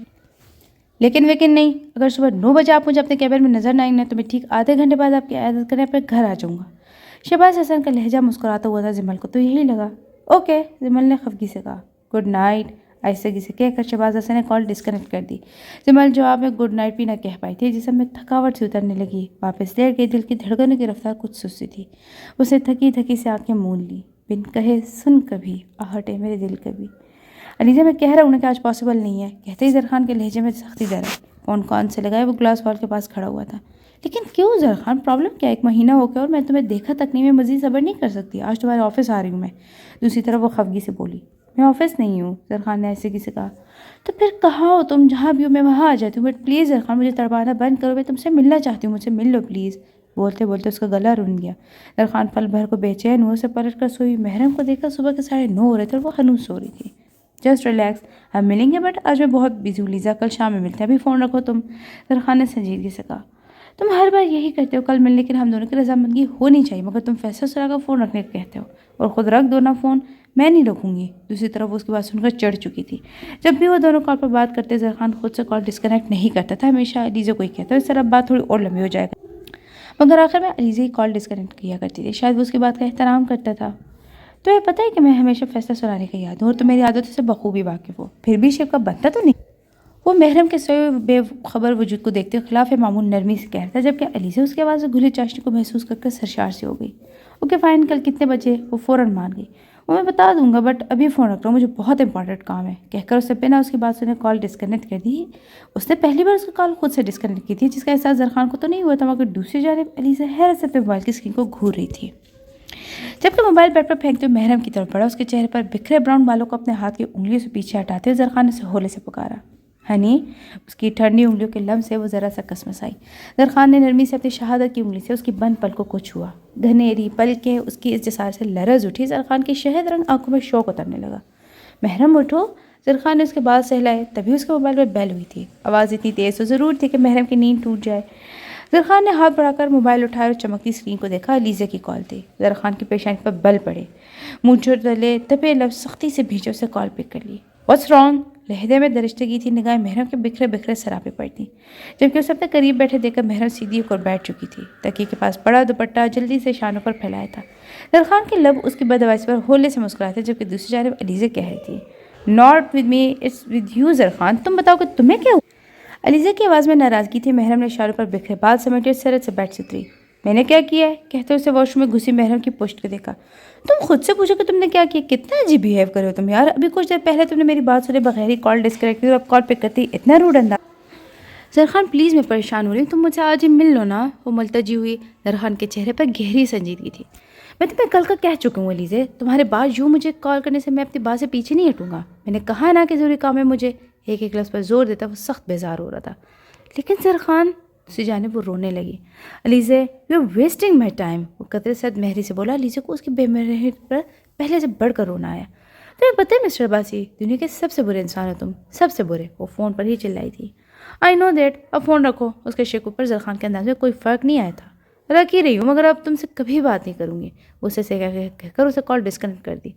لیکن نہیں. اگر صبح 9 بجے آپ مجھے اپنے کیبن میں نظر نہ آئیں تو میں ٹھیک آدھے گھنٹے بعد آپ کی عیادت کرنے اپنے گھر آ جاؤں گا. شہباز حسن کا لہجہ مسکراتا ہوا تھا. زمل کو تو یہی لگا. اوکے، زمل نے خفگی سے کہا. Good night. آہستگی سے کہہ کر شہباز حسن نے کال ڈسکنیکٹ کر دی. زمل جواب میں گڈ نائٹ بھی نہ کہہ پائی تھی. جسم میں تھکاوٹ سے اترنے لگی. واپس لیٹ گئی. دل کی دھڑکنوں کی رفتار کچھ سستی تھی. اس نے تھکی سے آنکھیں موند لی. بن کہے سن کبھی آہٹے میرے دل کبھی. علیزہ میں کہہ رہا ہوں کہ آج پاسبل نہیں ہے. کہتے ہی زرخان کے لہجے میں سختی در آئی. فون کان سے لگائے. وہ گلاس وال کے پاس کھڑا ہوا تھا. لیکن کیوں زرخان، پرابلم کیا؟ 1 مہینہ ہو گیا اور میں تمہیں دیکھا تک نہیں. میں مزید صبر نہیں کر سکتی. آج تمہارے آفس آ رہی ہوں میں. دوسری طرف وہ خفگی سے بولی. میں آفس نہیں ہوں، زرخان نے ایسے کسی کہا. تو پھر کہاں ہو تم؟ جہاں بھی ہو میں وہاں آ جاتی ہوں. بٹ پلیز زرخان، مجھے تڑپانا بند کرو. میں تم سے ملنا چاہتی ہوں. مجھ سے مل لو پلیز. بولتے بولتے اس کا گلا رون گیا. زرخان پل بھر کو بے چین ہوا سے پلٹ کر سوئی. محرم کو دیکھ کر صبح کے 9:30 ہو رہے تھے اور وہ ہنوز سو رہی تھی. جسٹ ریلیکس، ہم ملیں گے بٹ آج میں بہت بزی ہوں لیزا. کل شام میں ملتے ہیں. ابھی فون رکھو تم. زرخان نے سنجیدگی سے کہا. تم ہر بار یہی کہتے ہو کل ملنے کے لیے ہم دونوں کی رضامندگی ہونی چاہیے، مگر تم فیصلہ سرا کا فون رکھنے کا کہتے ہو اور خود رکھ دو نا فون. میں نہیں رکھوں گی. دوسری طرف وہ اس کی بات سن کر چڑھ چکی تھی. جب بھی وہ دونوں کال پر بات کرتے زرخان خود سے کال ڈسکنیکٹ نہیں کرتا تھا. ہمیشہ علیزہ کو ہی کہتا. اس طرح بات تھوڑی اور لمبی ہو جائے گا، مگر آخر میں علیزہ ہی کال ڈسکنیکٹ کیا کرتی تھی. شاید وہ اس کی بات کا احترام کرتا تھا. تو یہ پتہ ہے کہ میں ہمیشہ فیصلہ سنانے کا یاد ہوں اور تو میری عادتوں سے بخوبی واقف ہو. پھر بھی شیف کا بنتا تو نہیں. وہ محرم کے سوئے بے خبر وجود کو دیکھتے خلاف معمول نرمی سے کہتا، جبکہ علیزہ اس کی آواز سے گھلی چاشنی کو محسوس کر سرشار سی ہو گئی. اوکے فائن، کل کتنے بجے؟ وہ فوراً مان گئی. وہ میں بتا دوں گا بٹ ابھی فون رکھ رہا ہوں، مجھے بہت امپورٹنٹ کام ہے. کہہ کر اس سے بنا اس کی بات سنے کال ڈسکنیکٹ کر دی. اس نے پہلی بار اس کی کال خود سے ڈسکنیکٹ کی تھی، جس کا احساس زرخان کو تو نہیں ہوا تھا، مگر دوسری جانب علیزہ حیرت سے اپنے موبائل کی اسکرین کو گھور رہی تھی. جبکہ موبائل بیڈ پر پھینکتے ہوئے محرم کی طرف بڑھا. اس کے چہرے پر بکھرے براؤن بالوں کو اپنے ہاتھ کی انگلیوں سے پیچھے ہٹاتے ہوئے زرخان نے اسے ہولے سے پکارا. ہنی. اس کی ٹھنڈی انگلیوں کے لمس سے وہ ذرا سا کسمسائی. زرخان نے نرمی سے اپنی شہادت کی انگلی سے اس کی بند پلکوں کو چھوا. گھنیری پلکیں اس کی اس جسار سے لرز اٹھی. زرخان کی شہد رنگ آنکھوں میں شوق اترنے لگا. محرم اٹھو. زرخان نے اس کے بال سہلائے. تبھی اس کے موبائل پر بیل ہوئی تھی. آواز اتنی تیز تو ضرور تھی کہ محرم کی نیند ٹوٹ جائے. زرخان نے ہاتھ بڑھا کر موبائل اٹھایا اور چمکتی اسکرین کو دیکھا. علیزہ کی کال تھی. زرخان کی پیشانی پر بل پڑے. منہ تلے دبے لفظ سختی سے بھیجے. اسے کال پک کر لی. What's wrong? لہجے میں درشتگی تھی. نگاہیں محرم کے بکھرے سراپے پر تھیں، جبکہ اسے اپنے قریب بیٹھے دیکھ کر محرم سیدھی ہو کر بیٹھ چکی تھی. تکیے کے پاس پڑا دوپٹہ جلدی سے شانوں پر پھیلایا تھا. زرخان کے لب اس کی بدعواسی پر ہولے سے مسکرائے تھے، جبکہ دوسری جانب علیزہ کہہ رہی تھی. Not with me, it's with you Zarkhan. تم بتاؤ کہ تمہیں کیا ہوا؟ علیزہ کی آواز میں ناراضگی تھی. محرم نے اشاروں پر بکھرے بال سمیٹے اور سرت سے بیٹھ سے اتری. میں نے کیا کیا ہے؟ کہتے ہوئے اسے واش روم میں گھسی محرم کی پشت کو دیکھا. تم خود سے پوچھو کہ تم نے کیا کیا. کتنا عجیب بیہیو کرے ہو تم یار. ابھی کچھ دیر پہلے تم نے میری بات سنے بغیر ہی کال ڈسکنیکٹ کی اور اب کال پک کرتی. اتنا روڈ انداز. زرخان پلیز، میں پریشان ہو رہی ہوں. تم مجھ سے آج ہی مل لو نا. وہ ملتجی ہوئی. زرخان کے چہرے پر گہری سنجیدگی تھی. میں تمہیں کل کا کہہ چکا ہوں علیزہ. تمہارے بعد یوں مجھے کال کرنے سے میں اپنی بات سے پیچھے نہیں ہٹوں گا. میں نے کہا نا کہ ضروری کام ہے مجھے. ایک لفظ پر زور دیتا وہ سخت بیزار ہو رہا تھا. لیکن زرخان، دوسری جانب وہ رونے لگی. Alizeh you are wasting my time. وہ قطرے صد مہری سے بولا. علیزہ کو اس کی بے مہری پر پہلے سے بڑھ کر رونا آیا. تمہیں پتہ ہے مسٹر عباسی، دنیا کے سب سے برے انسان ہو تم، سب سے برے. وہ فون پر ہی چلائی تھی. آئی نو دیٹ. اب فون رکھو. اس کے شیخو پر زرخان کے انداز میں کوئی فرق نہیں آیا تھا. رکھ ہی رہی ہوں مگر اب تم سے کبھی بات نہیں کروں گی، غصے سے کہہ کر اسے کال ڈسکنیکٹ کر دی۔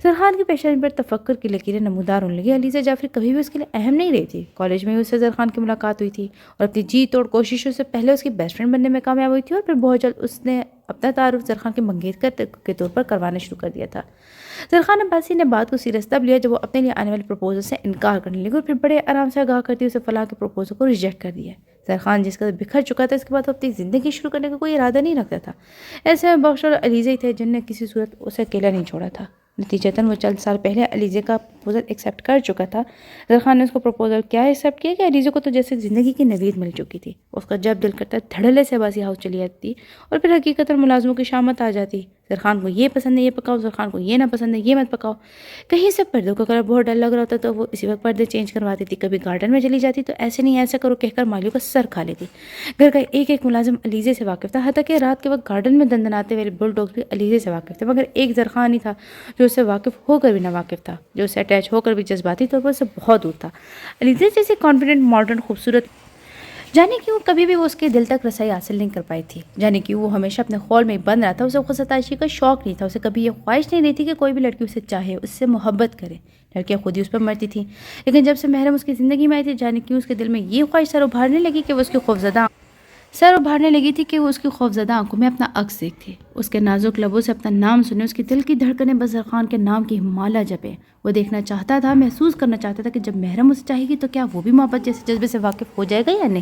زرخان کی پیشانی پر تفکر کی لکیریں نمودار ہونے لگی۔ علیزہ جعفری کبھی بھی اس کے لیے اہم نہیں رہی تھی۔ کالج میں اس سے زرخان کی ملاقات ہوئی تھی اور اپنی جی توڑ کوششوں سے پہلے اس کی بیسٹ فرینڈ بننے میں کامیاب ہوئی تھی، اور پھر بہت جلد اس نے اپنا تعارف زرخان کے منگیتر کے طور پر کروانا شروع کر دیا تھا۔ زرخان عباسی نے بات کو سیریس تب لیا جب وہ اپنے لیے آنے والے پروپوزل سے انکار کرنے لگی، اور پھر بڑے آرام سے آگاہ کرتی اسے فلاں کے پروپوزل کو ریجیکٹ کر دیا۔ زرخان جس کا بکھر چکا تھا، اس کے بعد وہ اپنی زندگی شروع کرنے کا کوئی ارادہ نہیں رکھتا تھا۔ ایسے میں بخش اور علیزہ ہی تھے جن نے کسی صورت اسے اکیلا نہیں چھوڑا تھا۔ نتیجتاً وہ چند سال پہلے علیزہ کا پروپوزل ایکسیپٹ کر چکا تھا۔ زرخان نے اس کو پروپوزل کیا ایکسیپٹ کیا کہ علیزہ کو تو جیسے زندگی کی نوید مل چکی تھی۔ اس کا جب دل کرتا دھڑلے سے باسی ہاؤس چلی جاتی اور پھر حقیقتاً ملازموں کی شامت آ جاتی۔ زرخان کو یہ پسند ہے یہ پکاؤ، زرخان کو یہ نہ پسند ہے یہ مت پکاؤ۔ کہیں سے پردوں کا کلر بہت ڈر لگ رہا ہوتا تو وہ اسی وقت پردے چینج کرواتی تھی۔ کبھی گارڈن میں چلی جاتی تو ایسے نہیں ایسا کرو کہہ کر مالیوں کا سر کھا لیتی۔ گھر کا ایک ایک ملازم علیزہ سے واقف تھا، حتیٰ کہ رات کے وقت گارڈن میں دندناتے والے بل ڈاگز بھی علیزہ سے واقف تھے، مگر ایک زرخان ہی تھا جو اس سے واقف ہو کر بھی نہ واقف تھا، جو اس سے اٹیچ ہو کر بھی جذباتی طور پر اس سے بہت دور تھا۔ علیزہ جیسے کانفیڈنٹ، ماڈرن، خوبصورت، جانے کیوں کبھی بھی وہ اس کے دل تک رسائی حاصل نہیں کر پائی تھی، جانے کیوں وہ ہمیشہ اپنے خول میں بند رہا تھا۔ اسے خود ستائشی کا شوق نہیں تھا، اسے کبھی یہ خواہش نہیں رہی تھی کہ کوئی بھی لڑکی اسے چاہے، اس سے محبت کرے۔ لڑکیاں خود ہی اس پر مرتی تھیں، لیکن جب سے محرم اس کی زندگی میں آئی تھی، جانے کیوں اس کے دل میں یہ خواہش سر ابھارنے لگی تھی کہ وہ اس کی خوفزدہ آنکھوں میں اپنا عکس دیکھتے، اس کے نازک لبوں سے اپنا نام سنے، اس کی دل کی دھڑکنیں بس زرخان کے نام کی مالا جپے۔ وہ دیکھنا چاہتا تھا، محسوس کرنا چاہتا تھا کہ جب محرم اسے چاہے گی تو کیا وہ بھی محبت جیسے جذبے سے واقف ہو جائے گا یا نہیں۔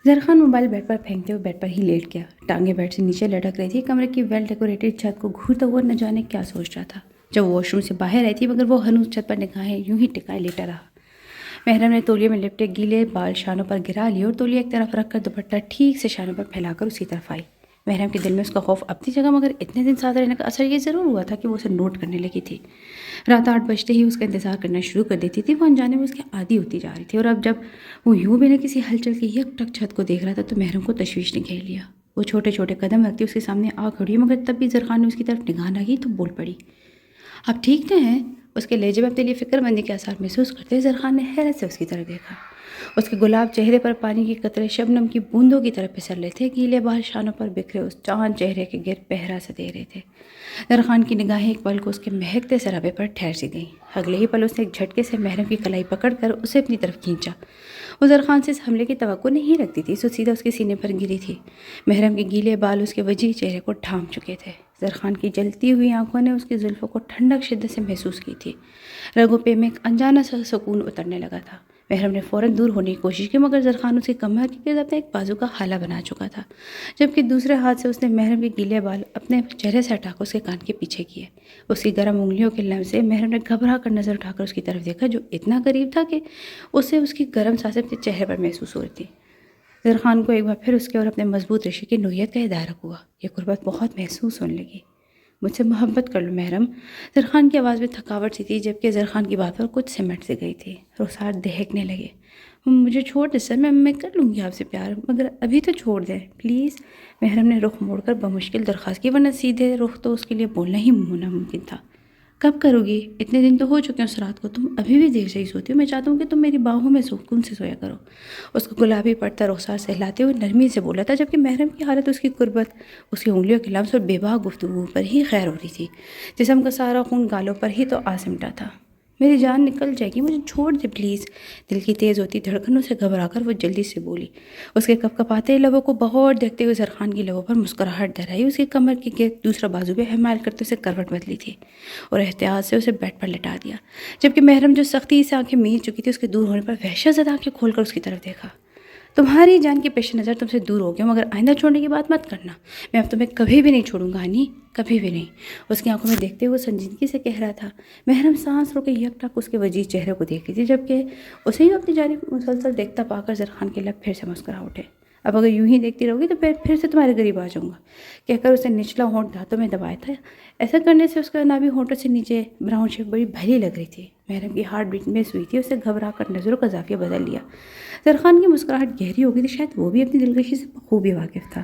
زرخان موبائل بیڈ پر پھینکتے ہوئے بیڈ پر ہی لیٹ گیا۔ ٹانگیں بیڈ سے نیچے لٹک رہی تھی۔ کمرے کی ویل ڈیکوریٹڈ چھت کو گھورتا ہوا نہ جانے کیا سوچ رہا تھا جب وہ واش روم سے باہر آئی تھی، مگر وہ ہنوز چھت پر نگاہیں یوں ہی ٹکائے لیٹا رہا۔ محرم نے تولیے میں لپٹے گیلے بال شانوں پر گرا لیے اور تولیہ ایک طرف رکھ کر دوپٹہ ٹھیک سے شانوں پر پھیلا کر اسی طرف آئی۔ محرم کے دل میں اس کا خوف اپنی جگہ، مگر اتنے دن ساتھ رہنے کا اثر یہ ضرور ہوا تھا کہ وہ اسے نوٹ کرنے لگی تھی۔ رات 8 بجتے ہی اس کا انتظار کرنا شروع کر دیتی تھی۔ وہ انجانے میں اس کی عادی ہوتی جا رہی تھی، اور اب جب وہ یوں بنا کسی ہلچل کی یک ٹک چھت کو دیکھ رہا تھا تو محرم کو تشویش نے گھیر لیا۔ وہ چھوٹے چھوٹے قدم رکھتی اس کے سامنے آ کھڑی، مگر تب بھی زرخان نے اس کی طرف نگاہ نہ کی تو بول پڑی، آپ ٹھیک تو ہیں؟ اس کے لہجے میں اپنے لیے فکر مندی کے آثار محسوس کرتے زرخان نے حیرت سے اس کی طرف دیکھا۔ اس کے گلاب چہرے پر پانی کے قطرے شبنم کی بوندوں کی طرف پھسل رہے تھے، گیلے بال شانوں پر بکھرے اس چاند چہرے کے گرد پہرا سا دے رہے تھے۔ زرخان کی نگاہیں ایک پل کو اس کے مہکتے سرابے پر ٹھہر سی گئیں۔ اگلے ہی پل اس نے ایک جھٹکے سے محرم کی کلائی پکڑ کر اسے اپنی طرف کھینچا۔ وہ زرخان سے اس حملے کی توقع نہیں رکھتی تھی، سو سیدھا اس کے سینے پر گری تھی۔ محرم کے گیلے بال اس کے وجیح چہرے کو ڈھانپ چکے تھے۔ زرخان کی جلتی ہوئی آنکھوں نے اس کی زلفوں کو ٹھنڈک شدت سے محسوس کی تھی۔ رگوں پہ میں ایک انجانا سا سکون اترنے لگا تھا۔ محرم نے فوراً دور ہونے کی کوشش کی، مگر زرخان اس کی کمر کی گرد اپنے ایک بازو کا حالہ بنا چکا تھا، جبکہ دوسرے ہاتھ سے اس نے محرم کے گیلے بال اپنے چہرے سے ہٹا کر اس کے کان کے پیچھے کیے۔ اس کی گرم انگلیوں کے لمس سے محرم نے گھبرا کر نظر اٹھا کر اس کی طرف دیکھا، جو اتنا قریب تھا کہ اسے اس کی گرم سانسیں اپنے چہرے پر محسوس ہو رہی تھیں۔ زرخان کو ایک بار پھر اس کے اور اپنے مضبوط رشتے کی نوعیت کا ادراک ہوا۔ یہ قربت بہت محسوس ہونے لگی۔ مجھ سے محبت کر لو محرم۔ زرخان کی آواز میں تھکاوٹ سی تھی، جبکہ زرخان کی بات پر کچھ سمٹ سے گئی تھی۔ رخسار دہکنے لگے۔ مجھے چھوڑ دے سر، میں کر لوں گی آپ سے پیار، مگر ابھی تو چھوڑ دیں پلیز۔ محرم نے رخ موڑ کر بمشکل درخواست کی، ورنہ سیدھے رخ تو اس کے لیے بولنا ہی ناممکن تھا۔ کب کرو گی؟ اتنے دن تو ہو چکے ہیں اس رات کو، تم ابھی بھی دیر سے ہی سوتی ہو۔ میں چاہتا ہوں کہ تم میری باہوں میں سکون سے سویا کرو۔ اس کو گلابی پڑتا رخسار سہلاتے ہوئے نرمی سے بولا تھا، جبکہ محرم کی حالت اس کی قربت، اس کی انگلیوں کے لمس اور بے باک گفتگو پر ہی خیر ہو رہی تھی۔ جسم کا سارا خون گالوں پر ہی تو آ سمٹا تھا۔ میری جان نکل جائے گی، مجھے چھوڑ دے پلیز۔ دل کی تیز ہوتی دھڑکنوں سے گھبرا کر وہ جلدی سے بولی۔ اس کے کپکپاتے لبوں کو بغور دیکھتے ہوئے زرخان کی لبوں پر مسکراہٹ دہرائی۔ اس کی کمر کی گرد دوسرا بازو بھی حمائل کرتے اسے کروٹ بدلی تھی اور احتیاط سے اسے بیڈ پر لٹا دیا، جبکہ محرم جو سختی سے آنکھیں مید چکی تھی، اس کے دور ہونے پر وحشت زدہ آنکھیں کھول کر اس کی طرف دیکھا۔ تمہاری جان کے پیش نظر تم سے دور ہو گیا، مگر آئندہ چھوڑنے کی بات مت کرنا۔ میں اب تمہیں کبھی بھی نہیں چھوڑوں گا انی، کبھی بھی نہیں۔ اس کی آنکھوں میں دیکھتے ہوئے سنجیدگی سے کہہ رہا تھا۔ محرم سانس روکے یک ٹک اس کے وجیح چہرے کو دیکھ رہی تھی، جبکہ اسے ہی اپنی جانب مسلسل دیکھتا پا کر زرخان کے لب پھر سے مسکرا اٹھے۔ اب اگر یوں ہی دیکھتی رہو گی تو پھر سے تمہارے قریب آ جاؤں گا، کہہ کر اسے نچلا ہونٹ دانتوں میں دبایا تھا۔ ایسا کرنے سے اس کا نابی ہونٹوں سے نیچے براؤن شیپ بڑی بھلی لگ رہی تھی۔ محرم کی ہارٹ بیٹ مس ہوئی تھی، اسے گھبرا کر نظروں کا زاویہ بدل لیا۔ زرخان کی مسکراہٹ گہری ہو گئی تھی، شاید وہ بھی اپنی دلکشی سے بخوبی واقف تھا۔